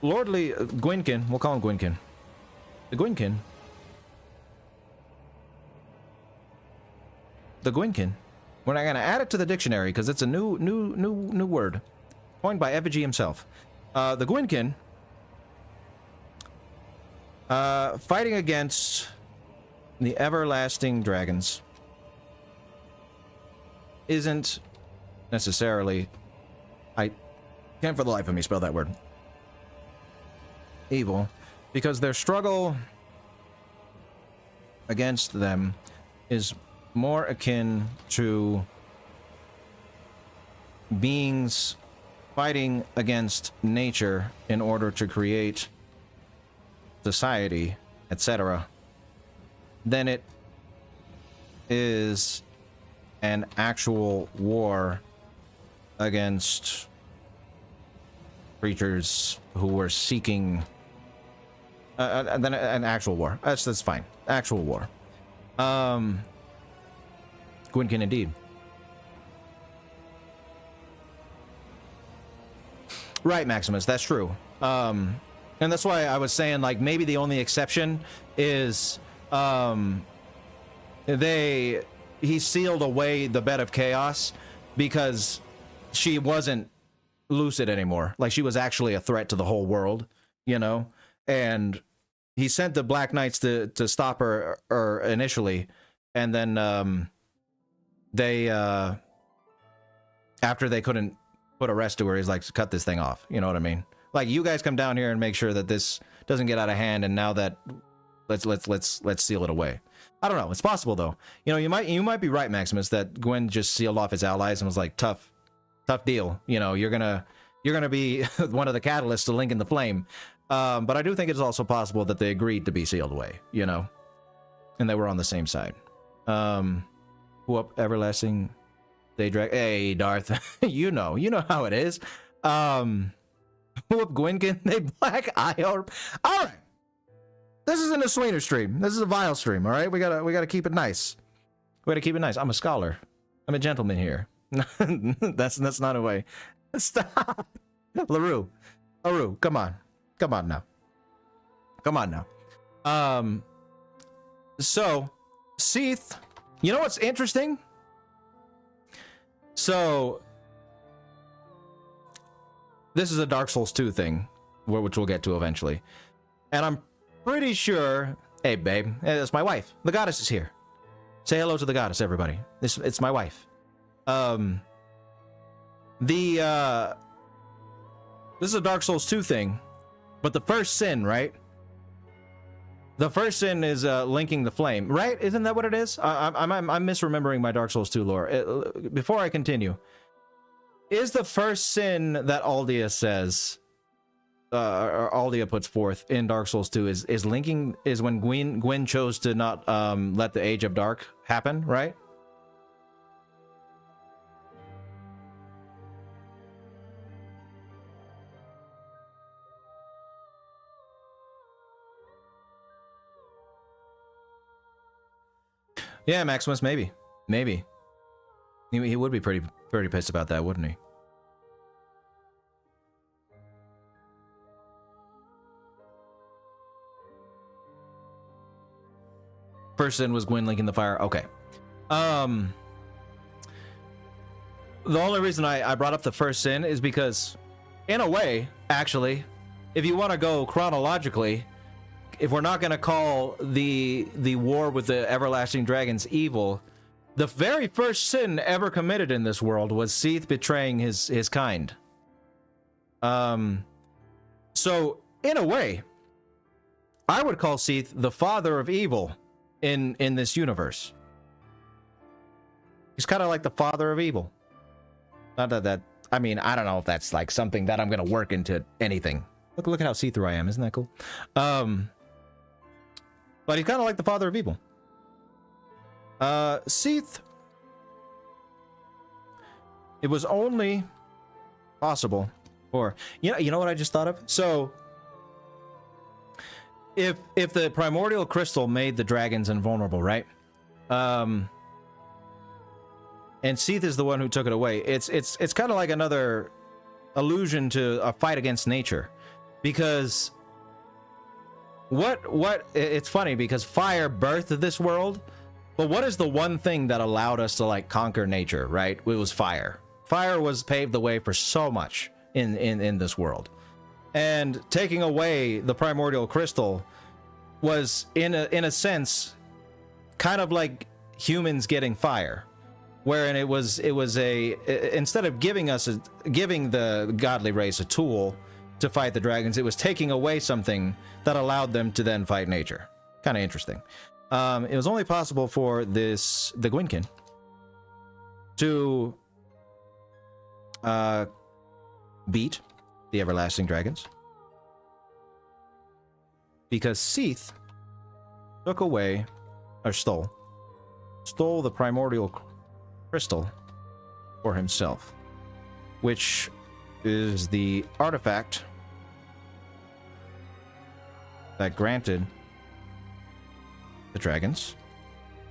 lordly Gwynkin, we'll call him Gwynkin. The Gwynkin. We're not gonna add it to the dictionary because it's a new word, coined by Effigy himself. The Gwynkin Fighting against the everlasting dragons isn't necessarily, I can't for the life of me spell that word, evil, because their struggle against them is more akin to beings fighting against nature in order to create society, etc., than it is an actual war against creatures who were seeking then an actual war. That's fine. Actual war. Gwynkin indeed. Right, Maximus, that's true. And that's why I was saying, like, maybe the only exception is he sealed away the bed of chaos because she wasn't lucid anymore. Like, she was actually a threat to the whole world, you know? And he sent the Black Knights to stop her initially, and then they after they couldn't put a rest to her, he's like, cut this thing off. You know what I mean? Like, you guys come down here and make sure that this doesn't get out of hand, and now that let's seal it away. I don't know. It's possible though. You know, you might be right, Maximus, that Gwyn just sealed off his allies and was like, tough deal. You know, you're gonna be one of the catalysts to link in the flame. But I do think it's also possible that they agreed to be sealed away, you know, and they were on the same side. Who up everlasting day drag? Hey, Darth, you know how it is. Who up Gwynkin? They black eye orb. All right, this isn't a sweeter stream. This is a vile stream. All right, we gotta keep it nice. We gotta keep it nice. I'm a scholar. I'm a gentleman here. that's not a way. Stop, LaRue. Come on. Come on now. So, Seath, you know what's interesting? So, this is a Dark Souls 2 thing, which we'll get to eventually. And I'm pretty sure... Hey, babe, it's my wife. The goddess is here. Say hello to the goddess, everybody. It's my wife. This is a Dark Souls 2 thing. But the first sin, right? The first sin is linking the flame, right? Isn't that what it is? I'm misremembering my Dark Souls 2 lore. Before I continue, is the first sin that Aldia says, or Aldia puts forth in Dark Souls 2, is linking, is when Gwyn chose to not let the Age of Dark happen, right? Yeah, Maximus, maybe. He would be pretty pissed about that, wouldn't he? First sin was Gwyn linking the fire. Okay. The only reason I brought up the first sin is because, in a way, actually, if you want to go chronologically, if we're not going to call the war with the everlasting dragons evil, the very first sin ever committed in this world was Seath betraying his kind. So in a way, I would call Seath the father of evil in this universe. He's kind of like the father of evil. Not that I mean, I don't know if that's like something that I'm going to work into anything. Look at how see-through I am. Isn't that cool? But he's kind of like the father of evil. Seath. It was only possible for... You know what I just thought of? So, if the primordial crystal made the dragons invulnerable, right? And Seath is the one who took it away. It's kind of like another allusion to a fight against nature. Because... it's funny because fire birthed this world, but what is the one thing that allowed us to like conquer nature, right? It was fire. Fire was paved the way for so much in this world. And taking away the primordial crystal was in a sense kind of like humans getting fire, wherein it was instead of giving the godly race a tool to fight the dragons, it was taking away something that allowed them to then fight nature. Kind of interesting. It was only possible for the Gwynkin to beat the everlasting dragons because Seath took away or stole the primordial crystal for himself, which is the artifact that granted the dragons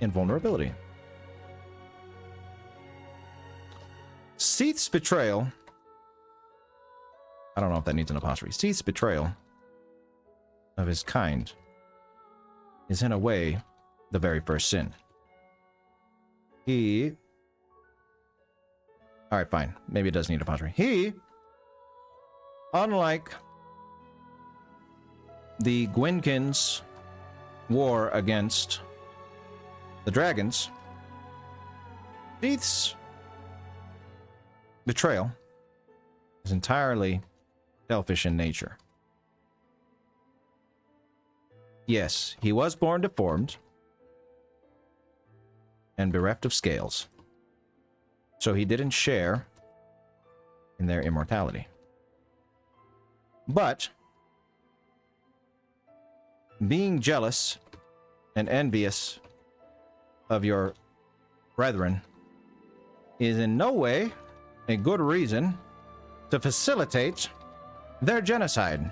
invulnerability. Seath's betrayal, I don't know if that needs an apostrophe. Seath's betrayal of his kind is in a way the very first sin. Alright, fine. Maybe it does need an apostrophe. He, unlike the Gwynkins' war against the dragons, Seath's betrayal is entirely selfish in nature. Yes, he was born deformed and bereft of scales, so he didn't share in their immortality. But being jealous and envious of your brethren is in no way a good reason to facilitate their genocide.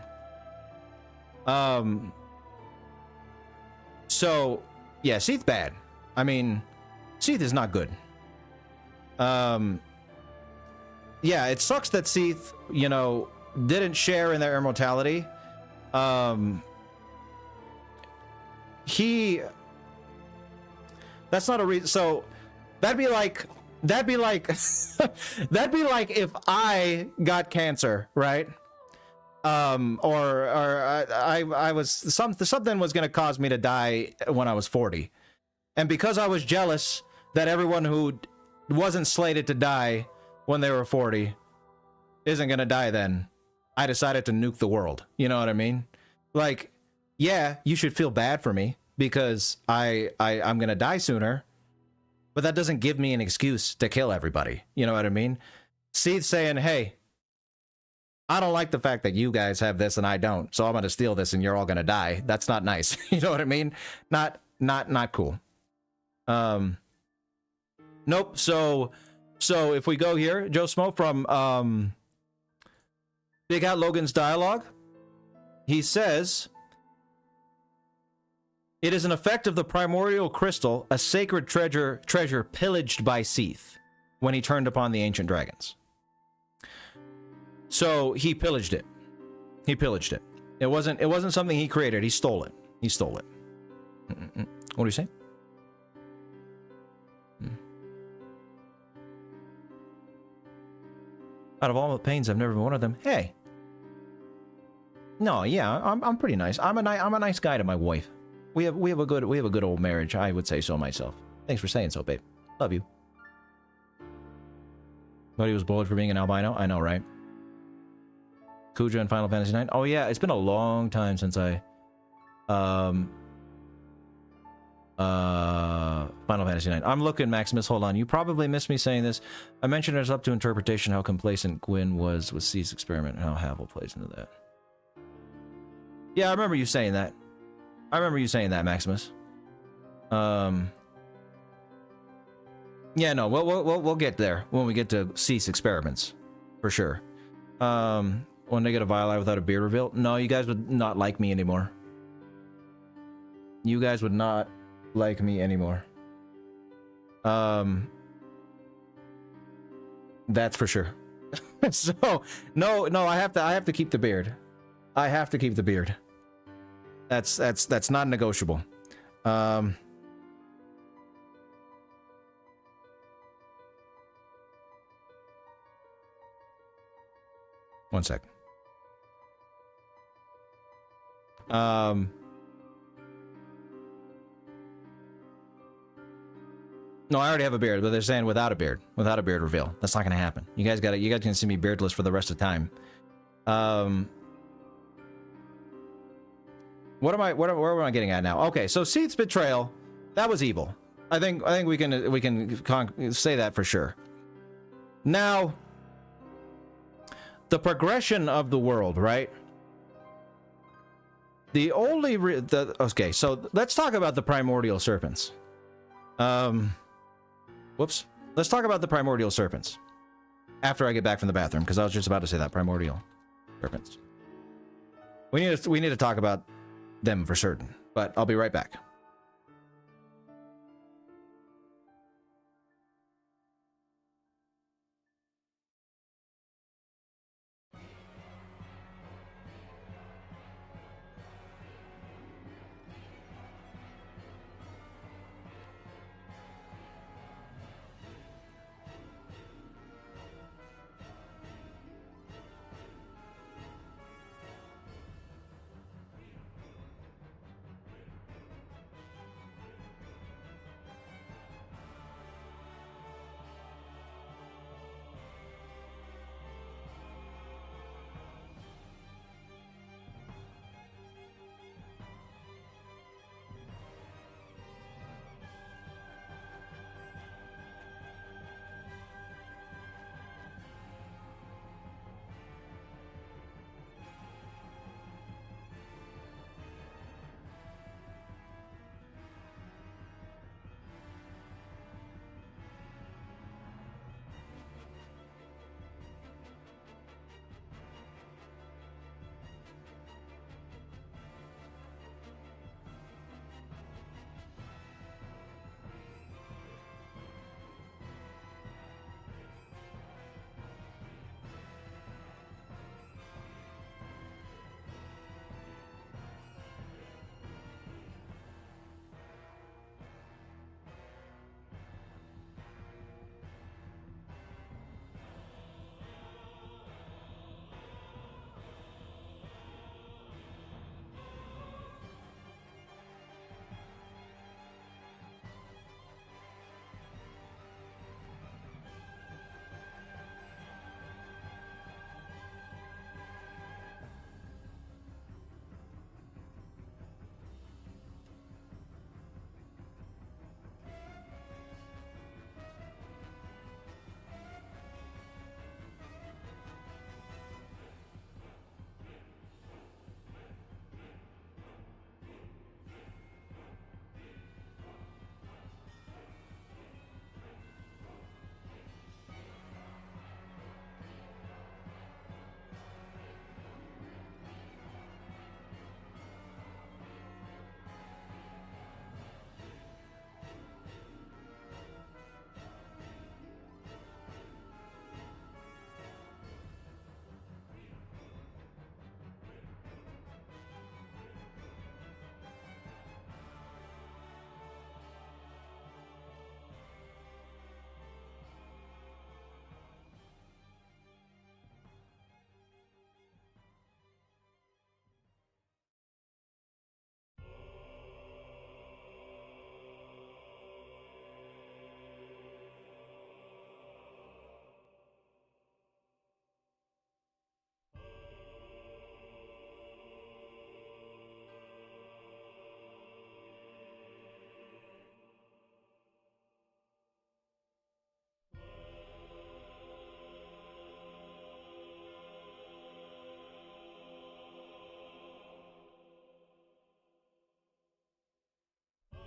So, yeah, Seath bad. I mean, Seath is not good. Yeah, it sucks that Seath, you know, didn't share in their immortality. That's not a reason. So that'd be like that'd be like if I got cancer, right? Or I was something was gonna cause me to die when I was 40, and because I was jealous that everyone who wasn't slated to die when they were 40 isn't gonna die then, I decided to nuke the world. You know what I mean? Like, yeah, you should feel bad for me because I'm gonna die sooner, but that doesn't give me an excuse to kill everybody. You know what I mean? Seath saying, hey, I don't like the fact that you guys have this and I don't, so I'm gonna steal this and you're all gonna die. That's not nice. You know what I mean? Not cool. Nope. So if we go here, Joe Smo from Big Hat Logan's dialogue, he says, it is an effect of the primordial crystal, a sacred treasure pillaged by Seath when he turned upon the ancient dragons. So he pillaged it. He pillaged it. It wasn't something he created. He stole it. He stole it. What do you say? Out of all the pains, I've never been one of them. Hey. No, yeah, I'm pretty nice. I'm a nice guy to my wife. We have a good old marriage. I would say so myself. Thanks for saying so, babe. Love you. But he was bullied for being an albino. I know, right? Kuja in Final Fantasy IX. Oh yeah, it's been a long time since I Final Fantasy IX. I'm looking, Maximus. Hold on. You probably missed me saying this. I mentioned it's up to interpretation how complacent Gwyn was with C's experiment and how Havel plays into that. Yeah, I remember you saying that. Maximus. Yeah, no, we'll get there when we get to Cease experiments, for sure. When they get a Vile Eye without a beard reveal, no, you guys would not like me anymore. You guys would not like me anymore. That's for sure. So no, I have to keep the beard. I have to keep the beard. That's not negotiable. One sec. No, I already have a beard, but they're saying without a beard reveal. That's not gonna happen. You guys can see me beardless for the rest of the time. Where am I getting at now? Okay, so Seath's betrayal, that was evil. I think we can say that for sure. Now, the progression of the world, right? Okay, so let's talk about the primordial serpents. Whoops. Let's talk about the primordial serpents after I get back from the bathroom, because I was just about to say that primordial serpents. We need to talk about them for certain, but I'll be right back.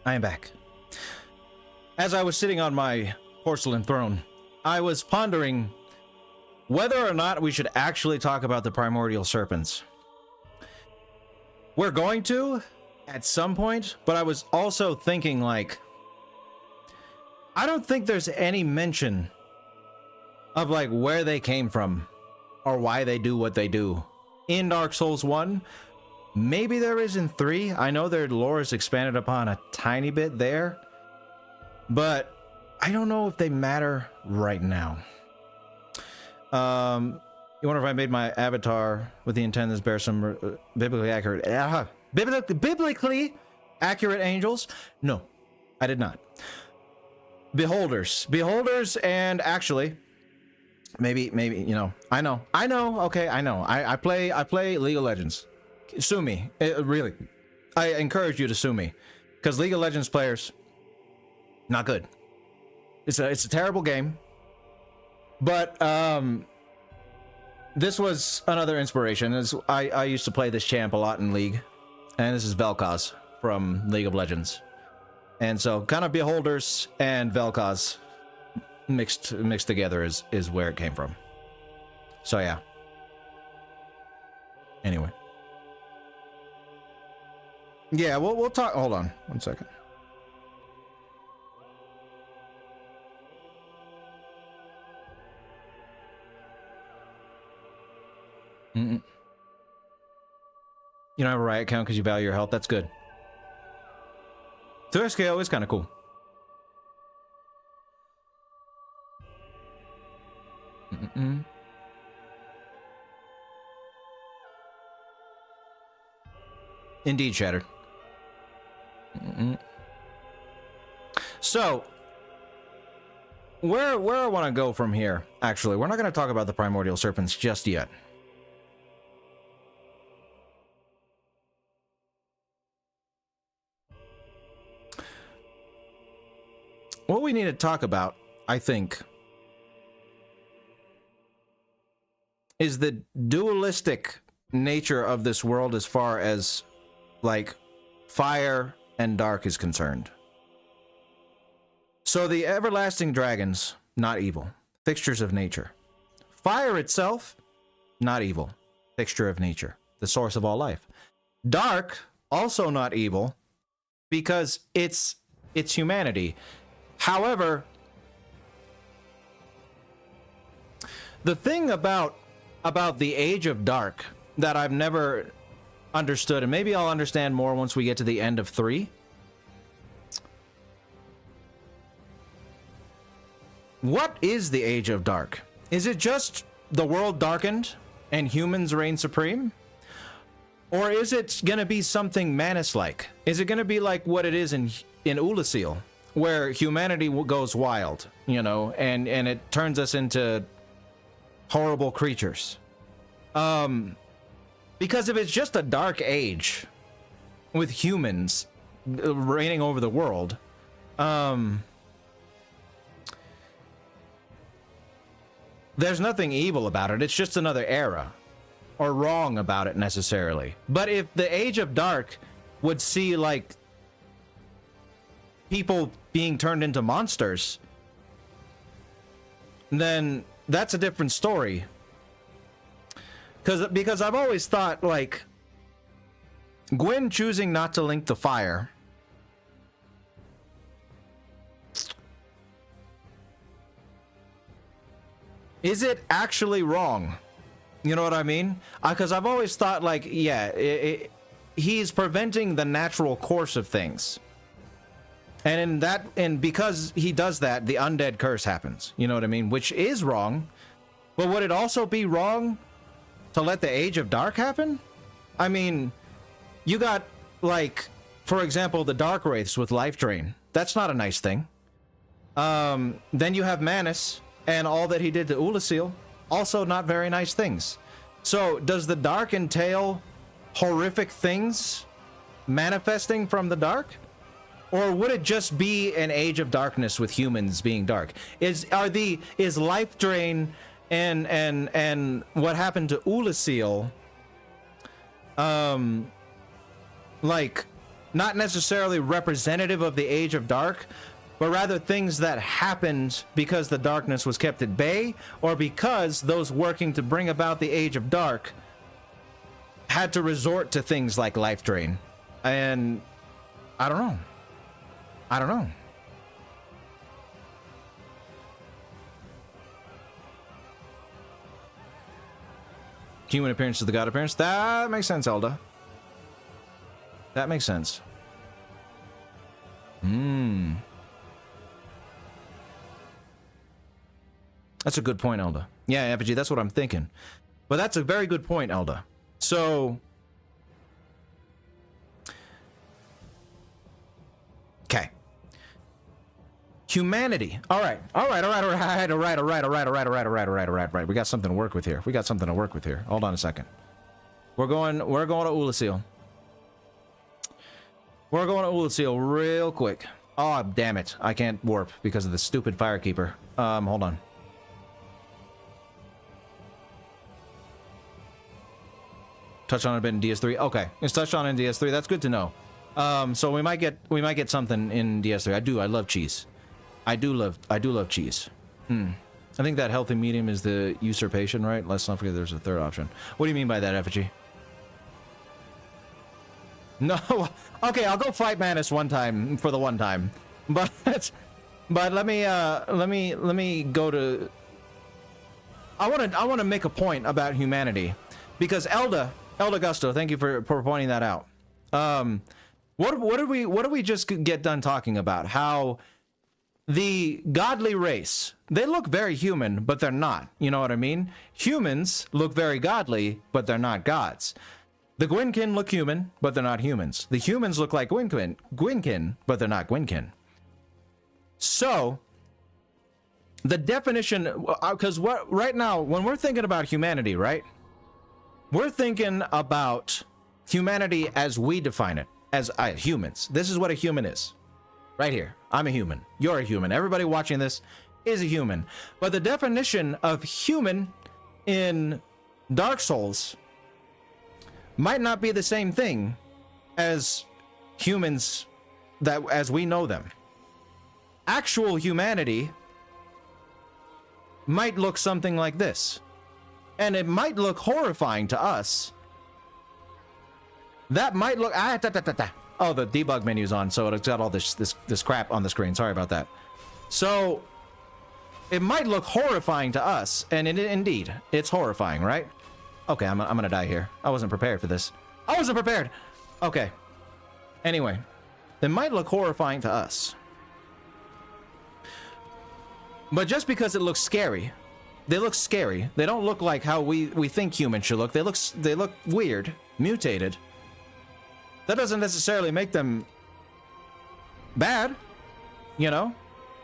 I am back. As I was sitting on my porcelain throne, I was pondering whether or not we should actually talk about the primordial serpents. We're going to at some point, but I was also thinking, like, I don't think there's any mention of like where they came from or why they do what they do in Dark Souls 1. Maybe there is in 3. I know their lore is expanded upon a tiny bit there, but I don't know if they matter right now. You wonder if I made my avatar with the intent to bear some biblically accurate biblically accurate angels? No, I did not. Beholders, and actually, maybe, you know, I know, okay, I know. I play League of Legends. Sue me, really. I encourage you to sue me, because League of Legends players, not good. It's a terrible game. But this was another inspiration. I used to play this champ a lot in League, and this is Vel'Koz from League of Legends. And so kind of Beholders and Vel'Koz mixed together is where it came from. So yeah. Anyway. Yeah, we'll talk. Hold on 1 second. You don't have a riot count because you value your health. That's good. Third scale is kind of cool. Indeed, Shattered. So, where I want to go from here, actually, we're not going to talk about the primordial serpents just yet. What we need to talk about, I think, is the dualistic nature of this world as far as, like, fire and dark is concerned. So the everlasting dragons, not evil, fixtures of nature. Fire itself, not evil, fixture of nature, the source of all life. Dark, also not evil, because it's humanity. However, the thing about the Age of Dark that I've never understood, and maybe I'll understand more once we get to the end of 3. What is the Age of Dark? Is it just the world darkened and humans reign supreme? Or is it going to be something Manus-like? Is it going to be like what it is in Ulasil, where humanity goes wild, you know, and it turns us into horrible creatures? Because if it's just a dark age with humans reigning over the world, there's nothing evil about it. It's just another era, or wrong about it necessarily. But if the Age of Dark would see, like, people being turned into monsters, then that's a different story. Because I've always thought, like, Gwyn choosing not to link the fire, is it actually wrong? You know what I mean? Because I've always thought, like, yeah, he's preventing the natural course of things. And because he does that, the undead curse happens. You know what I mean? Which is wrong. But would it also be wrong to let the Age of Dark happen? I mean, you got, like, for example, the Dark Wraiths with Life Drain. That's not a nice thing. Then you have Manus and all that he did to Ulasil. Also not very nice things. So does the Dark entail horrific things manifesting from the Dark? Or would it just be an Age of Darkness with humans being dark? Is Life Drain and what happened to Ulasil, like, not necessarily representative of the Age of Dark, but rather things that happened because the darkness was kept at bay, or because those working to bring about the Age of Dark had to resort to things like Life Drain? And I don't know. Human appearance to the god appearance. That makes sense, Elda. That makes sense. That's a good point, Elda. Yeah, Effigy, that's what I'm thinking. But that's a very good point, Elda. So, okay. Humanity. All right. We got something to work with here. Hold on a second. We're going to Ulasil. We're going to Ulasil real quick. Oh, damn it. I can't warp because of the stupid Firekeeper. Hold on. Touch on it a bit in DS3. Okay, it's touched on in DS3. That's good to know. So we might get something in DS3. I love cheese. I do love cheese. I think that healthy medium is the usurpation, right? Let's not forget there's a third option. What do you mean by that, Effigy? No. Okay, I'll go fight Manus one time for the one time. But let me go to. I want to make a point about humanity, because Elda Gusto, thank you for pointing that out. What did we just get done talking about? How the godly race, they look very human, but they're not. You know what I mean? Humans look very godly, but they're not gods. The Gwynkin look human, but they're not humans. The humans look like Gwynkin, but they're not Gwynkin. So, the definition, because right now, when we're thinking about humanity, right? We're thinking about humanity as we define it, as humans. This is what a human is. Right here. I'm a human. You're a human. Everybody watching this is a human. But the definition of human in Dark Souls might not be the same thing as humans as we know them. Actual humanity might look something like this. And it might look horrifying to us. That might look... Oh, the debug menu's on, so it's got all this crap on the screen. Sorry about that. So, it might look horrifying to us, and indeed, it's horrifying, right? Okay, I'm gonna die here. I wasn't prepared for this. I wasn't prepared! Okay. Anyway, it might look horrifying to us. But just because it looks scary, they look scary. They don't look like how we think humans should look. They look weird, mutated. That doesn't necessarily make them bad, you know?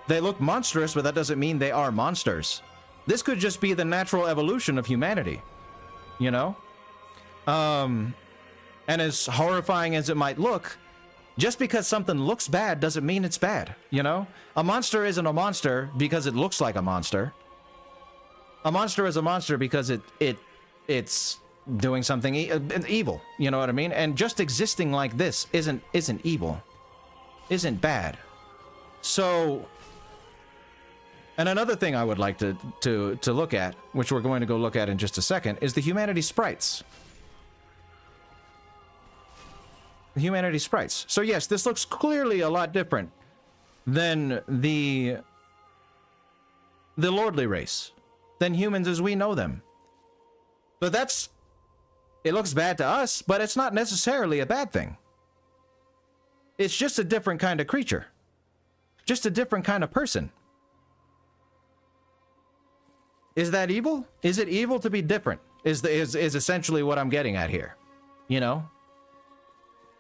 They look monstrous, but that doesn't mean they are monsters. This could just be the natural evolution of humanity, you know? And as horrifying as it might look, just because something looks bad doesn't mean it's bad, you know? A monster isn't a monster because it looks like a monster. A monster is a monster because it's doing something evil, you know what I mean? And just existing like this isn't evil, isn't bad. So, and another thing I would like to look at, which we're going to go look at in just a second, is the humanity sprites. The humanity sprites. So yes, this looks clearly a lot different than the lordly race, than humans as we know them. But it looks bad to us, but it's not necessarily a bad thing. It's just a different kind of creature. Just a different kind of person. Is that evil? Is it evil to be different? Is essentially what I'm getting at here. You know?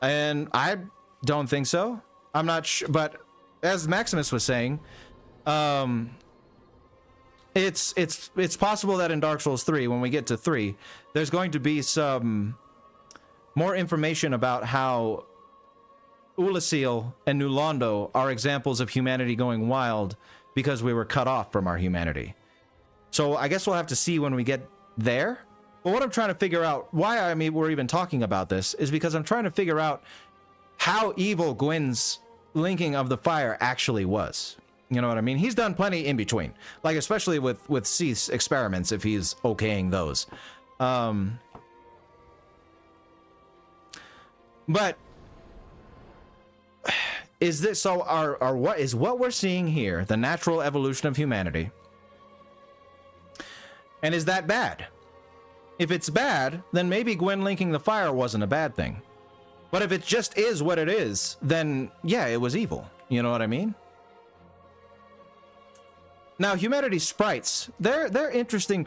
And I don't think so. I'm not sure, but as Maximus was saying, it's possible that in Dark Souls 3, when we get to 3, there's going to be some more information about how Ulasil and New Londo are examples of humanity going wild because we were cut off from our humanity. So I guess we'll have to see when we get there. But what I'm trying to figure out, why we're even talking about this, is because I'm trying to figure out how evil Gwyn's linking of the fire actually was. You know what I mean? He's done plenty in between, like especially with Cease experiments, if he's okaying those. But is this so? What we're seeing here the natural evolution of humanity? And is that bad? If it's bad, then maybe Gwyn linking the fire wasn't a bad thing. But if it just is what it is, then yeah, it was evil. You know what I mean? Now, humanity sprites, they're interesting.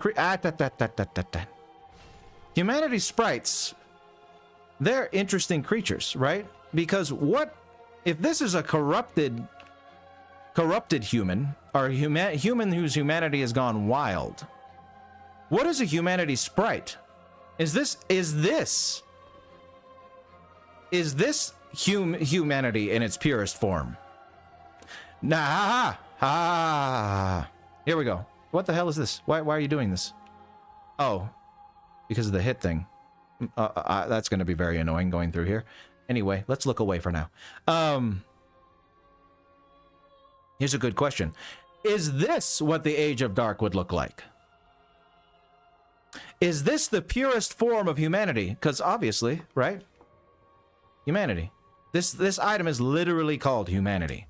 Humanity sprites, they're interesting creatures, right? Because what if this is a corrupted corrupted human, or human whose humanity has gone wild. What is a humanity sprite? Is this humanity in its purest form? Nah, here we go. What the hell is this? Why are you doing this? Oh, because of the hit thing. That's going to be very annoying going through here. Anyway, let's look away for now. Here's a good question. Is this what the Age of Dark would look like? Is this the purest form of humanity? Because obviously, right? Humanity. This item is literally called humanity.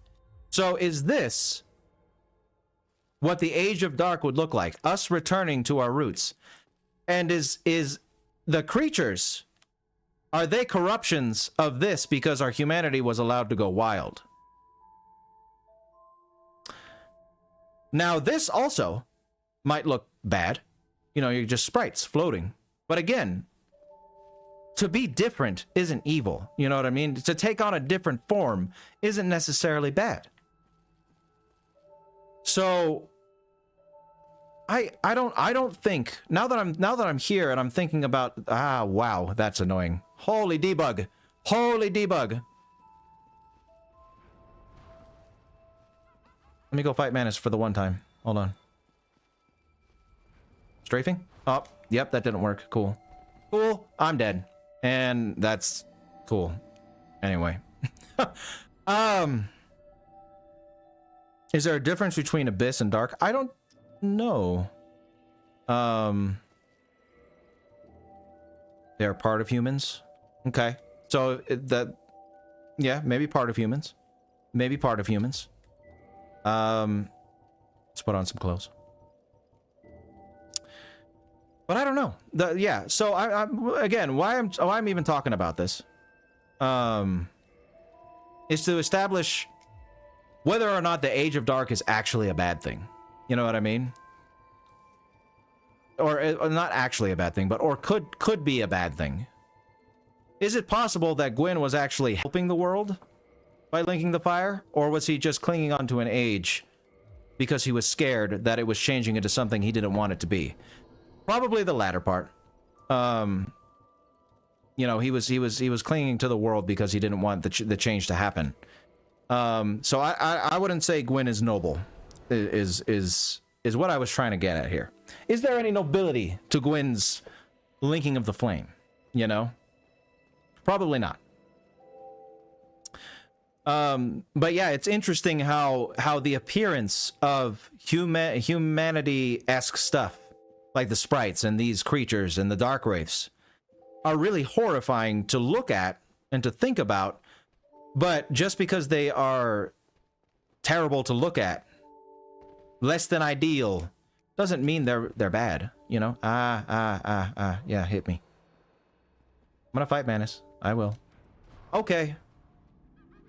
So is this what the Age of Dark would look like? Us returning to our roots. And is the creatures, are they corruptions of this because our humanity was allowed to go wild? Now, this also might look bad. You know, you're just sprites floating. But again, to be different isn't evil. You know what I mean? To take on a different form isn't necessarily bad. So I don't think, now that I'm here and I'm thinking about, wow, that's annoying. Holy debug. Holy debug. Let me go fight Manus for the one time. Hold on. Strafing? Oh, yep, that didn't work. Cool. Cool. I'm dead. And that's cool. Anyway. Is there a difference between Abyss and Dark? I don't know. They're part of humans. Okay. So yeah, maybe part of humans. Maybe part of humans. Let's put on some clothes. But I don't know. Yeah. So again, why I'm even talking about this, is to establish whether or not the Age of Dark is actually a bad thing. You know what I mean? Or not actually a bad thing, but or could be a bad thing. Is it possible that Gwyn was actually helping the world by linking the fire, or was he just clinging onto an age because he was scared that it was changing into something he didn't want it to be? Probably the latter part. You know, he was clinging to the world because he didn't want the change to happen. So I wouldn't say Gwyn is noble. Is what I was trying to get at here. Is there any nobility to Gwyn's linking of the flame? You know, probably not. But yeah, it's interesting how the appearance of humanity-esque stuff, like the sprites and these creatures and the dark wraiths, are really horrifying to look at and to think about. But just because they are terrible to look at, less than ideal, doesn't mean they're bad. You know? Yeah, hit me. I'm gonna fight Manus. I will. Okay.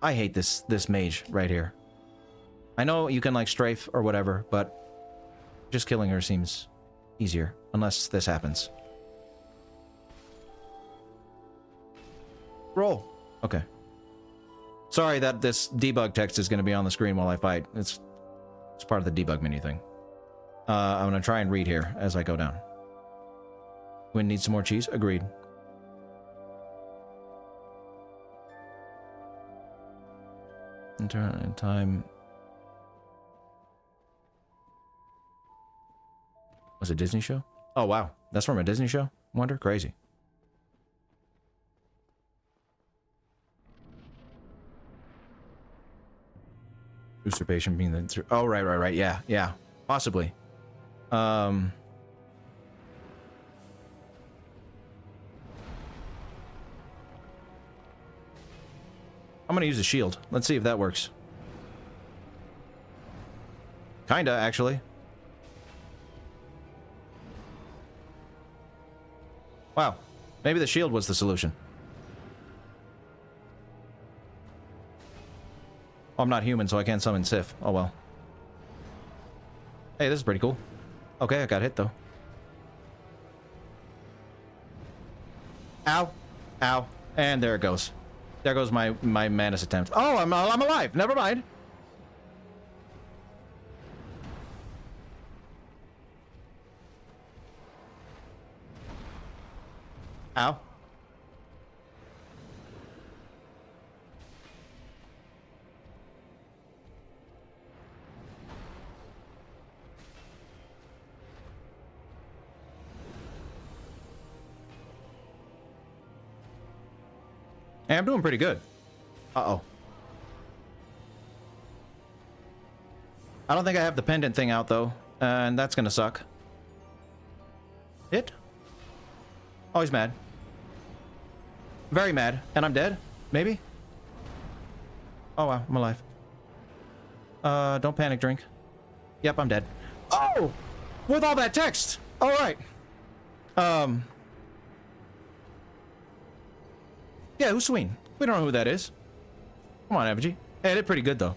I hate this mage right here. I know you can like strafe or whatever, but just killing her seems easier, unless this happens. Roll. Okay. Sorry that this debug text is going to be on the screen while I fight. It's part of the debug menu thing. I'm going to try and read here as I go down. Gwyn needs some more cheese. Agreed. Turn in time. Was it a Disney show? Oh, wow. That's from a Disney show? Wonder? Crazy. Usurpation being the... Oh, right. Yeah. Possibly. I'm gonna use a shield. Let's see if that works. Kinda, actually. Wow. Maybe the shield was the solution. Oh, I'm not human, so I can't summon Sif. Oh, well. Hey, this is pretty cool. Okay, I got hit, though. Ow. Ow. And there it goes. There goes my Manus attempt. Oh, I'm alive. Never mind. Ow. Hey, I'm doing pretty good. Uh-oh. I don't think I have the pendant thing out, though. And that's gonna suck. Hit? Oh, he's mad. Very mad. And I'm dead? Maybe? Oh, wow. I'm alive. Don't panic, drink. Yep, I'm dead. Oh! With all that text! Alright. Yeah, who's Sween? We don't know who that is. Come on, Effigy. Hey, it did pretty good, though.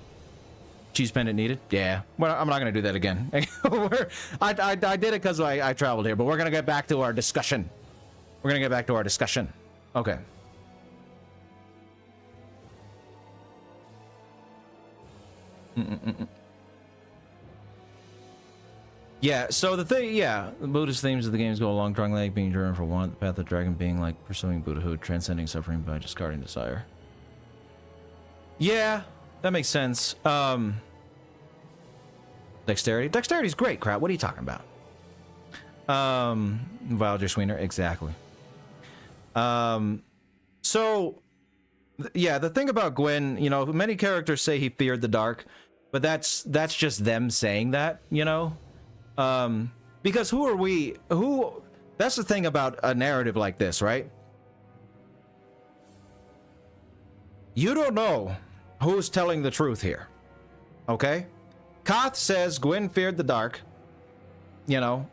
Cheese pendant needed? Yeah. Well, I'm not going to do that again. I did it because I traveled here, but we're going to get back to our discussion. We're going to get back to our discussion. Okay. Yeah, so the thing, yeah, the Buddhist themes of the games go along, drawing leg being driven for one, the path of the dragon being like pursuing Buddhahood, transcending suffering by discarding desire. Yeah, that makes sense. Dexterity? Dexterity's great, crap. What are you talking about? Villager Sweener, exactly. So, yeah, the thing about Gwyn, you know, many characters say he feared the dark, but that's just them saying that, you know? Because who are we, that's the thing about a narrative like this, right? You don't know who's telling the truth here, okay? Koth says Gwyn feared the dark. You know,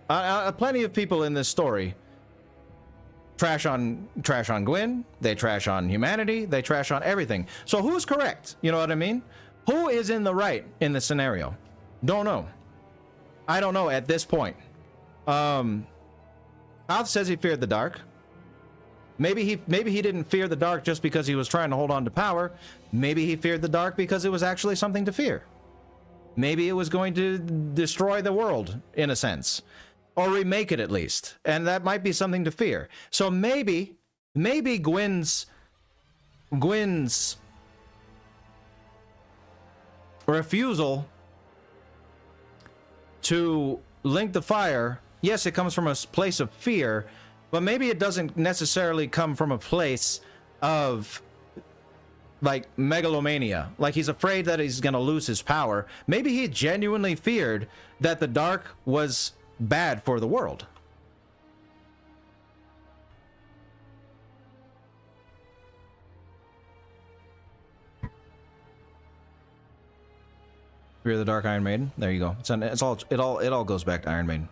plenty of people in this story trash on Gwyn, they trash on humanity, they trash on everything. So who's correct? You know what I mean? Who is in the right in the scenario? Don't know. I don't know at this point. Koth says he feared the dark. Maybe he didn't fear the dark just because he was trying to hold on to power. Maybe he feared the dark because it was actually something to fear. Maybe it was going to destroy the world, in a sense. Or remake it, at least. And that might be something to fear. So maybe Gwyn's refusal to link the fire, yes, it comes from a place of fear, but maybe it doesn't necessarily come from a place of like megalomania, like he's afraid that he's gonna lose his power. Maybe he genuinely feared that the dark was bad for the world. Fear of the Dark, Iron Maiden. There you go. It all goes back to Iron Maiden.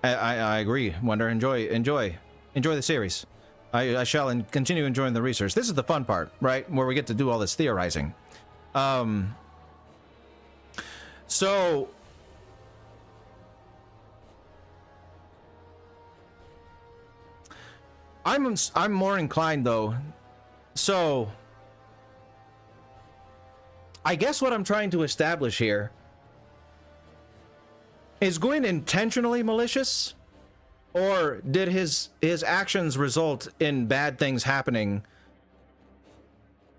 I agree. Wonder, enjoy the series. I shall continue enjoying the research. This is the fun part, right? Where we get to do all this theorizing. So I'm more inclined though. So I guess what I'm trying to establish here is Gwyn intentionally malicious? Or did his actions result in bad things happening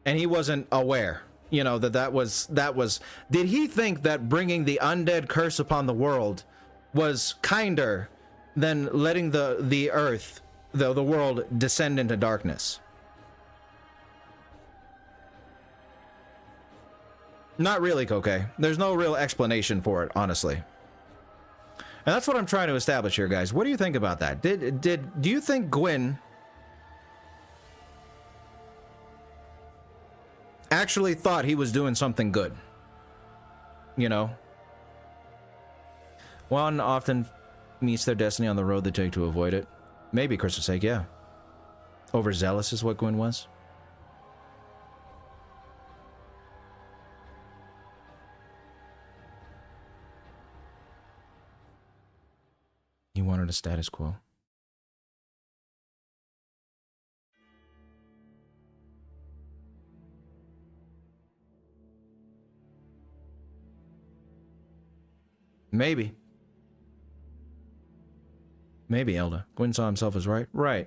and he wasn't aware? You know, that was did he think that bringing the undead curse upon the world was kinder than letting the earth, the world descend into darkness? Not really, Koke. There's no real explanation for it, honestly. And that's what I'm trying to establish here, guys. What do you think about that? Do you think Gwyn actually thought he was doing something good? You know? One often meets their destiny on the road they take to avoid it. Maybe, Christmas sake, yeah. Overzealous is what Gwyn was. He wanted a status quo. Maybe. Maybe, Elda. Gwyn saw himself as right. Right.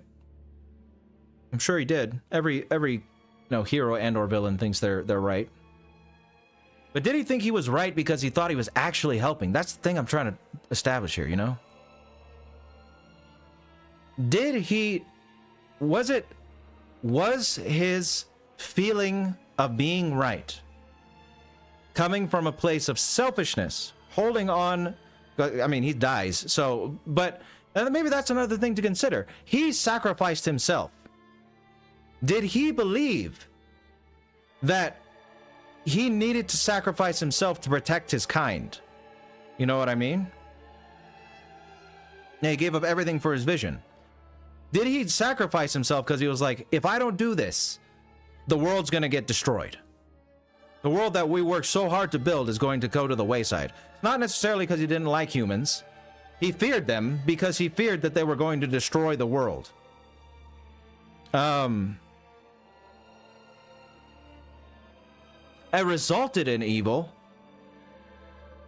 I'm sure he did. Every hero and or villain thinks they're right. But did he think he was right because he thought he was actually helping? That's the thing I'm trying to establish here, you know? Was his feeling of being right coming from a place of selfishness, holding on? I mean, he dies, so, but maybe that's another thing to consider. He sacrificed himself. Did he believe that he needed to sacrifice himself to protect his kind? You know what I mean? Yeah, he gave up everything for his vision. Did he sacrifice himself because he was like, if I don't do this, the world's going to get destroyed? The world that we worked so hard to build is going to go to the wayside. Not necessarily because he didn't like humans. He feared them because he feared that they were going to destroy the world. It resulted in evil.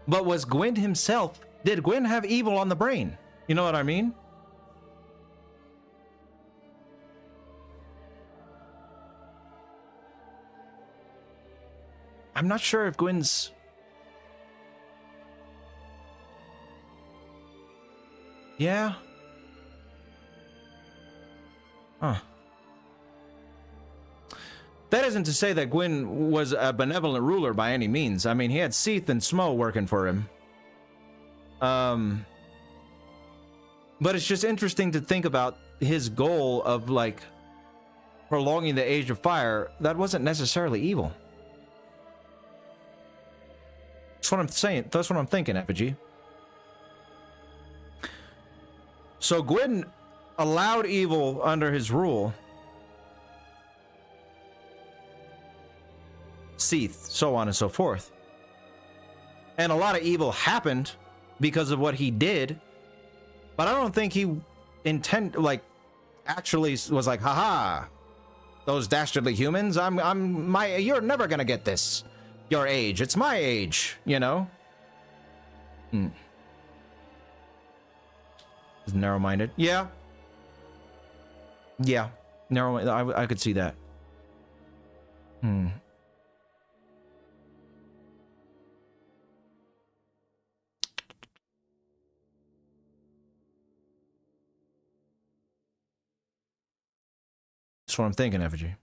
But was Gwyn himself, did Gwyn have evil on the brain? You know what I mean? I'm not sure if Gwyn's... Yeah? Huh. That isn't to say that Gwyn was a benevolent ruler by any means. I mean, he had Seath and Smo working for him. But it's just interesting to think about his goal of, like, prolonging the Age of Fire. That wasn't necessarily evil. That's what I'm saying. That's what I'm thinking, Effigy. So Gwyn allowed evil under his rule. Seath, so on and so forth. And a lot of evil happened because of what he did. But I don't think he actually was like, haha, those dastardly humans, you're never gonna get this. Your age, it's my age, you know? Is narrow-minded? Yeah. Yeah. Narrow-minded, I could see that. That's what I'm thinking, Effigy.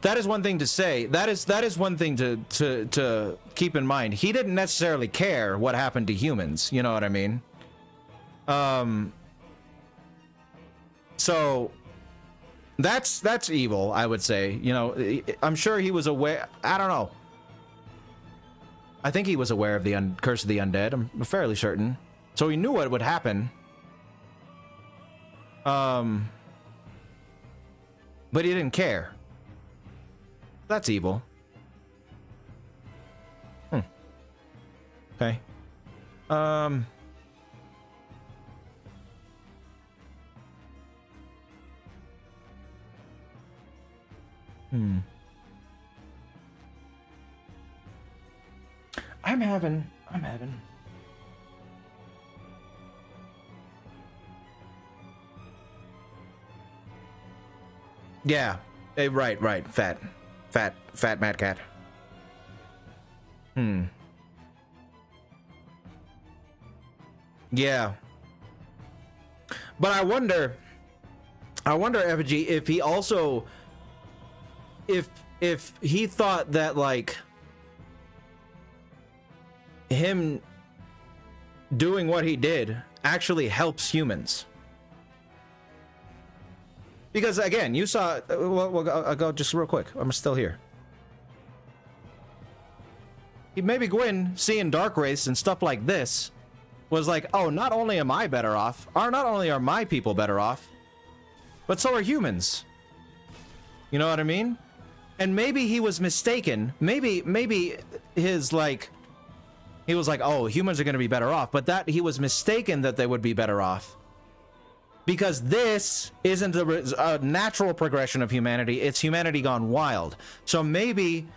That is one thing to say. That is one thing to keep in mind. He didn't necessarily care what happened to humans. You know what I mean? So that's evil, I would say. You know, I'm sure he was aware. I don't know. I think he was aware of the curse of the undead. I'm fairly certain. So he knew what would happen. But he didn't care. That's evil. Okay. I'm having. Yeah. Right. Fat Mad Cat. Yeah. But I wonder, Effigy, if he also, if he thought that, like, him doing what he did actually helps humans. Because, again, you saw... Well, I'll go just real quick. I'm still here. Maybe Gwyn, seeing Dark Wraiths and stuff like this, was like, oh, not only am I better off, or not only are my people better off, but so are humans. You know what I mean? And maybe he was mistaken. Maybe his, like... He was like, oh, humans are going to be better off. But that he was mistaken that they would be better off. Because this isn't a natural progression of humanity. It's humanity gone wild. So maybe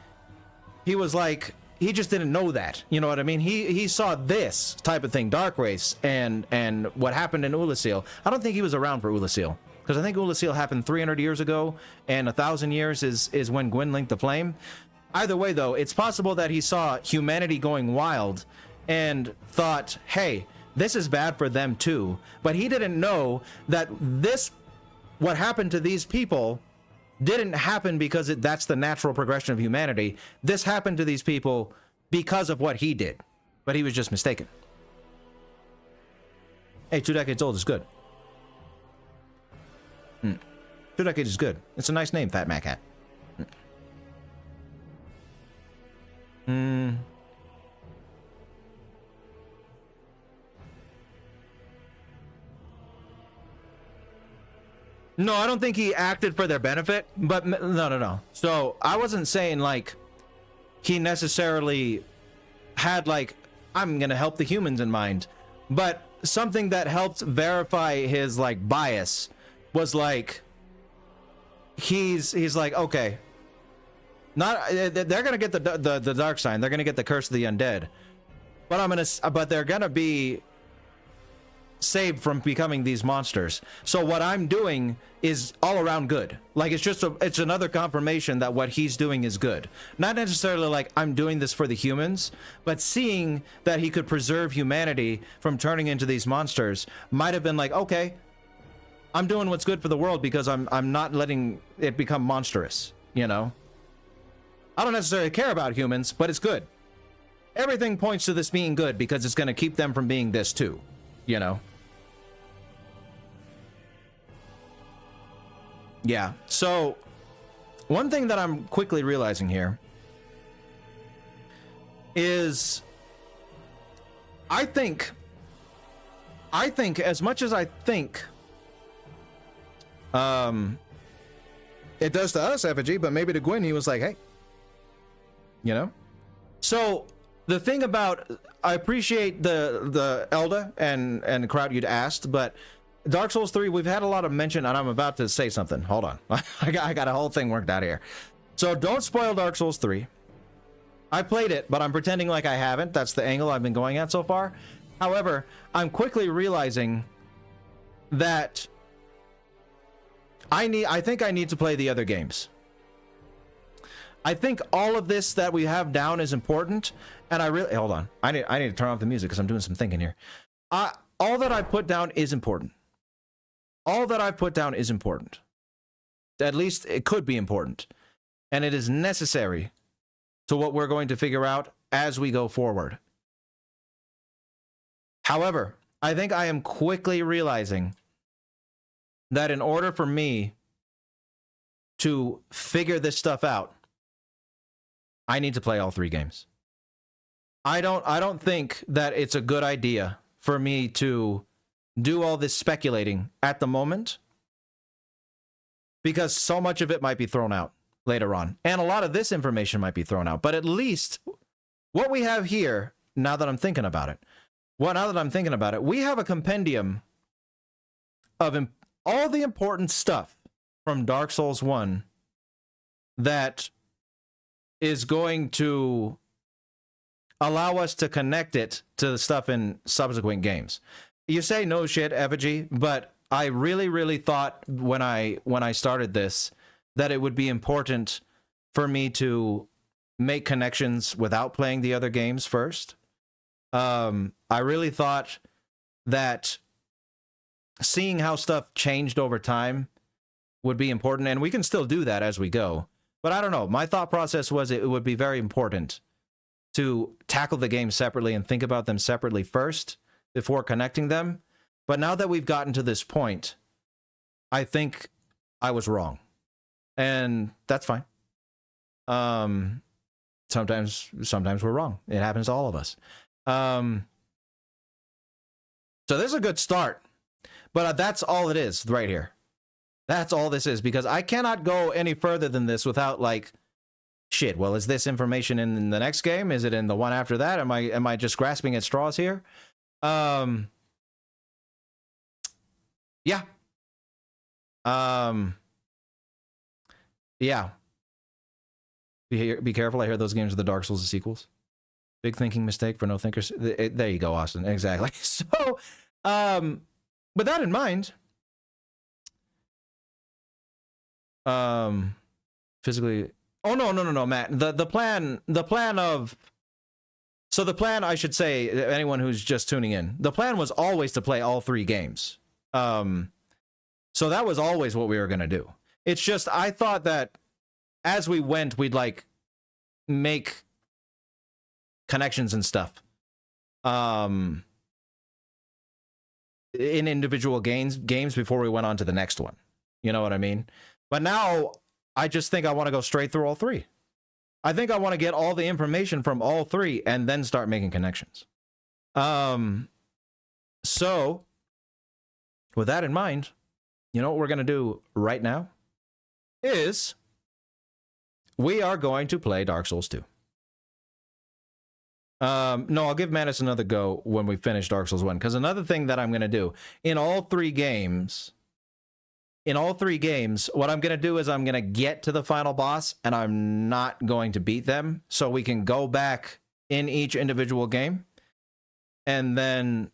he was like, he just didn't know that. You know what I mean? He saw this type of thing, Dark Race, and what happened in Ulasil. I don't think he was around for Ulasil, because I think Ulasil happened 300 years ago, and 1,000 years is when Gwyn linked the flame. Either way, though, it's possible that he saw humanity going wild and thought, hey, this is bad for them too. But he didn't know that what happened to these people didn't happen because that's the natural progression of humanity. This happened to these people because of what he did. But he was just mistaken. Hey, 2 decades old is good. 2 decades is good. It's a nice name, Fat Mac Hat. No, I don't think he acted for their benefit, but no. So I wasn't saying like he necessarily had like, I'm gonna help the humans in mind, but something that helped verify his like bias was like, he's like, okay, they're gonna get the dark sign, they're gonna get the curse of the undead, but they're gonna be saved from becoming these monsters. So what I'm doing is all around good. Like, it's another confirmation that what he's doing is good. Not necessarily like I'm doing this for the humans, but seeing that he could preserve humanity from turning into these monsters might have been like, okay, I'm doing what's good for the world because I'm not letting it become monstrous, you know? I don't necessarily care about humans, but it's good. Everything points to this being good because it's going to keep them from being this too. You know? Yeah. So, one thing that I'm quickly realizing here is I think as much as I think it does to us, Effigy, but maybe to Gwyn, he was like, hey, you know? So, the thing about, I appreciate the Elda and the crowd you'd asked, but Dark Souls 3, we've had a lot of mention, and I'm about to say something. Hold on. I got a whole thing worked out here. So don't spoil Dark Souls 3. I played it, but I'm pretending like I haven't. That's the angle I've been going at so far. However, I'm quickly realizing that I think I need to play the other games. I think all of this that we have down is important, and I really hold on. I need to turn off the music because I'm doing some thinking here. All that I've put down is important. All that I've put down is important. At least it could be important, and it is necessary to what we're going to figure out as we go forward. However, I think I am quickly realizing that in order for me to figure this stuff out, I need to play all 3 games. I don't think that it's a good idea for me to do all this speculating at the moment, because so much of it might be thrown out later on, and a lot of this information might be thrown out. But at least what we have here, now that I'm thinking about it, we have a compendium of all the important stuff from Dark Souls 1 that is going to allow us to connect it to the stuff in subsequent games. You say no shit, Effigy, but I really, really thought when I started this that it would be important for me to make connections without playing the other games first. I really thought that seeing how stuff changed over time would be important, and we can still do that as we go. But I don't know. My thought process was it would be very important to tackle the games separately and think about them separately first before connecting them. But now that we've gotten to this point, I think I was wrong. And that's fine. Sometimes we're wrong. It happens to all of us. So this is a good start. But that's all it is right here. That's all this is, because I cannot go any further than this without like, shit, well, is this information in the next game? Is it in the one after that? Am I just grasping at straws here? Yeah. Yeah. Be careful. I hear those games are the Dark Souls sequels. Big thinking mistake for no thinkers. There you go, Austin. Exactly. So, with that in mind, physically. Oh no, Matt. The plan of. So the plan, I should say, anyone who's just tuning in, the plan was always to play all 3 games. So that was always what we were gonna do. It's just I thought that as we went, we'd like make connections and stuff in individual games before we went on to the next one. You know what I mean? But now I just think I want to go straight through all 3. I think I want to get all the information from all 3 and then start making connections. So with that in mind, you know what we're going to do right now is we are going to play Dark Souls 2. No, I'll give Manus another go when we finish Dark Souls 1, because another thing that I'm going to do in all 3 games, what I'm going to do is I'm going to get to the final boss and I'm not going to beat them, so we can go back in each individual game and then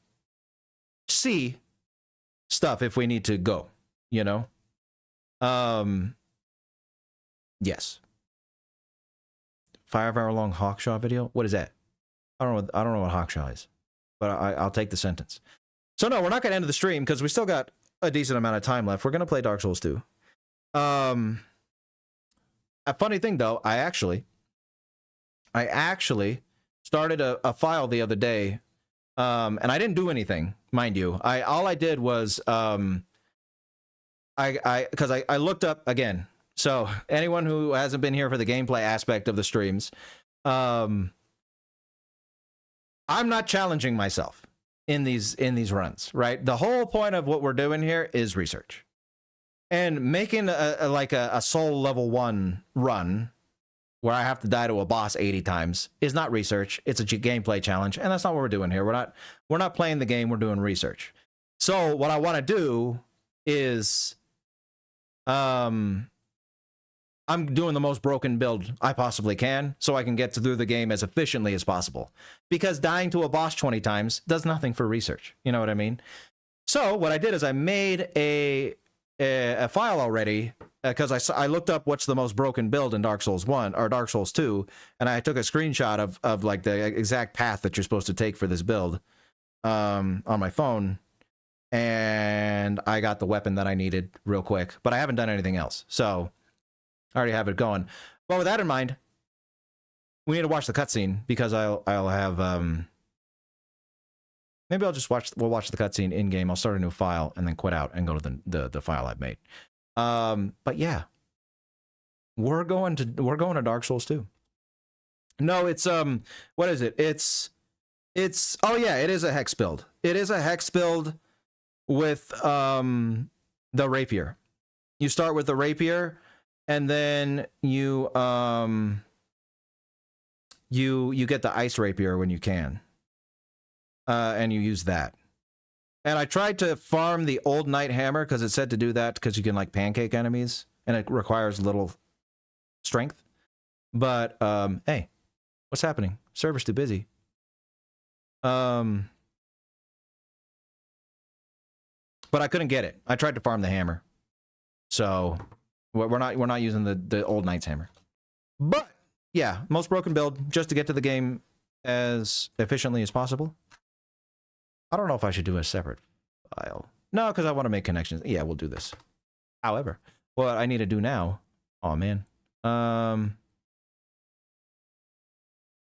see stuff if we need to go, you know? Yes. 5-hour long Hawkshaw video? What is that? I don't know what Hawkshaw is, but I'll take the sentence. So no, we're not going to end the stream because we still got a decent amount of time left. We're going to play Dark Souls 2. A funny thing though, I actually started a file the other day, and I didn't do anything, mind you. All I did was because I looked up again. So anyone who hasn't been here for the gameplay aspect of the streams, I'm not challenging myself in these runs, right? The whole point of what we're doing here is research. And making a soul level 1 run where I have to die to a boss 80 times is not research. It's a gameplay challenge, and that's not what we're doing here. We're not playing the game, we're doing research. So what I want to do is I'm doing the most broken build I possibly can so I can get through the game as efficiently as possible. Because dying to a boss 20 times does nothing for research. You know what I mean? So what I did is I made a file already because I looked up what's the most broken build in Dark Souls 1 or Dark Souls 2, and I took a screenshot of like the exact path that you're supposed to take for this build on my phone, and I got the weapon that I needed real quick, but I haven't done anything else. So I already have it going. But with that in mind, we need to watch the cutscene because I'll have maybe we'll watch the cutscene in game. I'll start a new file and then quit out and go to the file I've made. But yeah, we're going to Dark Souls 2. No, it's what is it? It's oh yeah, it is a hex build. It is a hex build with the rapier. You start with the rapier. And then you get the ice rapier when you can, and you use that. And I tried to farm the old knight hammer because it said to do that because you can like pancake enemies and it requires little strength. But hey, what's happening? Server's too busy. But I couldn't get it. I tried to farm the hammer, so. We're not using the old knight's hammer. But yeah, most broken build just to get to the game as efficiently as possible. I don't know if I should do a separate file. No, because I want to make connections. Yeah, we'll do this. However, what I need to do now, oh man,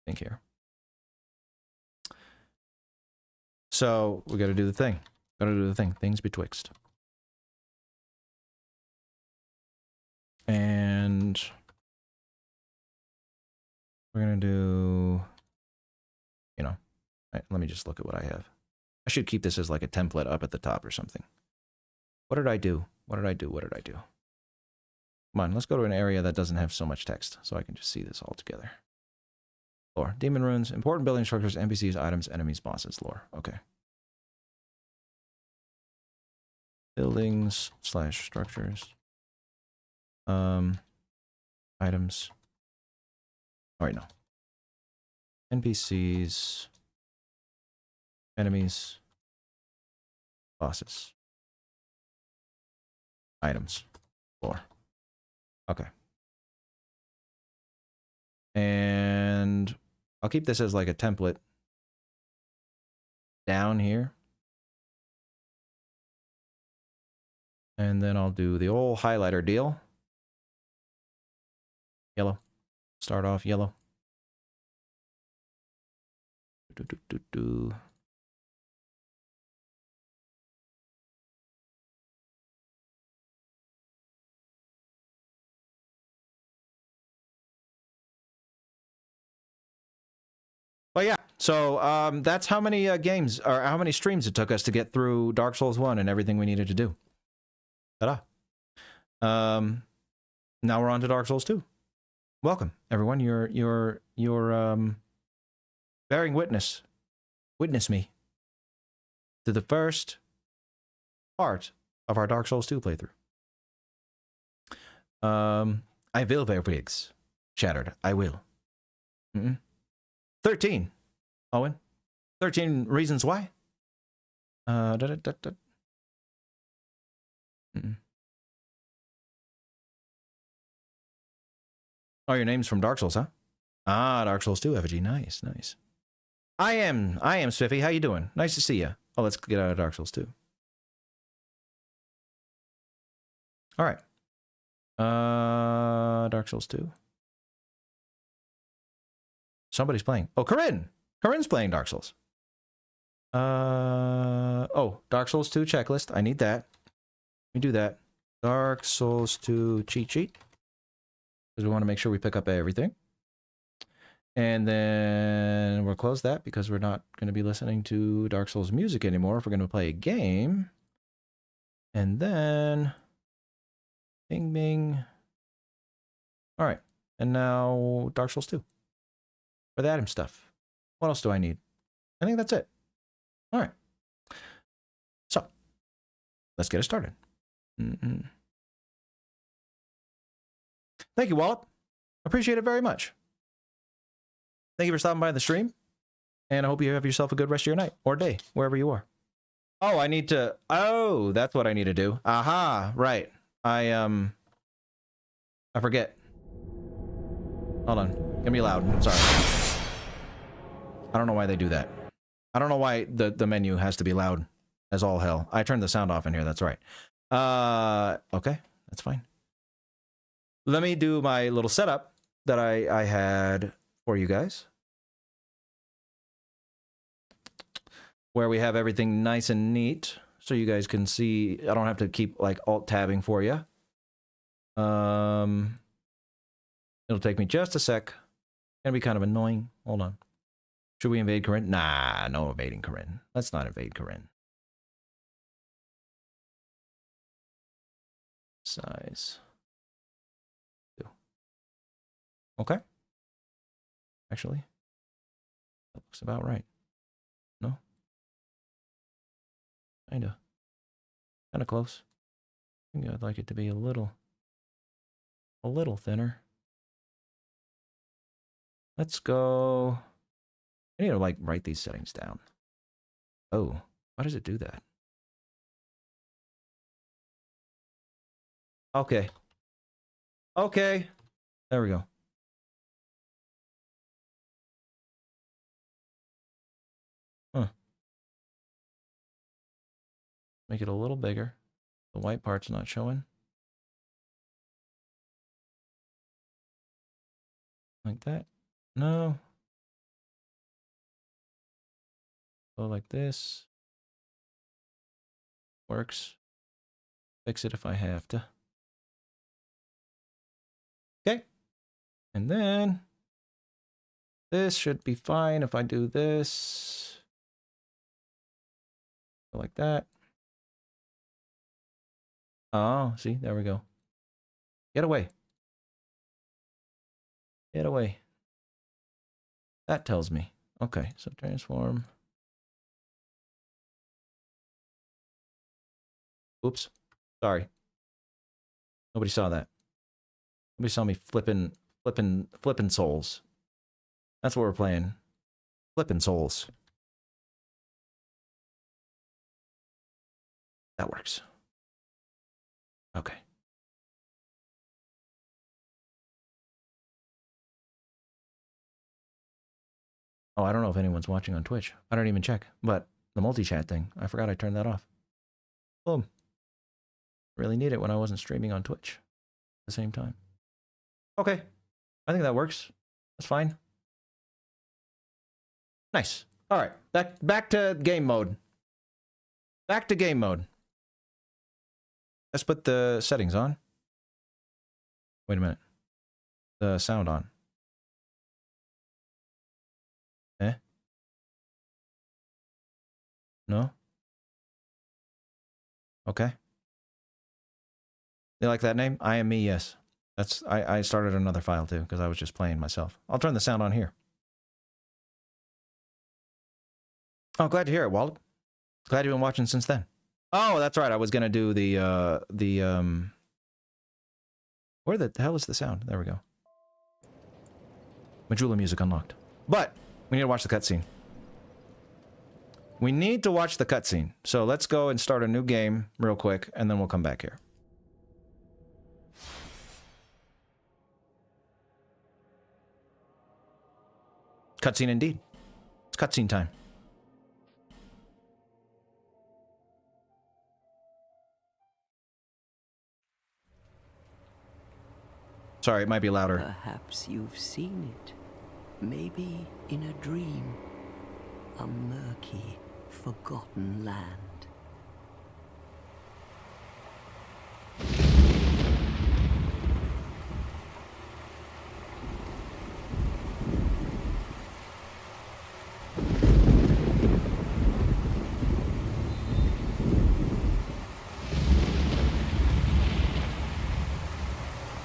think here. So we got to do the thing. Got to do the thing. Things betwixt. And we're going to do, you know, right, let me just look at what I have. I should keep this as like a template up at the top or something. What did I do? What did I do? What did I do? Come on, let's go to an area that doesn't have so much text so I can just see this all together. Lore. Demon runes, important building structures, NPCs, items, enemies, bosses, lore. Okay. Buildings / structures. Items. All right, no. NPCs, enemies, bosses, items, floor. Okay. And I'll keep this as like a template down here. And then I'll do the old highlighter deal. Yellow. Start off yellow. But yeah, so that's how many games or how many streams it took us to get through Dark Souls 1 and everything we needed to do. Ta-da. Now we're on to Dark Souls 2. Welcome, everyone. You're bearing witness me to the first part of our Dark Souls 2 playthrough. I will wear wigs. Shattered. I will. 13. Owen. 13 reasons why. Oh, your name's from Dark Souls, huh? Ah, Dark Souls 2 effigy. Nice, nice. I am Spiffy. How you doing? Nice to see you. Oh, let's get out of Dark Souls 2. All right. Dark Souls 2. Somebody's playing. Oh, Corinne. Corinne's playing Dark Souls. Oh, Dark Souls 2 checklist. I need that. Let me do that. Dark Souls 2 cheat sheet. Because we want to make sure we pick up everything. And then we'll close that because we're not going to be listening to Dark Souls music anymore if we're going to play a game. And then... Bing, bing. All right. And now Dark Souls 2. For the item stuff. What else do I need? I think that's it. All right. So, let's get it started. Thank you, Wallop. Appreciate it very much. Thank you for stopping by the stream. And I hope you have yourself a good rest of your night or day, wherever you are. Oh, I need to... Oh, that's what I need to do. Aha, right. I forget. Hold on. Get me loud. I'm sorry. I don't know why they do that. I don't know why the menu has to be loud as all hell. I turned the sound off in here. That's right. Okay. That's fine. Let me do my little setup that I had for you guys. Where we have everything nice and neat. So you guys can see. I don't have to keep like alt-tabbing for you. It'll take me just a sec. Gonna be kind of annoying. Hold on. Should we invade Corinne? Nah, no invading Corinne. Let's not invade Corinne. Size. 2. Okay. Actually, that looks about right. No? Kinda close. I think I'd like it to be a little thinner. Let's go. I need to like write these settings down. Oh, why does it do that? Okay. Okay. There we go. Huh. Make it a little bigger. The white part's not showing. Like that. No. Go like this. Works. Fix it if I have to. Okay. And then this should be fine if I do this. Go like that. Oh, see, there we go. Get away. Get away. That tells me. Okay, so transform. Oops. Sorry. Nobody saw that. Nobody saw me flipping souls. That's what we're playing. Flippin' souls. That works. Okay. Oh, I don't know if anyone's watching on Twitch. I don't even check. But the multi-chat thing, I forgot I turned that off. Boom. Really need it when I wasn't streaming on Twitch at the same time. Okay. I think that works. That's fine. Nice. All right. Back to game mode. Back to game mode. Let's put the settings on. Wait a minute. The sound on. Eh? No? Okay. You like that name? I am me, yes. That's I started another file too, because I was just playing myself. I'll turn the sound on here. Oh, glad to hear it, Wallop. Glad you've been watching since then. Oh, that's right. I was gonna do the where the hell is the sound? There we go. Majula music unlocked. But we need to watch the cutscene. We need to watch the cutscene. So let's go and start a new game real quick, and then we'll come back here. Cutscene indeed. It's cutscene time. Sorry, it might be louder. Perhaps you've seen it. Maybe in a dream. A murky, forgotten land.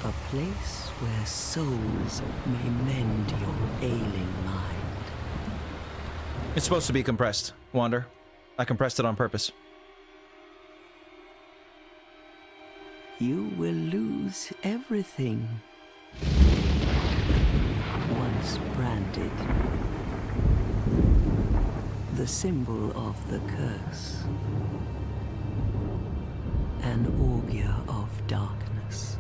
A place where souls may mend your ailing mind. It's supposed to be compressed, Wander. I compressed it on purpose. You will lose everything. Once branded. The symbol of the curse. An augur of darkness.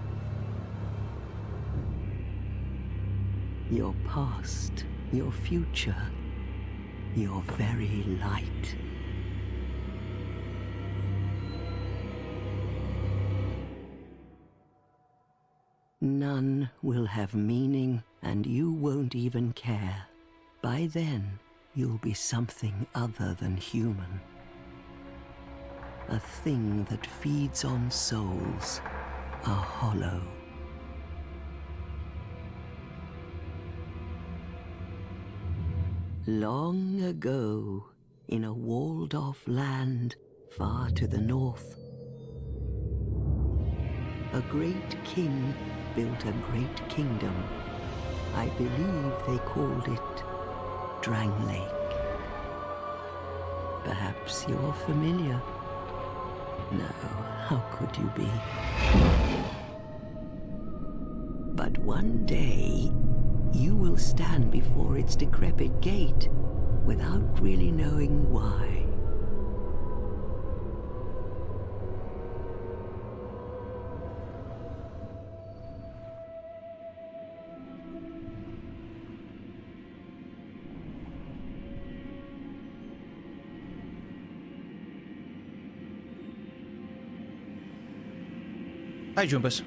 Your past, your future, your very light. None will have meaning, and you won't even care. By then, you'll be something other than human. A thing that feeds on souls, a hollow. Long ago, in a walled-off land far to the north, a great king built a great kingdom. I believe they called it Drang Lake. Perhaps you're familiar. No, how could you be? But one day, you will stand before its decrepit gate without really knowing why. Hi, Jumbas.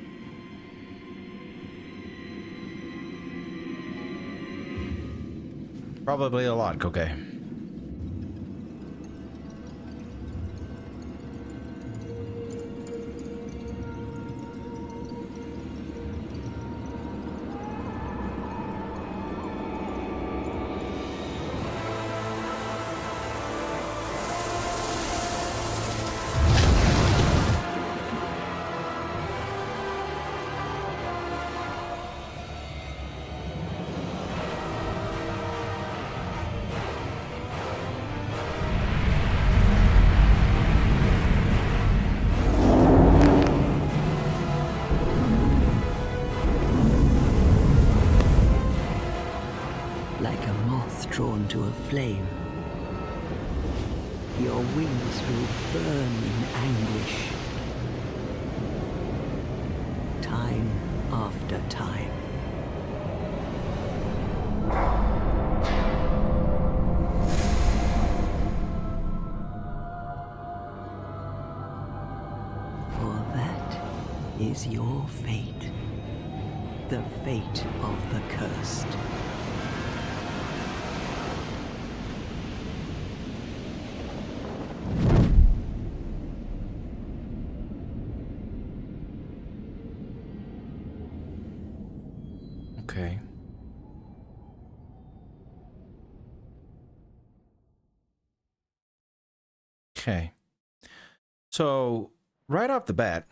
Probably a lot, okay. like a moth drawn to a flame. Your wings will burn in anguish, time after time. For that is your fate, the fate of the cursed. Okay. Okay. So, right off the bat,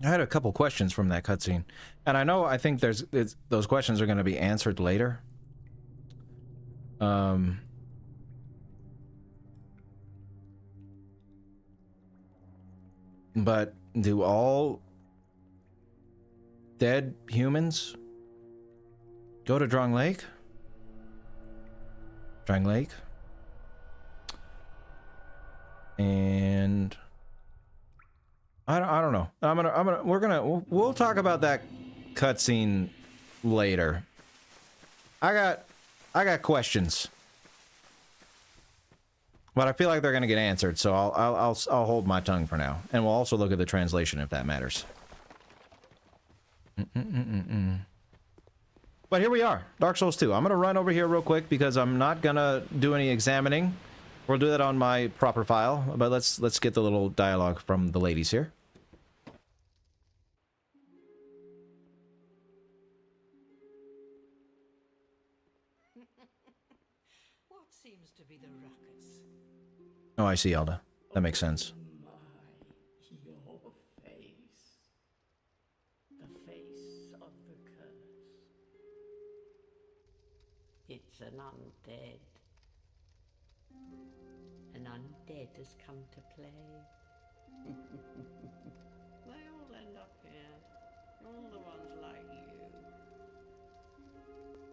I had a couple questions from that cutscene. And I think those questions are going to be answered later. But do all dead humans go to Drang Lake? Drang Lake? And I don't know. We'll talk about that cutscene later. I got questions, but I feel like they're gonna get answered, so I'll hold my tongue for now, and we'll also look at the translation if that matters. But here we are, Dark Souls 2. I'm gonna run over here real quick because I'm not gonna do any examining. We'll do that on my proper file, but let's get the little dialogue from the ladies here. What seems to be the ruckus? Oh, I see, Elda. That makes sense. Your face. The face of the curse. It's an undead. An undead has come to play. They all end up here. All the ones like you.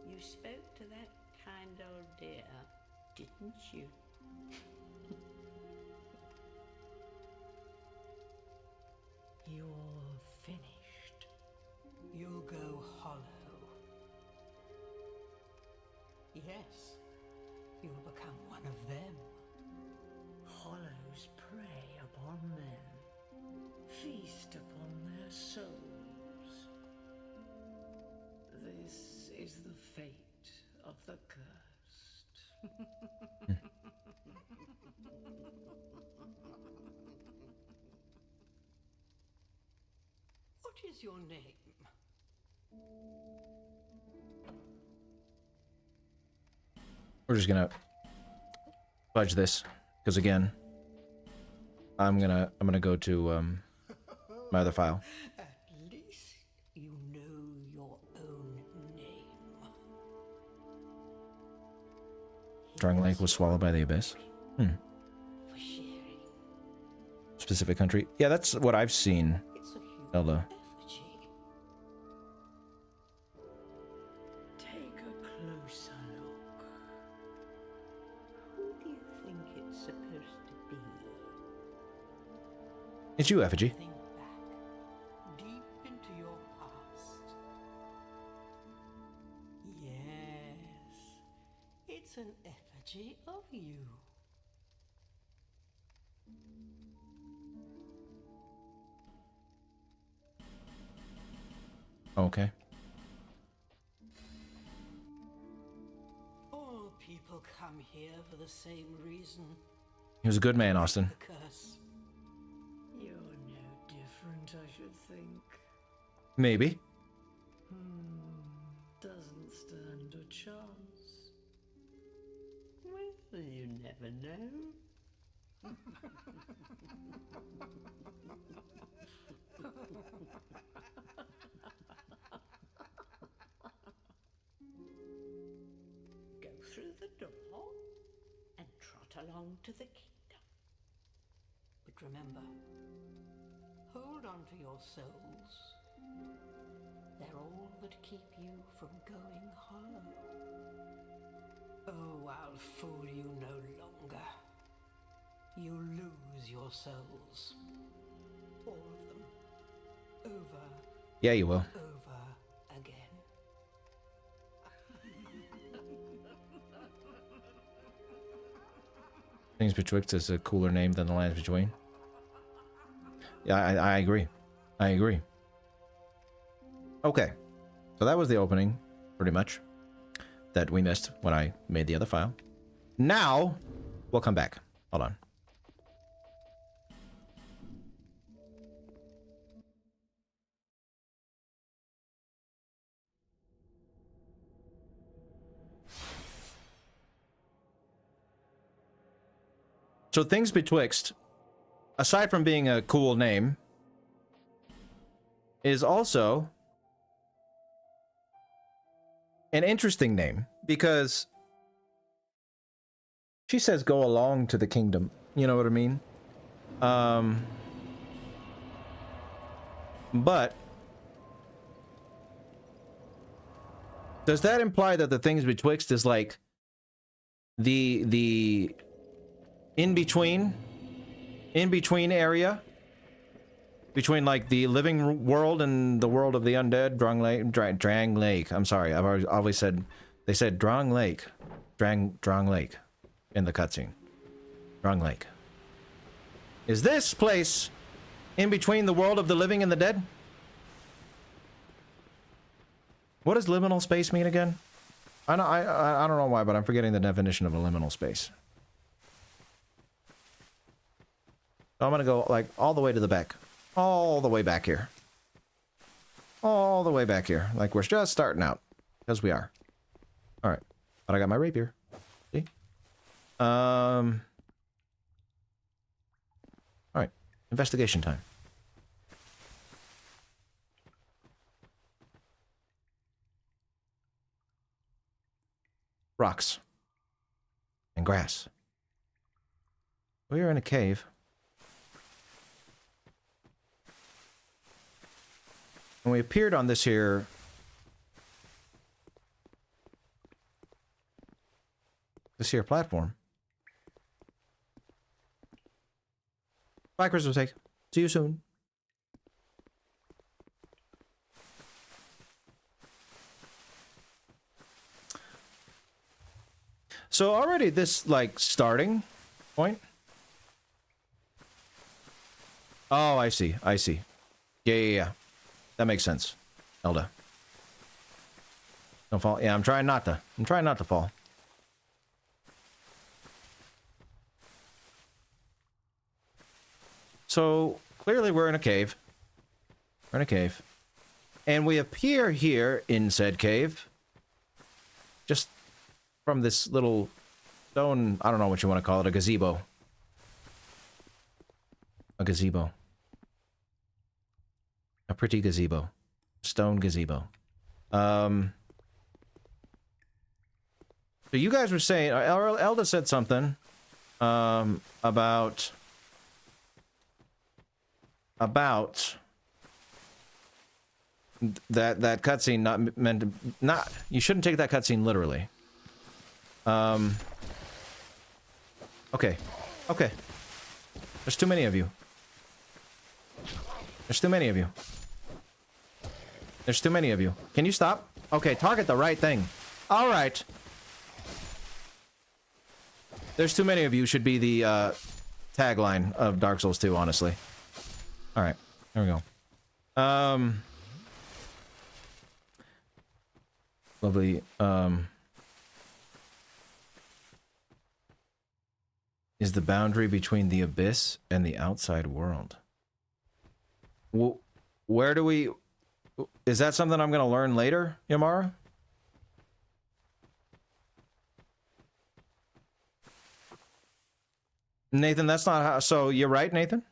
You spoke to that kind old dear, didn't you? You're finished. You'll go hollow. Yes, you'll become one of them. Hollows prey upon men, feast upon their souls. This is the fate of the cursed. What is your name? We're just gonna fudge this because again, I'm gonna go to my other file. At least you know your own name. Drang Lake was swallowed by the abyss. For sharing. Specific country. Yeah, that's what I've seen. It's a human Elda. effigy. Take a closer look. Who do you think it's supposed to be? It's you, Effigy. Think back, deep into your past. Yes, it's an effigy of you. Okay. All people come here for the same reason. He was a good man, Austin. The curse. You're no different, I should think. Maybe. Doesn't stand a chance. Well, you never know. Go through the door and trot along to the kingdom. But remember, hold on to your souls. They're all that keep you from going hollow. fool you no longer. You lose your souls. All of them. Over. Yeah, you will. Over again. Things Betwixt is a cooler name than The Lands Between. Yeah, I agree. I agree. Okay. So that was the opening, pretty much, that we missed when I made the other file. Now, we'll come back. Hold on. So Things Betwixt, aside from being a cool name, is also an interesting name, because she says go along to the kingdom. You know what I mean? But does that imply that the Things Betwixt is like the in-between area between like the living world and the world of the undead? Drang Lake. I'm sorry, I've always said, they said Drang Lake. Drang Lake in the cutscene. Drang Lake. Is this place in between the world of the living and the dead? What does liminal space mean again? I don't know why, but I'm forgetting the definition of a liminal space. So I'm gonna go like all the way to the back. All the way back here. All the way back here. Like we're just starting out. Because we are. Alright. But I got my rapier. See? Alright. Investigation time. Rocks. And grass. We are in a cave. And we appeared on this here platform. Bye, Christmas cake. See you soon. So already this like starting point. Oh, I see. I see. Yeah. That makes sense. Elda. Don't fall. Yeah, I'm trying not to. I'm trying not to fall. So, clearly we're in a cave. We're in a cave. And we appear here in said cave. Just from this little stone, I don't know what you want to call it, a gazebo. A gazebo. A pretty gazebo. Stone gazebo. So you guys were saying, Elda said something about that cutscene not meant to, not, you shouldn't take that cutscene literally. Okay. Okay. There's too many of you. There's too many of you. There's too many of you. Can you stop? Okay, target the right thing. Alright. There's too many of you should be the tagline of Dark Souls 2, honestly. Alright, there we go. Lovely. Is the boundary between the abyss and the outside world? Well, where do we... Is that something I'm going to learn later, Yamara? Nathan, that's not how... So, you're right, Nathan?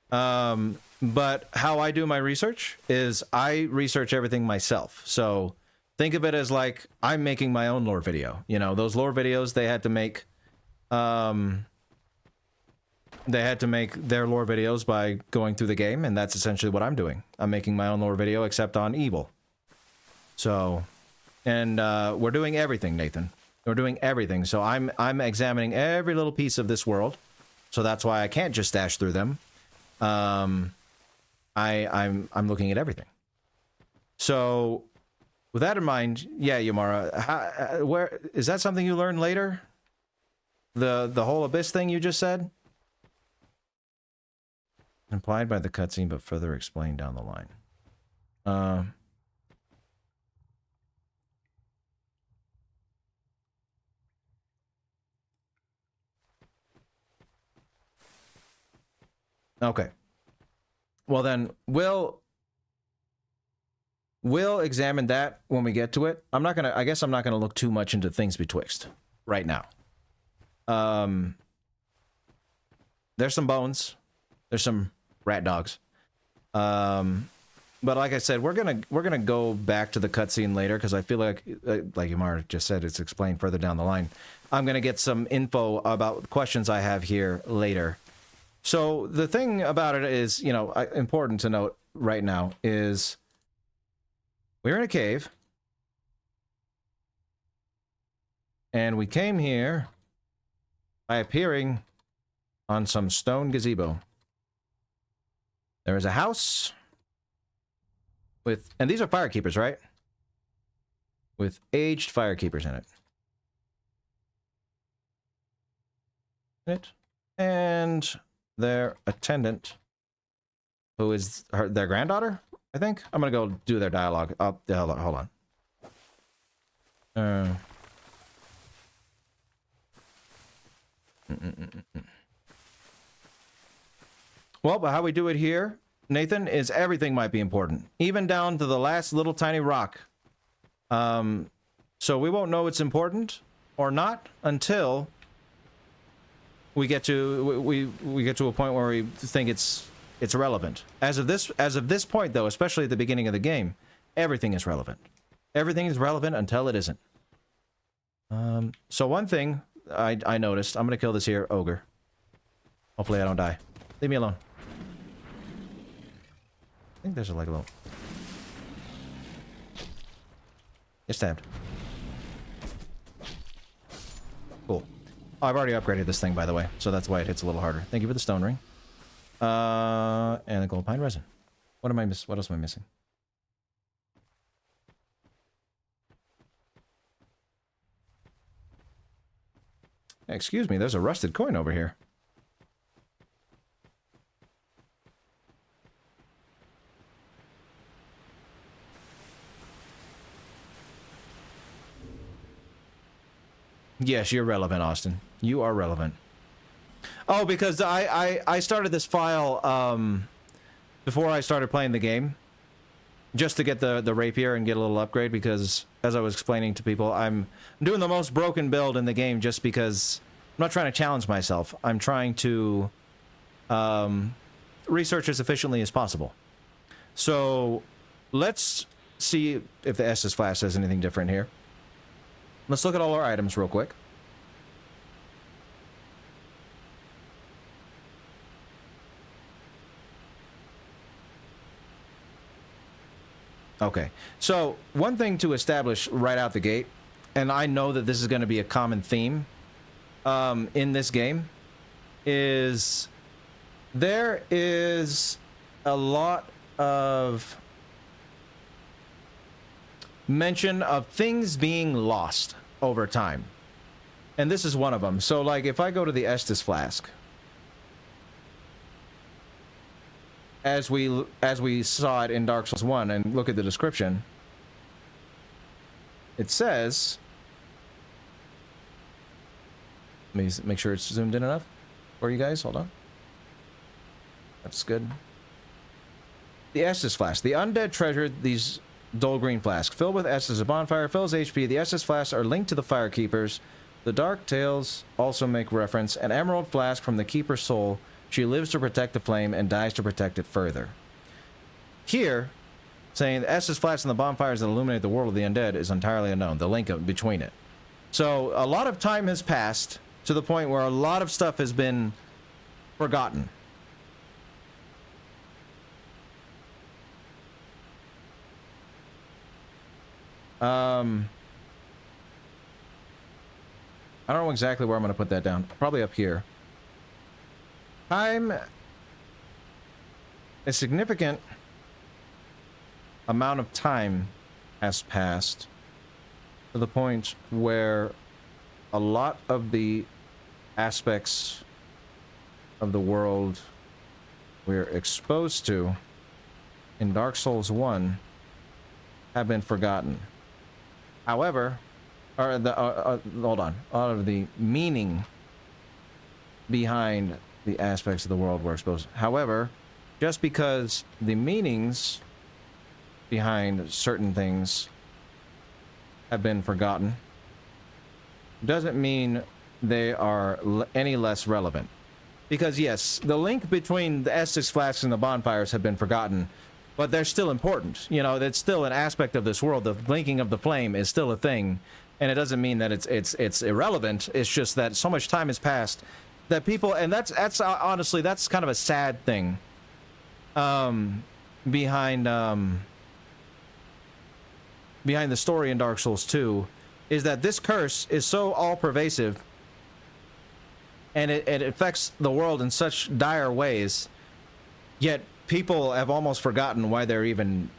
But how I do my research is I research everything myself. So, think of it as like, I'm making my own lore video. You know, those lore videos, they had to make... They had to make their lore videos by going through the game, and that's essentially what I'm doing. I'm making my own lore video, except on evil. So, and we're doing everything, Nathan. We're doing everything. So I'm examining every little piece of this world. So that's why I can't just dash through them. I'm looking at everything. So with that in mind, yeah, Yamara, where is that something you learned later? The whole abyss thing you just said? Implied by the cutscene, but further explained down the line. Okay. Well then, we'll examine that when we get to it. I guess I'm not gonna look too much into things betwixt right now. There's some bones. There's some rat dogs. But like I said, we're gonna go back to the cutscene later because I feel like Yamar just said, it's explained further down the line. I'm gonna get some info about questions I have here later. So the thing about it is, you know, important to note right now is we're in a cave, and we came here by appearing on some stone gazebo. There is a house with, and these are firekeepers, right? With aged firekeepers in it. And their attendant, who is their granddaughter, I think. I'm gonna go do their dialogue. Oh, hold on. Well, but how we do it here, Nathan, is everything might be important, even down to the last little tiny rock. So we won't know it's important or not until we get to we get to a point where we think it's relevant. As of this point, though, especially at the beginning of the game, everything is relevant. Everything is relevant until it isn't. So one thing I noticed, I'm gonna kill this here ogre. Hopefully I don't die. Leave me alone. I think there's like a little. Get stabbed. Cool. Oh, I've already upgraded this thing, by the way, so that's why it hits a little harder. Thank you for the stone ring. And the gold pine resin. What am I miss? What else am I missing? Excuse me, there's a rusted coin over here. Yes, you're relevant, Austin. You are relevant. Oh, because I started this file before I started playing the game, just to get the rapier and get a little upgrade, because as I was explaining to people, I'm doing the most broken build in the game just because I'm not trying to challenge myself. I'm trying to research as efficiently as possible. So let's see if the Estus Flash says anything different here. Let's look at all our items real quick. Okay, so one thing to establish right out the gate, and I know that this is going to be a common theme in this game, is there is a lot of mention of things being lost over time. And this is one of them. So, like, if I go to the Estus Flask, as we saw it in Dark Souls 1, and look at the description, it says, let me make sure it's zoomed in enough for you guys. Hold on. That's good. The Estus Flask. The undead treasure, these dull green flask. Filled with Estus, a bonfire fills HP. The Estus flasks are linked to the Firekeepers. The Dark Tales also make reference. An emerald flask from the Keeper's soul. She lives to protect the flame and dies to protect it further. Here, saying the Estus flasks and the bonfires that illuminate the world of the undead is entirely unknown. The link between it. So a lot of time has passed to the point where a lot of stuff has been forgotten. I don't know exactly where I'm going to put that down. Probably up here. Time... A significant amount of time has passed to the point where a lot of the aspects of the world we're exposed to in Dark Souls 1 have been forgotten. However, hold on. A lot of the meaning behind the aspects of the world we're exposed to. However, just because the meanings behind certain things have been forgotten doesn't mean they are any less relevant. Because yes, the link between the Estus flasks and the bonfires have been forgotten, but they're still important. You know, that's still an aspect of this world. The blinking of the flame is still a thing, and it doesn't mean that it's irrelevant. It's just that so much time has passed that people, and that's honestly, that's kind of a sad thing. Behind the story in Dark Souls 2 is that this curse is so all-pervasive and it affects the world in such dire ways, yet people have almost forgotten why they're even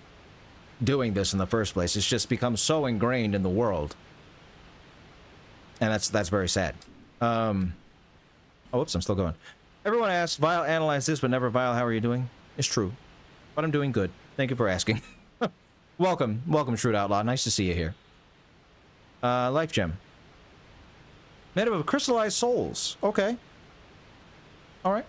doing this in the first place. It's just become so ingrained in the world, and that's very sad. Oh, whoops, I'm still going. Everyone asks, Vile analyzed this, but never Vile, how are you doing? It's true, but I'm doing good. Thank you for asking. Welcome, Shrewd Outlaw. Nice to see you here. Life gem. Made up of crystallized souls. Okay. All right.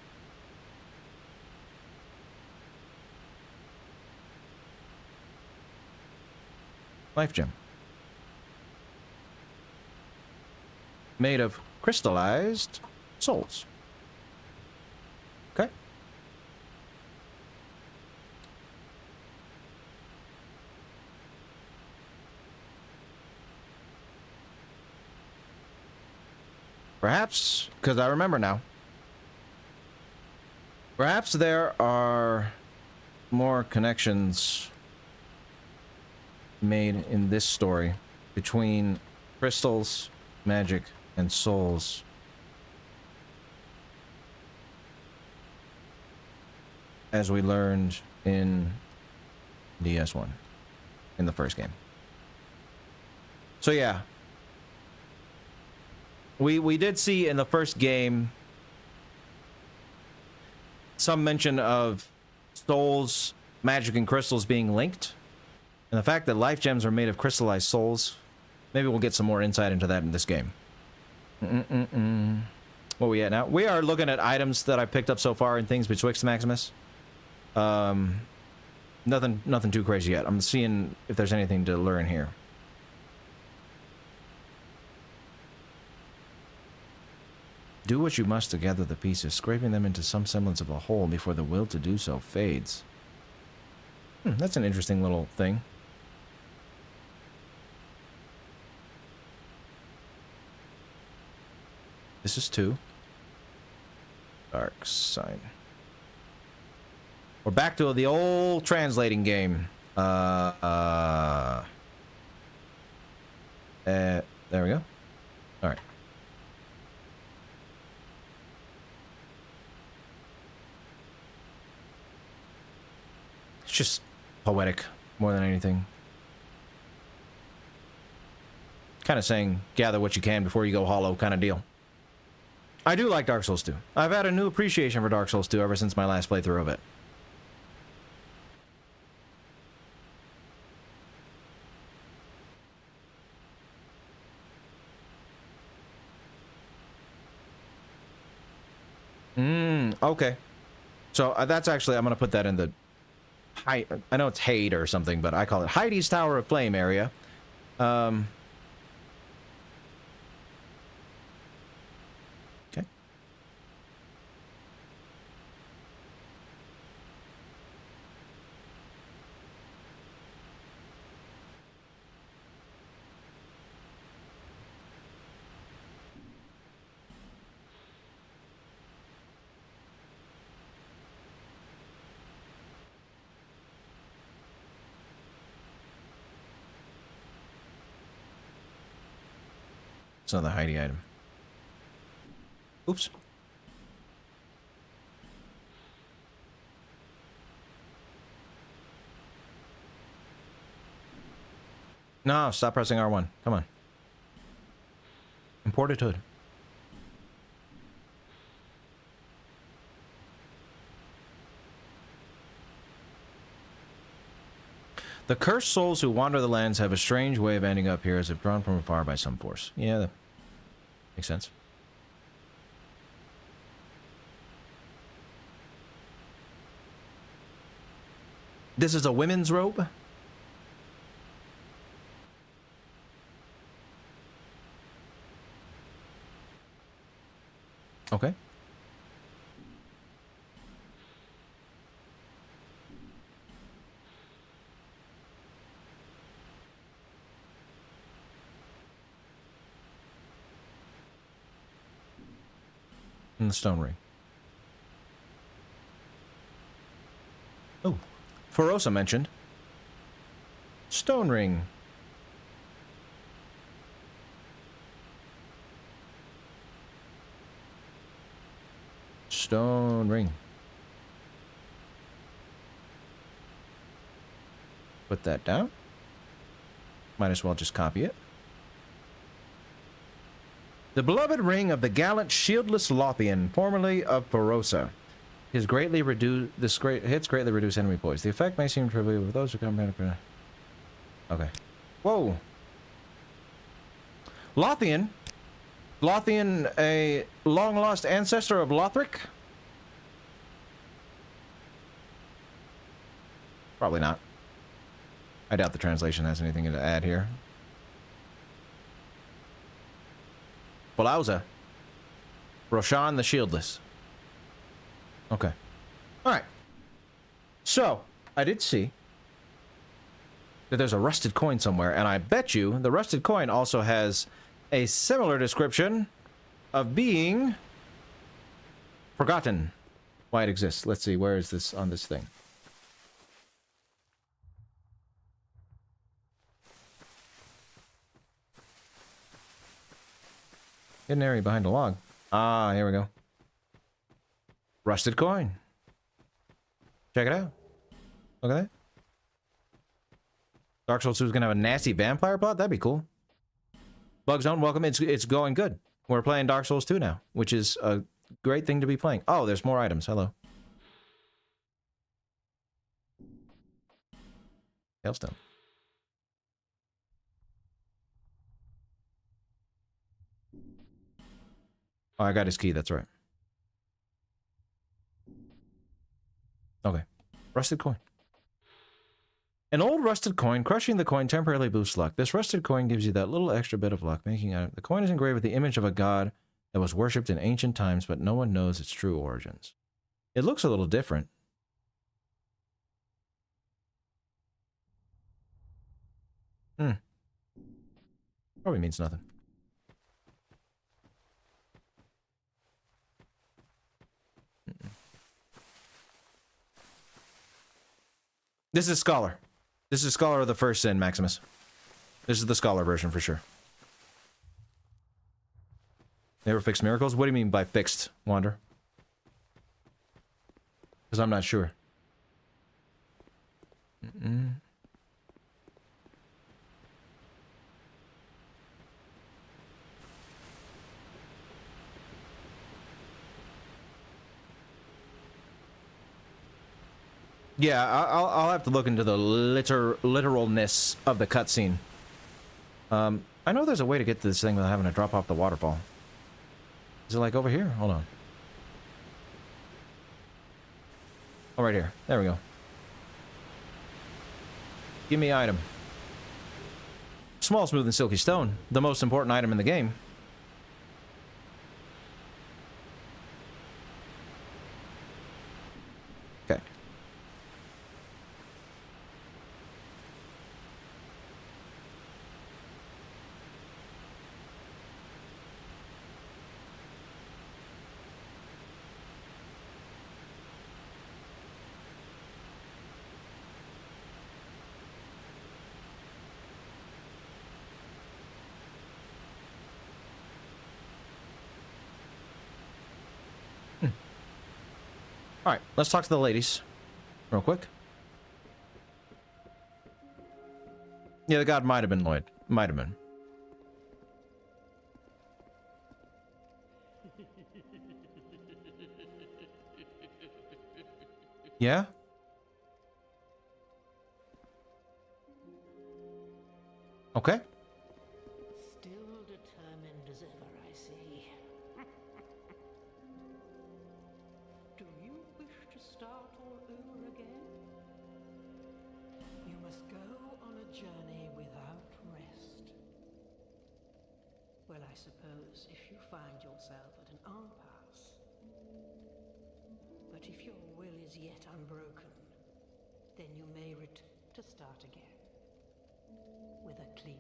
Life gem. Made of crystallized souls. Okay. Perhaps, because I remember now, perhaps there are more connections made in this story between crystals, magic, and souls. As we learned in DS1, in the first game. So yeah. We did see in the first game some mention of souls, magic, and crystals being linked. And the fact that life gems are made of crystallized souls, maybe we'll get some more insight into that in this game. What are we at now? We are looking at items that I've picked up so far and things betwixt Maximus. Nothing too crazy yet. I'm seeing if there's anything to learn here. Do what you must to gather the pieces, scraping them into some semblance of a whole before the will to do so fades. That's an interesting little thing. This is 2. Dark sign. We're back to the old translating game. There we go. All right. It's just poetic more than anything. Kind of saying, gather what you can before you go hollow kind of deal. I do like Dark Souls 2. I've had a new appreciation for Dark Souls 2 ever since my last playthrough of it. Okay. So that's actually, I'm going to put that in the... I know it's Hade or something, but I call it Heidi's Tower of Flame area. Okay. It's another Heidi item. Oops. No, stop pressing R1. Come on. Imported hood. The cursed souls who wander the lands have a strange way of ending up here as if drawn from afar by some force. Yeah, that makes sense. This is a women's robe? Okay. And the stone ring. Oh, Ferosa mentioned. Stone ring. Stone ring. Put that down. Might as well just copy it. The beloved ring of the gallant shieldless Lothian, formerly of Ferosa. His greatly reduced hits greatly reduce enemy poise. The effect may seem trivial with those who come back. Okay. Whoa. Lothian. Lothian, a long-lost ancestor of Lothric? Probably not. I doubt the translation has anything to add here. Balauza. Roshan the Shieldless. Okay. Alright. So, I did see that there's a rusted coin somewhere, and I bet you the rusted coin also has a similar description of being forgotten. Why it exists. Let's see, where is this on this thing? Hidden area behind a log. Ah, here we go. Rusted coin. Check it out. Look at that. Dark Souls 2 is gonna have a nasty vampire plot? That'd be cool. Bugzone, welcome. It's going good. We're playing Dark Souls 2 now, which is a great thing to be playing. Oh, there's more items. Hello. Hailstone. Oh, I got his key, that's right. Okay. Rusted coin. An old rusted coin. Crushing the coin temporarily boosts luck. This rusted coin gives you that little extra bit of luck, making it... The coin is engraved with the image of a god that was worshipped in ancient times, but no one knows its true origins. It looks a little different. Probably means nothing. This is Scholar. This is Scholar of the First Sin, Maximus. This is the Scholar version for sure. Never fixed miracles? What do you mean by fixed, Wander? Because I'm not sure. Yeah, I'll have to look into the literalness of the cutscene. I know there's a way to get to this thing without having to drop off the waterfall. Is it like over here? Hold on. Oh, right here. There we go. Give me item. Small, smooth, and silky stone. The most important item in the game. Okay. Alright, let's talk to the ladies. Real quick. Yeah, the god might have been Lloyd. Might have been. Yeah? Okay. Still determined as ever, I see. Do you wish to start all over again? You must go on a journey without rest. Well, I suppose if you find yourself at an impasse. But if your will is yet unbroken, then you may to start again. With a clean.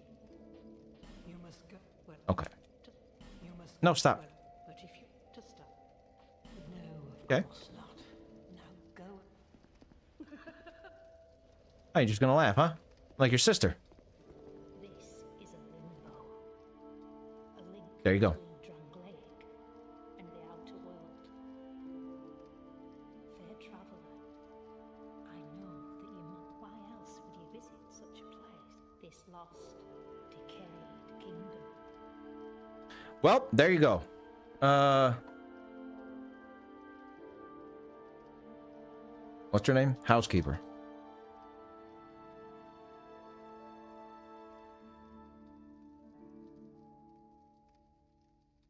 You must go. Well, Okay. you must No, stop. Well, but if you to stop. No, of Okay. course not. Now go. Oh, you're just gonna laugh, huh? Like your sister. This is a limbo. A link There you go. between Drunk Lake and the outer world. Fair traveler, I know that you must. Why else would you visit such a place? This lost, decayed kingdom. Well, there you go. What's your name? Housekeeper.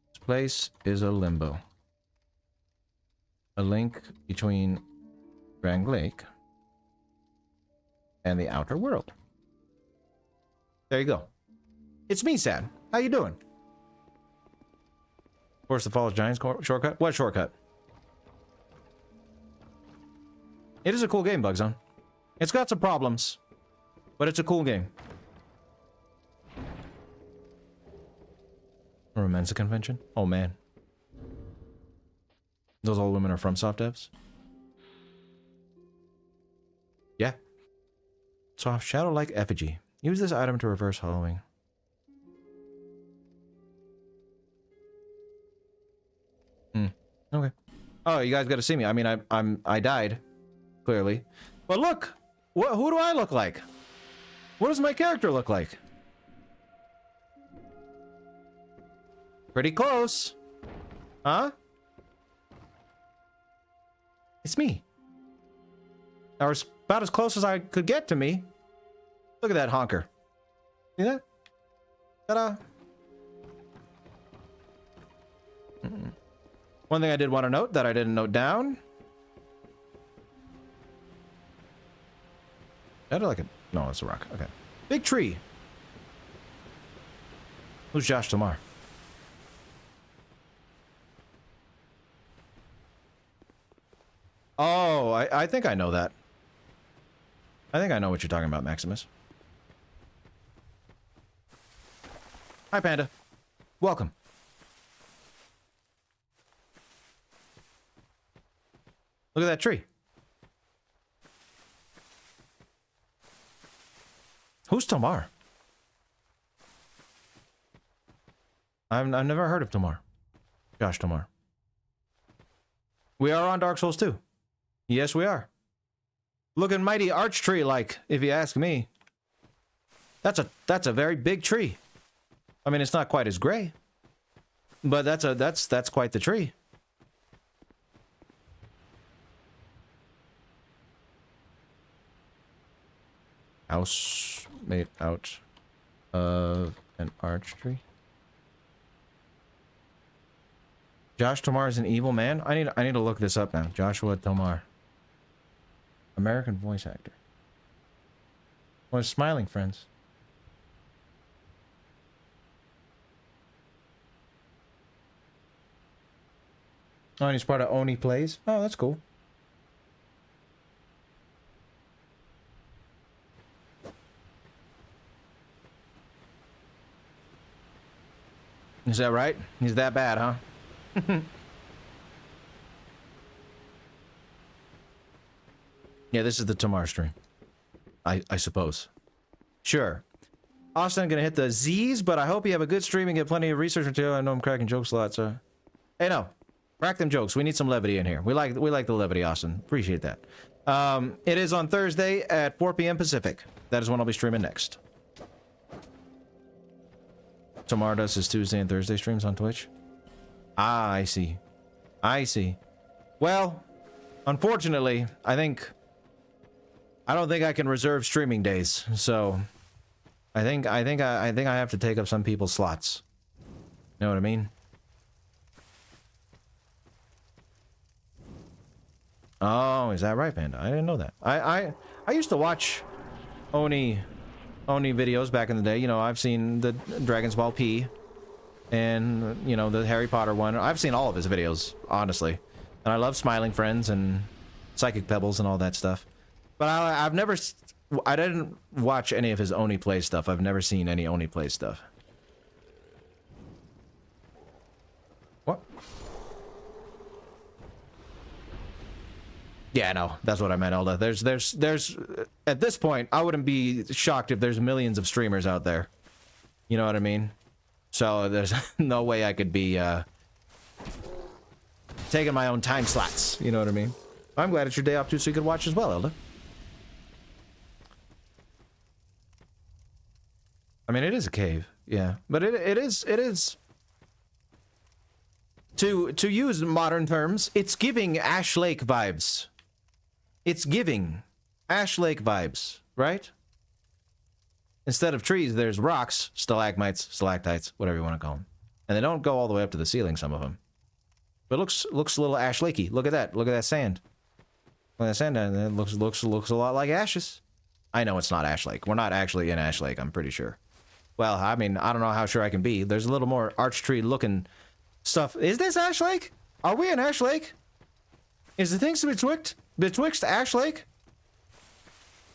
This place is a limbo. A link between Grand Lake and the outer world. There you go. It's me, Sad. How you doing? Force the Falls Giants shortcut? What shortcut? It is a cool game, Bugzone. It's got some problems, but it's a cool game. Or a Mensa convention? Oh man. Those old women are from soft devs? Yeah. Soft shadow-like effigy. Use this item to reverse hollowing. Okay. Oh, you guys got to see me. I mean, I died, clearly. But look, who do I look like? What does my character look like? Pretty close, huh? It's me. Or about as close as I could get to me. Look at that honker. See that? Ta-da. One thing I did want to note that I didn't note down. That like a... No, it's a rock. Okay. Big tree. Who's Josh Tamar? Oh, I think I know that. I think I know what you're talking about, Maximus. Hi, Panda. Welcome. Look at that tree. Who's Tamar? I've never heard of Tamar. Josh Tamar. We are on Dark Souls 2. Yes, we are. Looking mighty arch tree like, if you ask me. That's a very big tree. I mean, it's not quite as gray, but that's quite the tree. House made out of an arch tree. Josh Tomar is an evil man. I need to look this up now. Joshua Tomar, American voice actor. Well, smiling friends. Oh, and he's part of Oni Plays. Oh, that's cool. Is that right? He's that bad, huh? Yeah, this is the Tamar stream. I suppose. Sure. Austin gonna hit the Z's, but I hope you have a good stream and get plenty of research material. I know I'm cracking jokes a lot, so... Hey, no. Crack them jokes. We need some levity in here. We like the levity, Austin. Appreciate that. It is on Thursday at 4 p.m. Pacific. That is when I'll be streaming next. Tomorrow does his Tuesday and Thursday streams on Twitch. Ah, I see. I see. Well, unfortunately, I don't think I can reserve streaming days. So, I think I have to take up some people's slots. You know what I mean? Oh, is that right, Panda? I didn't know that. I used to watch Oni videos back in the day. You know, I've seen the Dragon's Ball P and, you know, the Harry Potter one. I've seen all of his videos, honestly. And I love Smiling Friends and Psychic Pebbles and all that stuff. But I didn't watch any of his Oni play stuff. I've never seen any Oni play stuff. What? Yeah, no, that's what I meant, Elda. There's at this point, I wouldn't be shocked if there's millions of streamers out there. You know what I mean? So there's no way I could be taking my own time slots. You know what I mean? I'm glad it's your day off too, so you could watch as well, Elda. I mean, it is a cave, yeah, but it is to use modern terms, it's giving Ash Lake vibes. It's giving Ash Lake vibes, right? Instead of trees, there's rocks, stalagmites, stalactites, whatever you want to call them, and they don't go all the way up to the ceiling. Some of them, but it looks a little Ash Lakey. Look at that! Look at that sand. Look at that sand down there. It looks a lot like ashes. I know it's not Ash Lake. We're not actually in Ash Lake. I'm pretty sure. Well, I mean, I don't know how sure I can be. There's a little more arch tree looking stuff. Is this Ash Lake? Are we in Ash Lake? Is the things betwixt Ash Lake?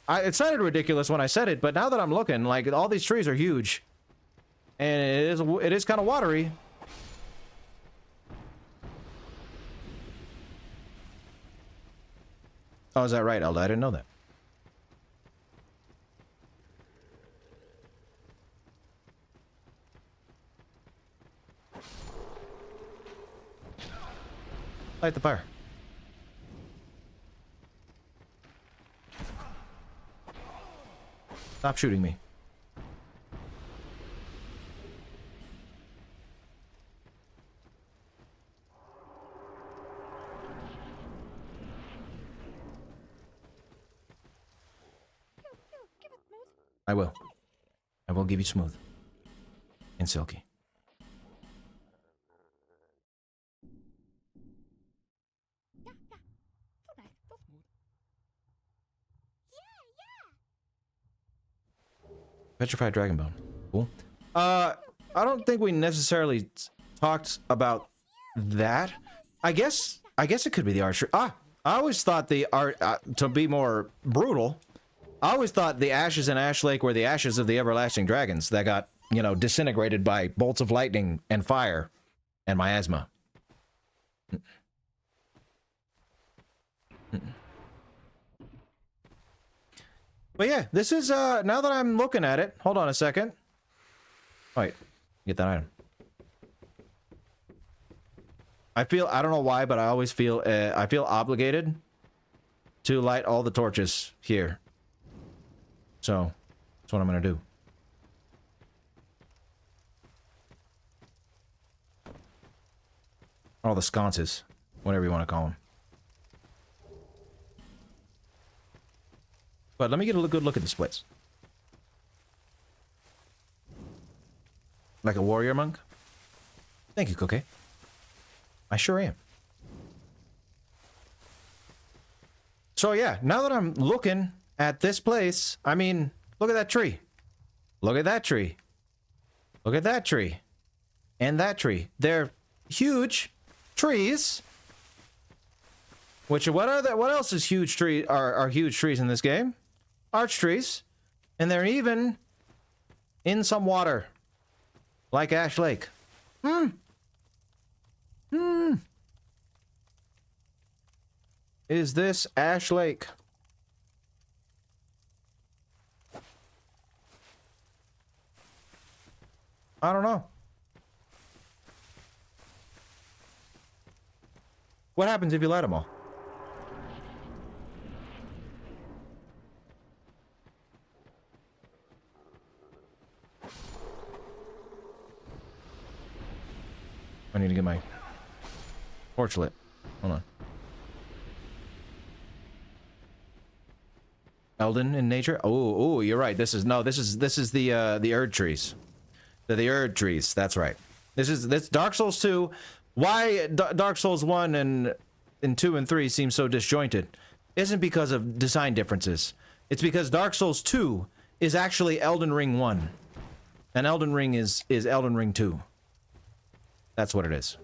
It sounded ridiculous when I said it, but now that I'm looking, like, all these trees are huge. And it is kind of watery. Oh, is that right, Elda? I didn't know that. Light the fire. Stop shooting me. I will. I will give you smooth and silky. Petrified Dragon Bone. Cool. I don't think we necessarily talked about that. I guess it could be the archery. I always thought the art, to be more brutal, I always thought the ashes in Ash Lake were the ashes of the everlasting dragons that got, you know, disintegrated by bolts of lightning and fire and miasma. But yeah, this is, now that I'm looking at it, hold on a second. Wait, get that item. I don't know why, but I always feel, I feel obligated to light all the torches here. So, that's what I'm gonna do. All the sconces, whatever you want to call them. But let me get a good look at the splits. Like a warrior monk? Thank you, Cookie. I sure am. So yeah, now that I'm looking at this place, I mean, look at that tree. Look at that tree. Look at that tree. And that tree. They're huge trees. Which, what else is huge tree, are huge trees in this game? Arch trees. And they're even in some water. Like Ash Lake. Is this Ash Lake? I don't know. What happens if you light them all? I need to get my torch lit. Hold on. Elden in nature? Oh, you're right. This is the Erd trees. They're the Erd trees. That's right. This Dark Souls 2. Why Dark Souls 1 and 2 and 3 seem so disjointed isn't because of design differences. It's because Dark Souls 2 is actually Elden Ring 1. And Elden Ring is Elden Ring 2. That's what it is.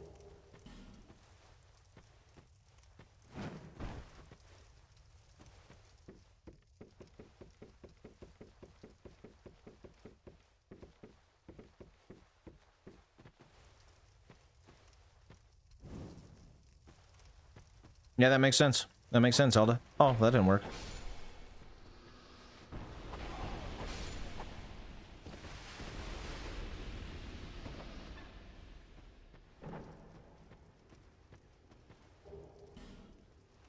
Yeah, that makes sense. That makes sense, Zelda. Oh, that didn't work.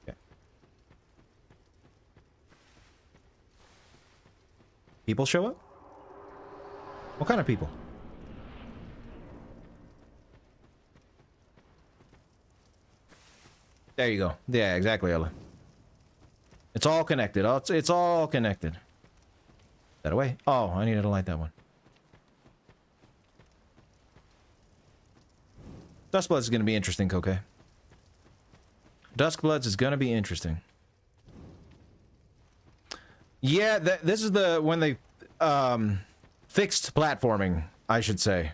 Okay. People show up? What kind of people? There you go. Yeah, exactly, Ella. It's all connected. It's all connected. That away. Oh, I needed to light that one. Duskbloods is going to be interesting, Koke. Duskbloods is going to be interesting. Yeah, this is when they fixed platforming, I should say.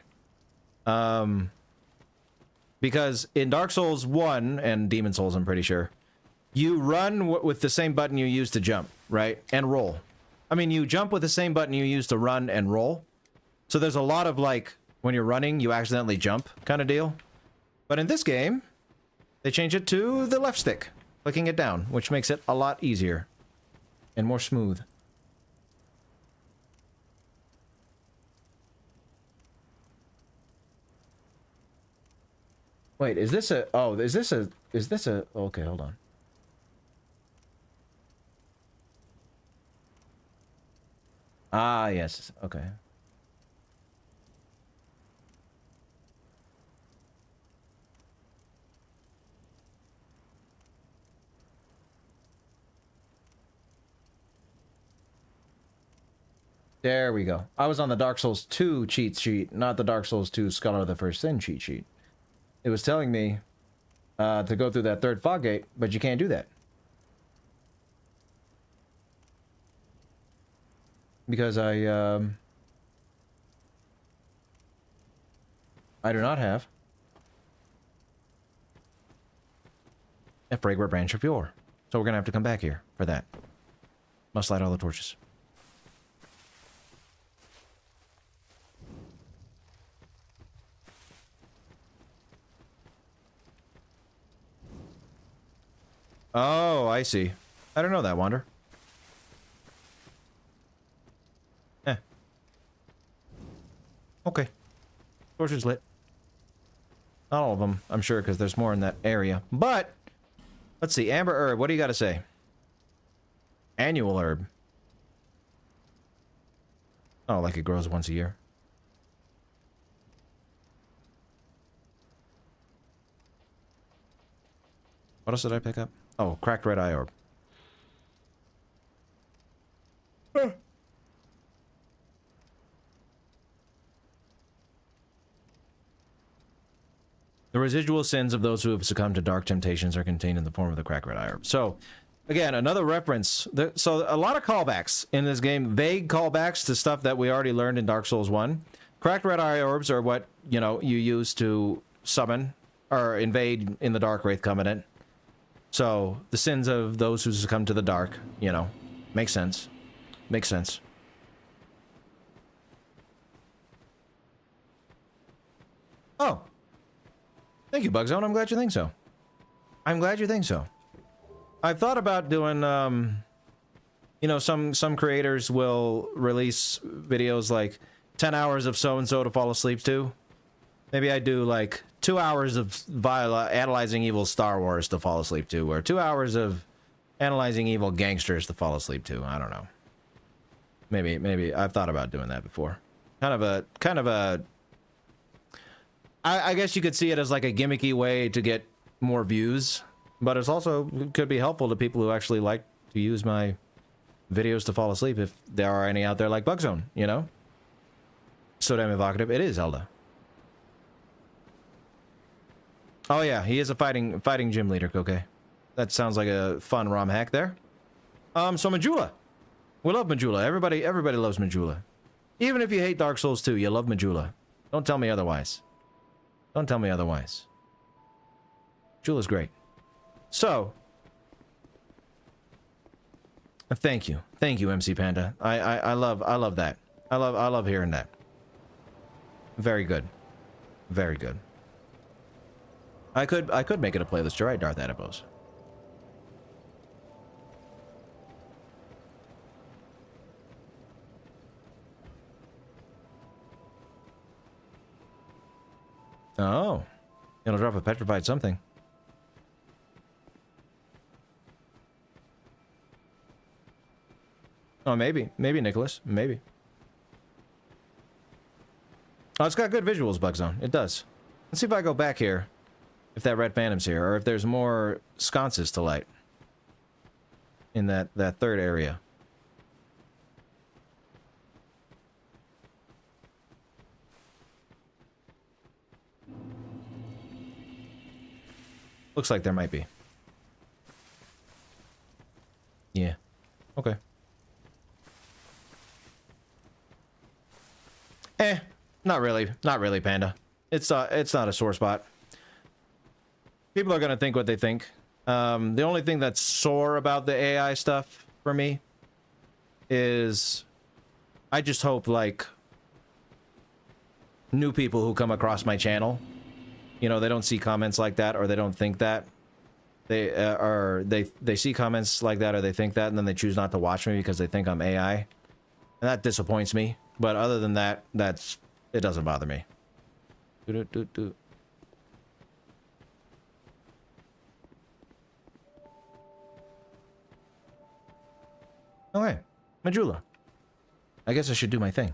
Because in Dark Souls 1 and Demon Souls, I'm pretty sure, you run with the same button you use to jump, right? And roll. I mean, you jump with the same button you use to run and roll. So there's a lot of, like, when you're running, you accidentally jump kind of deal. But in this game, they change it to the left stick, clicking it down, which makes it a lot easier and more smooth. Wait, is this a... Oh, is this a... Okay, hold on. Ah, yes. Okay. There we go. I was on the Dark Souls 2 cheat sheet, not the Dark Souls 2 Scholar of the First Sin cheat sheet. It was telling me to go through that third fog gate, but you can't do that. Because I do not have a fragrant branch of yore. So we're gonna have to come back here for that. Must light all the torches. Oh, I see. I don't know that, Wander. Eh. Okay. Torches lit. Not all of them, I'm sure, because there's more in that area. But, let's see. Amber Herb, what do you got to say? Annual herb. Oh, like it grows once a year. What else did I pick up? Oh, cracked red eye orb. The residual sins of those who have succumbed to dark temptations are contained in the form of the cracked red eye orb. So, again, another reference. So, a lot of callbacks in this game. Vague callbacks to stuff that we already learned in Dark Souls 1. Cracked red eye orbs are what, you know, you use to summon or invade in the Dark Wraith Covenant. So, the sins of those who succumb to the dark, you know, makes sense. Makes sense. Oh. Thank you, Bugzone. I'm glad you think so. I'm glad you think so. I've thought about doing, you know, some creators will release videos like 10 hours of so-and-so to fall asleep to. Maybe I do, like, 2 hours of analyzing evil Star Wars to fall asleep to, or 2 hours of analyzing evil gangsters to fall asleep to. I don't know. Maybe I've thought about doing that before. Kind of a. I guess you could see it as like a gimmicky way to get more views, but it's also could be helpful to people who actually like to use my videos to fall asleep, if there are any out there like Bugzone, you know? So damn evocative. It is, Elda. Oh yeah, he is a fighting gym leader, Koke. That sounds like a fun ROM hack there. So Majula. We love Majula. Everybody loves Majula. Even if you hate Dark Souls 2, you love Majula. Don't tell me otherwise. Don't tell me otherwise. Majula's great. So, thank you, MC Panda. I love that. I love hearing that. Very good, very good. I could make it a playlist. You're right, Darth Adipose. Oh, it'll drop a petrified something. Oh, maybe, Nicholas, maybe. Oh, it's got good visuals, Bugzone. It does. Let's see if I go back here, if that red phantom's here, or if there's more sconces to light in that third area. Looks like there might be. Yeah. Okay. Not really, Panda. It's not a sore spot. People are gonna think what they think. The only thing that's sore about the AI stuff for me is I just hope, like, new people who come across my channel, you know, they don't see comments like that, or they don't think that. They see comments like that, or they think that, and then they choose not to watch me because they think I'm AI. And that disappoints me. But other than that, it doesn't bother me. Okay, Majula. I guess I should do my thing.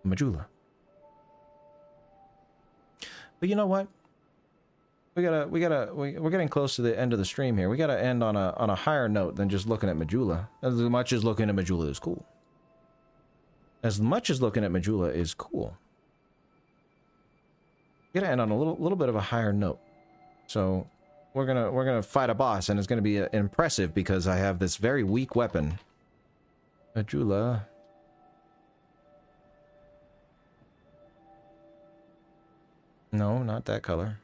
Majula. But you know what? We're getting close to the end of the stream here. We gotta end on a higher note than just looking at Majula. As much as looking at Majula is cool. As much as looking at Majula is cool. We gotta end on a little bit of a higher note. So we're gonna fight a boss, and it's gonna be impressive because I have this very weak weapon. Majula. No, not that color.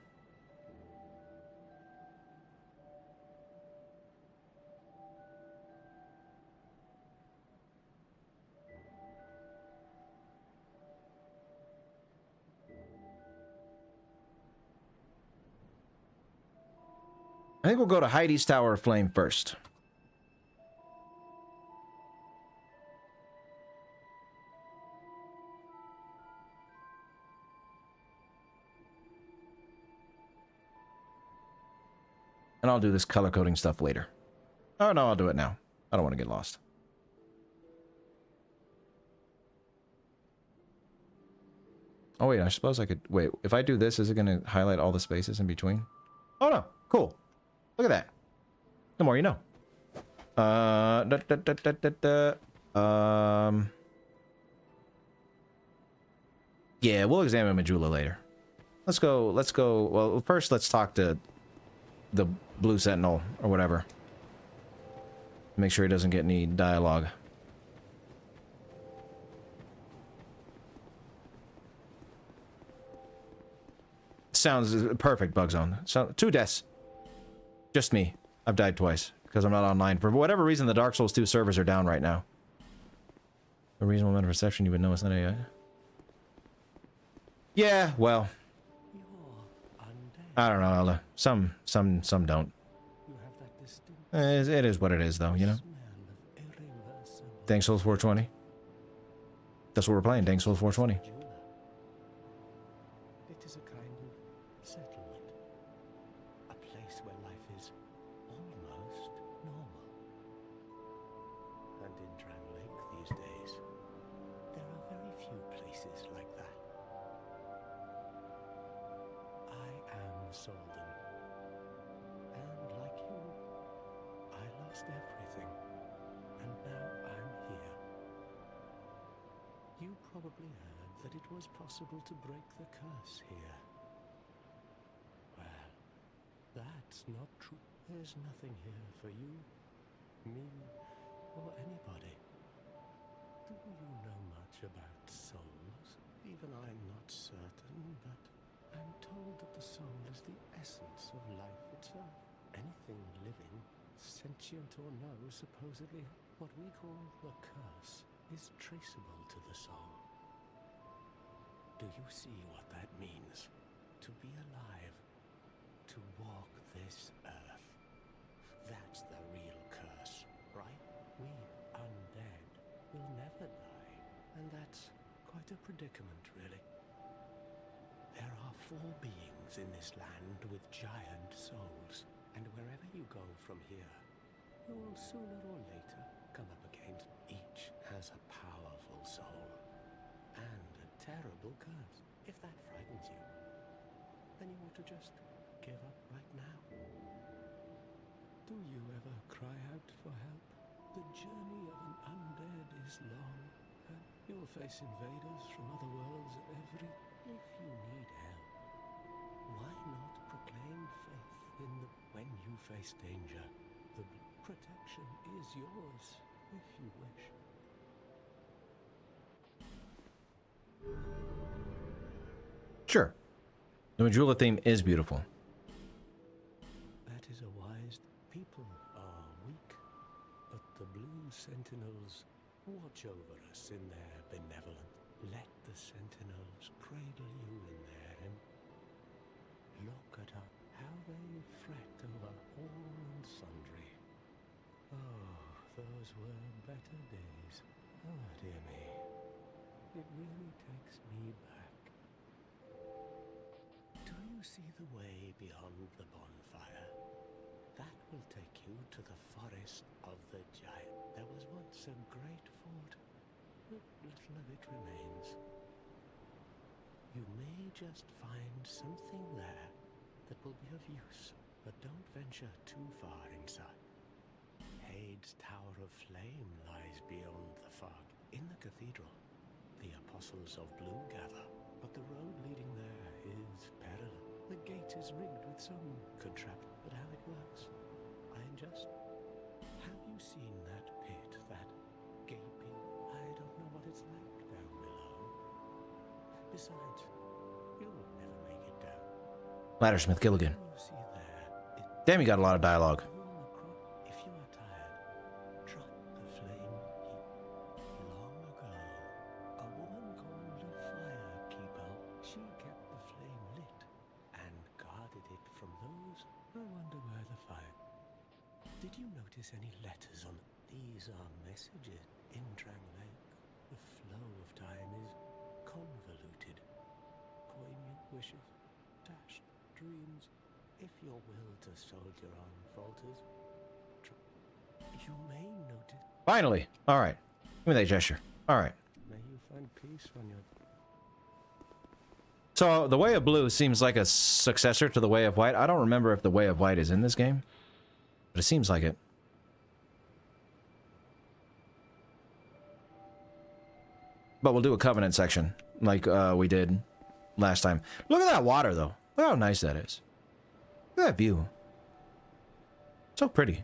I think we'll go to Heidi's Tower of Flame first. And I'll do this color coding stuff later. Oh no, I'll do it now. I don't want to get lost. Oh wait, I suppose I could... Wait, if I do this, is it going to highlight all the spaces in between? Oh no, cool. Look at that. The more you know. Yeah, we'll examine Majula later. Let's go, well, first let's talk to the Blue Sentinel, or whatever. Make sure he doesn't get any dialogue. Sounds perfect, Bugzone. So, 2 deaths. Just me. I've died twice, because I'm not online. For whatever reason, the Dark Souls 2 servers are down right now. A reasonable amount of perception, you would know it's not AI. Yeah, well... I don't know, Elda. Some don't. It is what it is, though, you know? Dang Souls 420. That's what we're playing, Dang Souls 420. places like that. I am Solden. And like you, I lost everything. And now I'm here. You probably heard that it was possible to break the curse here. Well, that's not true. There's nothing here for you, me, or anybody. Do you know much about souls? Even I'm not certain, but I'm told that the soul is the essence of life itself. Anything living, sentient or no, supposedly what we call the curse is traceable to the soul. Do you see what that means? To be alive, to walk this earth. That's the real curse, right? We undead will never die, and that's quite a predicament, really. There are 4 beings in this land with giant souls, and wherever you go from here, you'll sooner or later come up against. Each has a powerful soul, and a terrible curse. If that frightens you, then you ought to just give up right now. Do you ever cry out for help? The journey of an undead is long, and you'll face invaders from other worlds at every... If you need help, why not proclaim faith in the... When you face danger, the protection is yours, if you wish. Sure. The Majula theme is beautiful. That is a wise... People are weak, but the blue sentinels watch over us in their benevolence. Let the sentinels cradle you in their Look at how they fret over all and sundry. Oh, those were better days. Oh, dear me. It really takes me back. Do you see the way beyond the bonfire? That will take you to the forest of the giant. There was once a great fort, but little of it remains. You may just find something there that will be of use, but don't venture too far inside. Hade's Tower of Flame lies beyond the fog. In the cathedral, the Apostles of Blue gather, but the road leading there is perilous. The gate is rigged with some contraption, but how it works, I am just... Have you seen that pit, that gaping? I don't know what it's like down below. Besides, you'll never make it down. Laddersmith Gilligan. You see there, Damn, you got a lot of dialogue. if you are tired, trot the flame heap. Long ago, a woman called a firekeeper. She kept the flame lit and guarded it from those. I wonder where the fire... Did you notice any letters on... These are messages in Lake. The flow of time is convoluted. Poignant wishes, dashed dreams. If your will to soldier on falters, you may notice... Finally. All right. Give me that gesture. All right. May you find peace on your... So the Way of Blue seems like a successor to the Way of White. I don't remember if the Way of White is in this game, but it seems like it. But we'll do a Covenant section like we did last time. Look at that water, though. Look how nice that is. Look at that view. So pretty.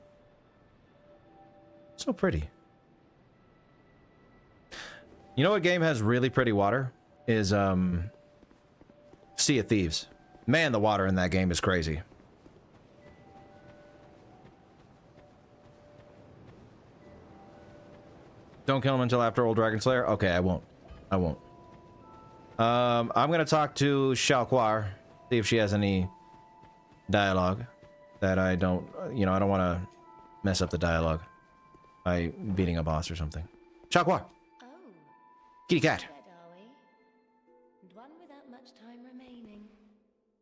So pretty. You know what game has really pretty water? Is, Sea of Thieves. Man, the water in that game is crazy. Don't kill him until after Old Dragon Slayer? Okay, I won't. I won't. I'm gonna talk to Shalquar, see if she has any dialogue that I don't, you know, I don't want to mess up the dialogue by beating a boss or something. Shalquar! Oh, Kitty cat! dead are we? And one without much time remaining.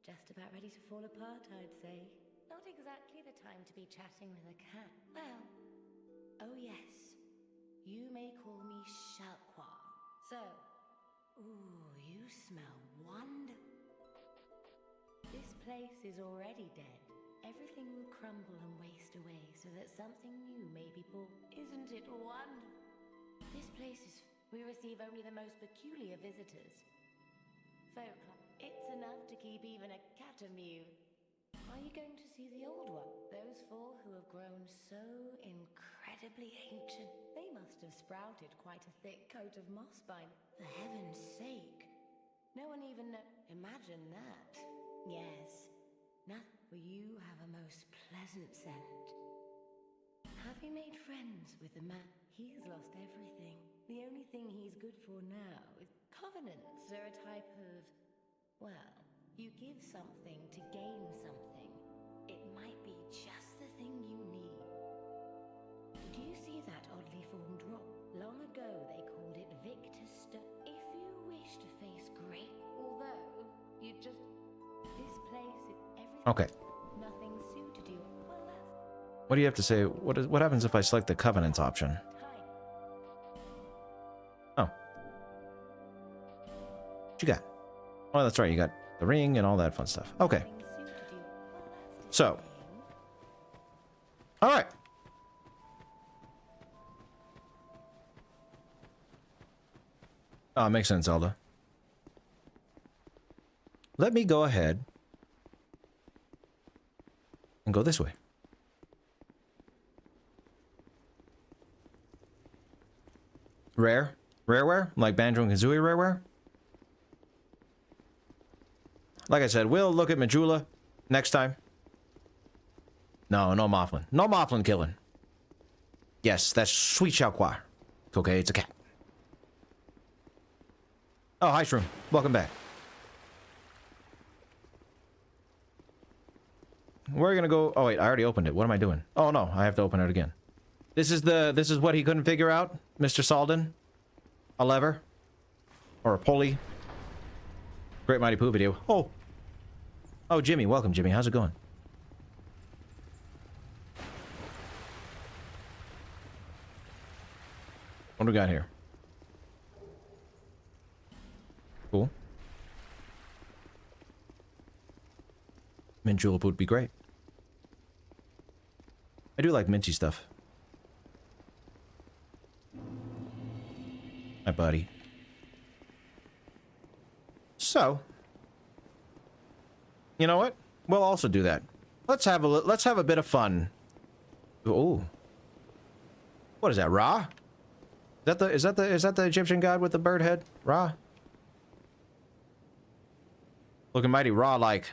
Just about ready to fall apart, I'd say. Not exactly the time to be chatting with a cat. Well, oh yes. You may call me Shalquar. So, Ooh, you smell wonderful. This place is already dead. Everything will crumble and waste away so that something new may be born. Isn't it wonderful? This place is... We receive only the most peculiar visitors. Folk, it's enough to keep even a cat amused. Are you going to see the old one? Those four who have grown so incredibly ancient. They must have sprouted quite a thick coat of moss by now. For heaven's sake. No one even imagine that. Yes. For you have a most pleasant scent. Have you made friends with the man? He's lost everything. The only thing he's good for now is covenants are a type of... Well, you give something to gain something. It might be just the thing you need. Do you see that oddly formed rock? Long ago they called it Victor's Stone. If you wish to face great... Although, you just... This place is everything... Okay. Nothing suited you. Well, that's... What do you have to say? What happens if I select the Covenants option? Oh. What you got? Oh, that's right. You got the ring and all that fun stuff. Okay. So. All right. Oh, makes sense, Zelda. Let me go ahead and go this way. Rare? Rareware? Like Banjo and Kazooie rareware? Like I said, we'll look at Majula next time. No, no Mothman. No Mothman killing. Yes, that's Sweet Xiaoqua. Okay, it's a cat. Oh, hi, Shroom. Welcome back. We're gonna go... Oh, wait, I already opened it. What am I doing? Oh, no, I have to open it again. This is what he couldn't figure out, Mr. Salden. A lever. Or a pulley. Great Mighty Pooh video. Oh! Oh, Jimmy. Welcome, Jimmy. How's it going? What do we got here? Cool. Mint julep would be great. I do like minty stuff. My buddy. So, you know what? We'll also do that. Let's have a bit of fun. Oh, what is that? Ra? Is that the Egyptian god with the bird head? Ra? Looking mighty Ra-like.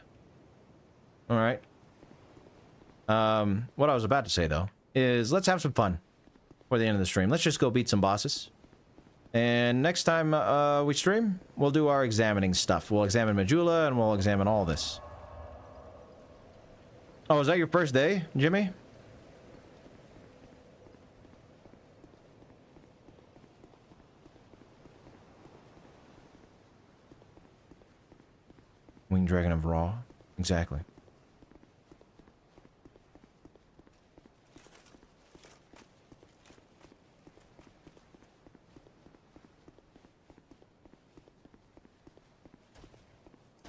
All right. What I was about to say though is let's have some fun for the end of the stream. Let's just go beat some bosses. And next time we stream, we'll do our examining stuff. We'll examine Majula and we'll examine all this. Oh, is that your first day, Jimmy? Winged Dragon of Ra. Exactly.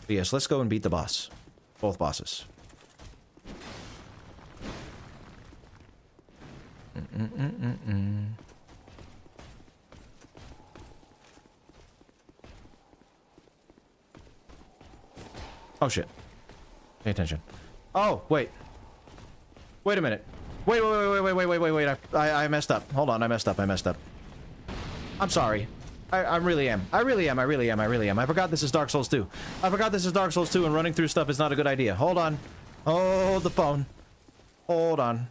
But yes, let's go and beat the boss. Both bosses. Oh shit. Pay attention. Oh, wait. Wait a minute. Wait. I messed up. Hold on, I messed up. I'm sorry. I really am. I forgot this is Dark Souls 2. And running through stuff is not a good idea. Hold on. Hold the phone. Hold on.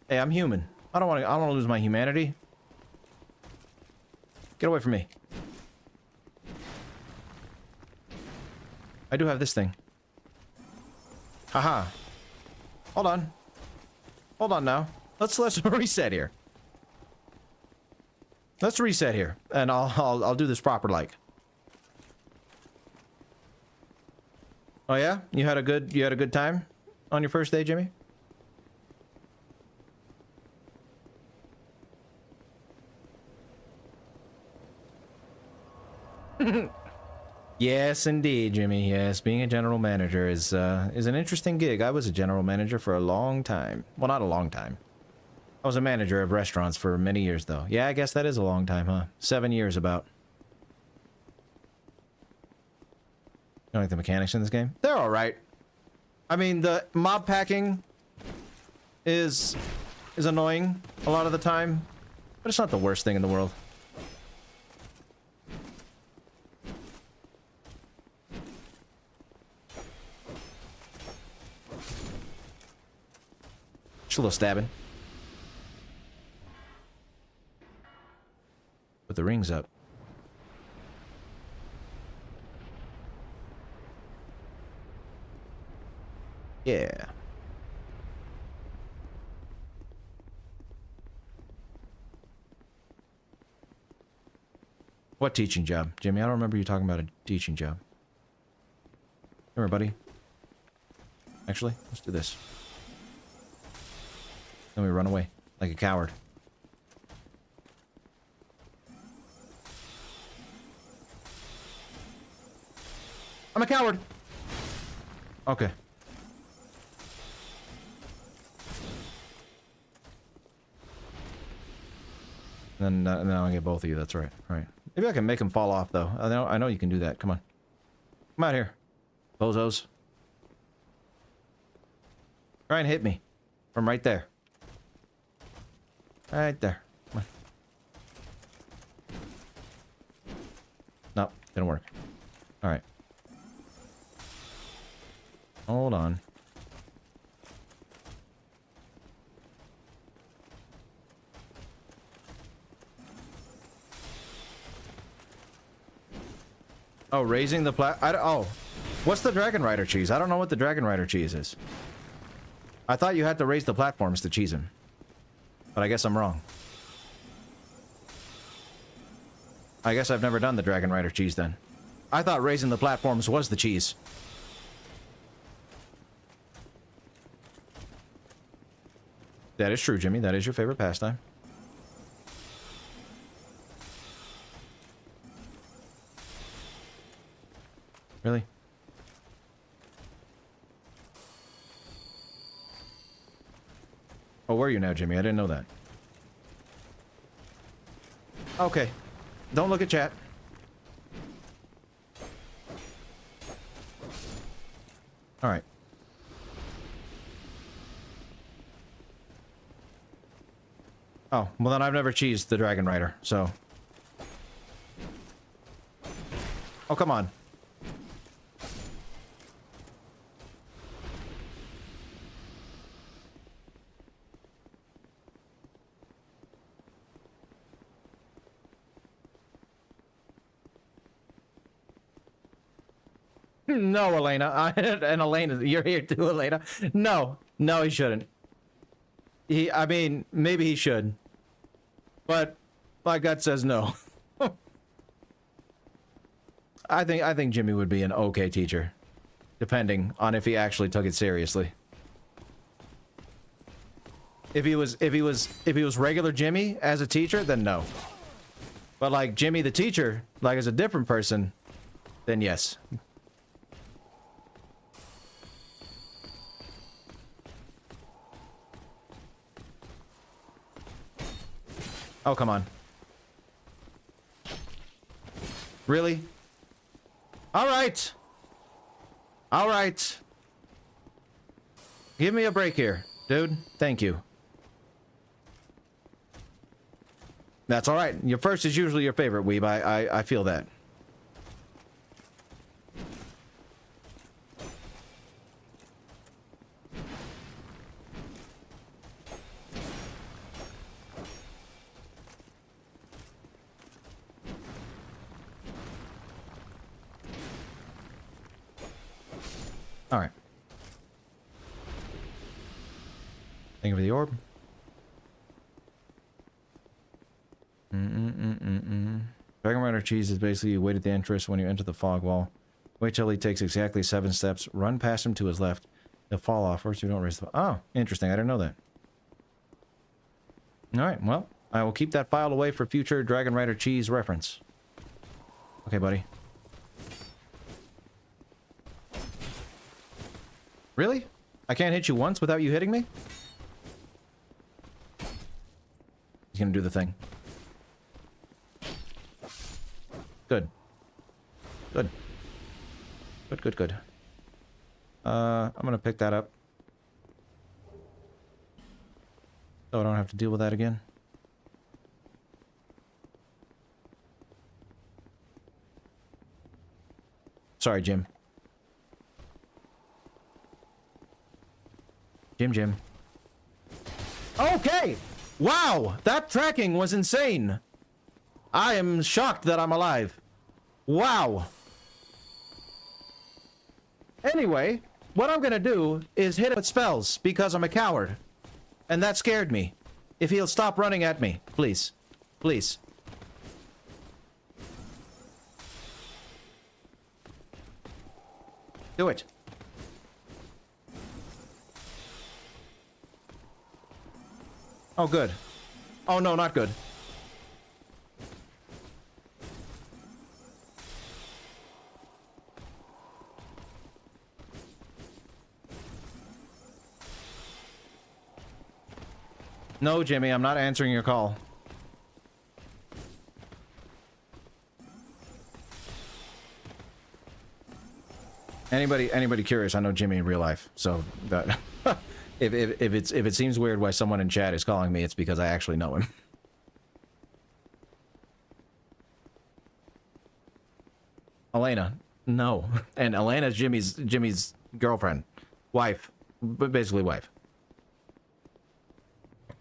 Hey, I'm human. I don't want to lose my humanity. Get away from me. I do have this thing. Haha. Hold on. Hold on now. Let's reset here. Let's reset here, and I'll do this proper like. Oh yeah, you had a good time on your first day, Jimmy? Yes, indeed, Jimmy. Yes, being a general manager is an interesting gig. I was a general manager for a long time. Well, not a long time. I was a manager of restaurants for many years, though. Yeah, I guess that is a long time, huh? 7 years, about. You don't like the mechanics in this game? They're alright. I mean, the mob packing is annoying a lot of the time, but it's not the worst thing in the world. Just a little stabbing. Put the rings up. Yeah. What teaching job? Jimmy, I don't remember you talking about a teaching job. Come here, buddy. Actually, let's do this. Then we run away like a coward. I'm a coward! Okay. Then I'll get both of you, that's right. Alright. Maybe I can make them fall off, though. I know you can do that. Come on. Come out here. Bozos. Try and hit me. From right there. Right there. Come on. Nope, didn't work. Alright. Hold on. Oh, raising the oh. What's the Dragon Rider cheese? I don't know what the Dragon Rider cheese is. I thought you had to raise the platforms to cheese him. But I guess I'm wrong. I guess I've never done the Dragon Rider cheese then. I thought raising the platforms was the cheese. That is true, Jimmy. That is your favorite pastime. Really? Oh, where are you now, Jimmy? I didn't know that. Okay. Don't look at chat. Alright. Oh, well then I've never cheesed the Dragon Rider, so... Oh, come on. No, Elena. And Elena, you're here too, Elena. No. No, he shouldn't. I mean, maybe he should. But my gut says no. I think Jimmy would be an okay teacher. Depending on if he actually took it seriously. If he was regular Jimmy as a teacher, then no. But like Jimmy the teacher, like as a different person, then yes. Oh, come on. Really? Alright. Alright. Give me a break here, dude. Thank you. That's alright. Your first is usually your favorite, Weeb. I feel that. Alright. Thank you for the orb. Dragon Rider cheese is basically you wait at the entrance when you enter the fog wall. Wait till he takes exactly 7 steps. Run past him to his left. He'll fall off. First, you don't raise the... Oh, interesting. I didn't know that. Alright, well, I will keep that file away for future Dragon Rider cheese reference. Okay, buddy. Really? I can't hit you once without you hitting me? He's gonna do the thing. Good. Good. Good, good, good. I'm gonna pick that up. So I don't have to deal with that again. Sorry, Jim. Jim. Okay! Wow! That tracking was insane! I am shocked that I'm alive. Wow! Anyway, what I'm gonna do is hit him with spells, because I'm a coward. And that scared me. If he'll stop running at me, please. Please. Do it. Oh, good. Oh, no, not good. No, Jimmy, I'm not answering your call. Anybody curious? I know Jimmy in real life, so that if it seems weird why someone in chat is calling me, it's because I actually know him. Elena, no, and Elena's Jimmy's girlfriend, wife, but basically wife.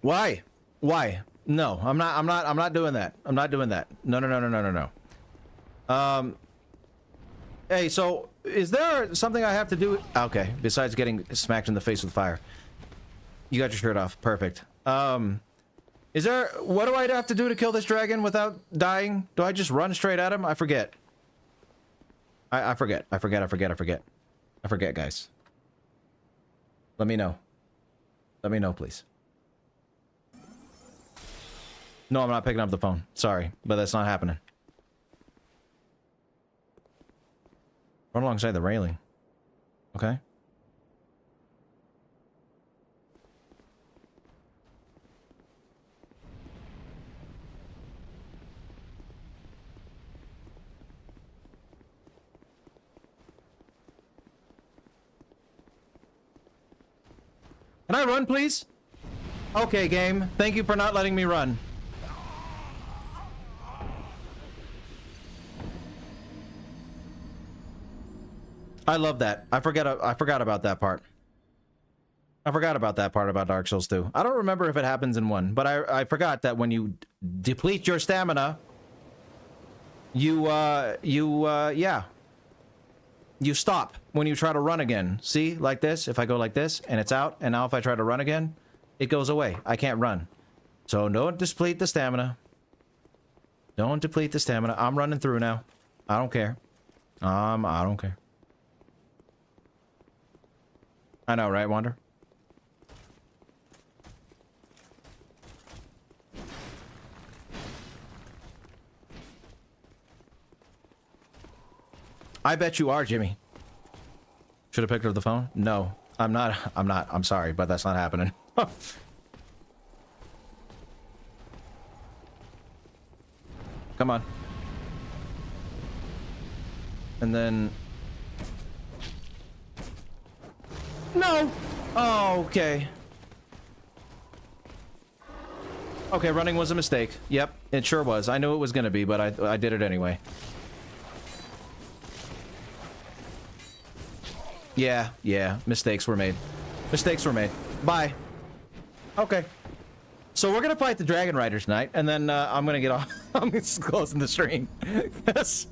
Why? Why? No, I'm not doing that. I'm not doing that. No. Hey, so is there something I have to do? Okay, besides getting smacked in the face with fire. You got your shirt off. Perfect. Is there, what do I have to do to kill this dragon without dying? Do I just run straight at him? I forget. I forget, guys. Let me know. Let me know, please. No, I'm not picking up the phone. Sorry, but that's not happening. Run alongside the railing. Okay. Can I run, please? Okay, game. Thank you for not letting me run. I love that. I forgot about that part. I forgot about that part about Dark Souls 2. I don't remember if it happens in 1, but I forgot that when you deplete your stamina, you stop when you try to run again. See? Like this. If I go like this, and it's out, and now if I try to run again, it goes away. I can't run. So don't deplete the stamina. Don't deplete the stamina. I'm running through now. I don't care. I don't care. I know, right, Wander? I bet you are, Jimmy. Should have picked up the phone? No, I'm not. I'm sorry, but that's not happening. Come on. And then... No! Oh, okay. Okay, running was a mistake. Yep, it sure was. I knew it was gonna be, but I did it anyway. Yeah, mistakes were made. Mistakes were made. Bye. Okay. So we're gonna fight the Dragon Rider tonight, and then I'm gonna get off. I'm just closing the stream. Yes.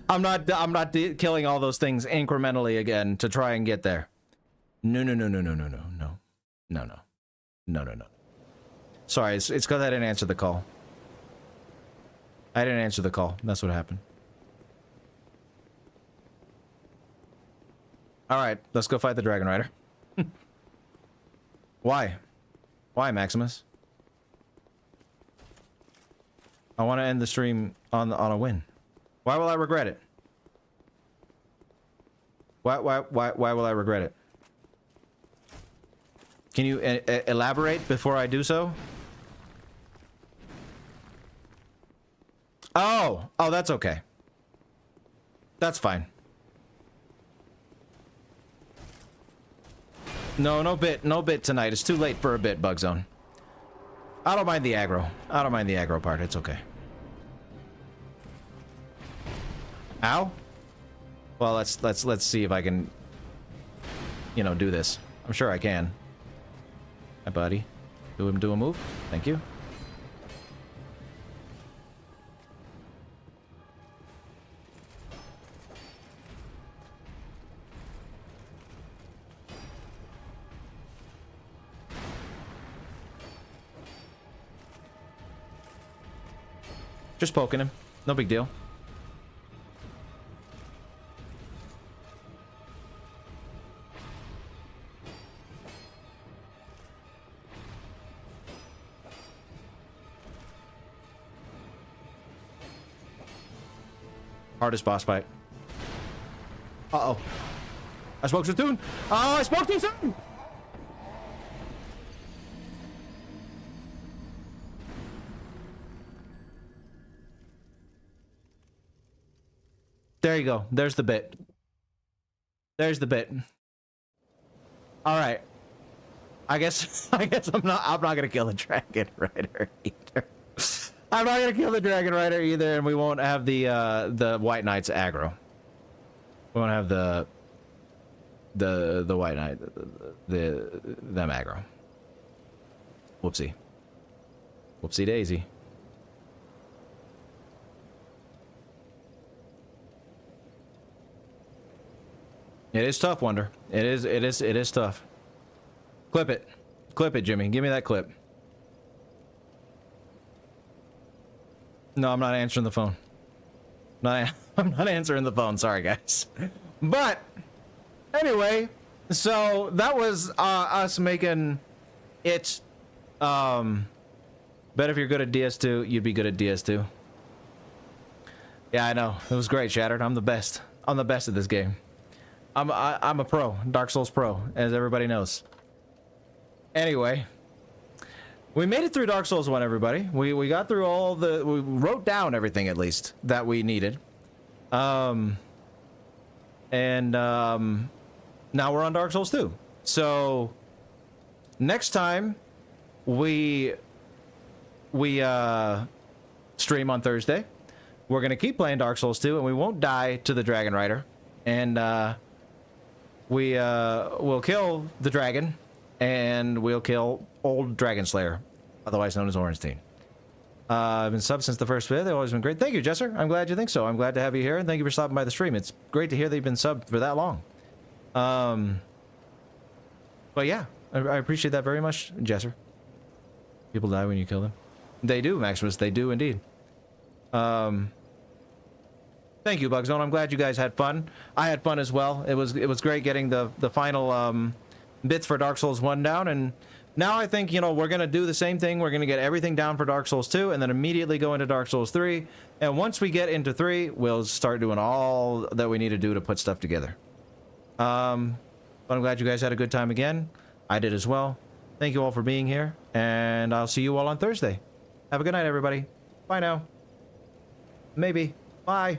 I'm not killing all those things incrementally again to try and get there. No. Sorry, it's because I didn't answer the call. I didn't answer the call. That's what happened. Alright, let's go fight the Dragon Rider. Why? Why, Maximus? I want to end the stream on a win. Why will I regret it? Why will I regret it? Can you elaborate before I do so? Oh, that's okay. That's fine. No bit tonight. It's too late for a bit, Bugzone. I don't mind the aggro. I don't mind the aggro part. It's okay. Ow? Well, let's see if I can, you know, do this. I'm sure I can. Hi, buddy. Do a move. Thank you. Just poking him. No big deal. Hardest boss fight. Uh-oh. I spoke too soon. Oh, I spoke too soon! There you go. There's the bit. There's the bit. All right. I guess I'm not gonna kill the Dragon Rider either. I'm not gonna kill the Dragon Rider either, and we won't have the White Knights aggro. We won't have the White Knight them aggro. Whoopsie. Whoopsie daisy. It is tough, Wonder. It is tough. Clip it. Clip it, Jimmy. Give me that clip. No, I'm not answering the phone. I'm not answering the phone. Sorry, guys. But anyway, so that was us making it. Bet if you're good at DS2, you'd be good at DS2. Yeah, I know. It was great, Shattered. I'm the best. I'm the best at this game. I'm a pro, Dark Souls pro, as everybody knows. Anyway, we made it through Dark Souls 1, everybody. We got through all the... We wrote down everything, at least, that we needed. Now we're on Dark Souls 2. So, next time, we stream on Thursday. We're going to keep playing Dark Souls 2, and we won't die to the Dragon Rider. And, we'll kill the dragon, and we'll kill old Dragon Slayer, otherwise known as Orenstein. I've been subbed since the first vid. They've always been great. Thank you, Jesser. I'm glad you think so. I'm glad to have you here, and thank you for stopping by the stream. It's great to hear they've been subbed for that long. But yeah, I appreciate that very much, Jesser. People die when you kill them. They do, Maximus. They do indeed. Thank you, Bugzone. I'm glad you guys had fun. I had fun as well. It was great getting the final bits for Dark Souls 1 down, and now I think, you know, we're gonna do the same thing. We're gonna get everything down for Dark Souls 2, and then immediately go into Dark Souls 3. And once we get into 3, we'll start doing all that we need to do to put stuff together. But I'm glad you guys had a good time again. I did as well. Thank you all for being here, and I'll see you all on Thursday. Have a good night, everybody. Bye now. Maybe. Bye.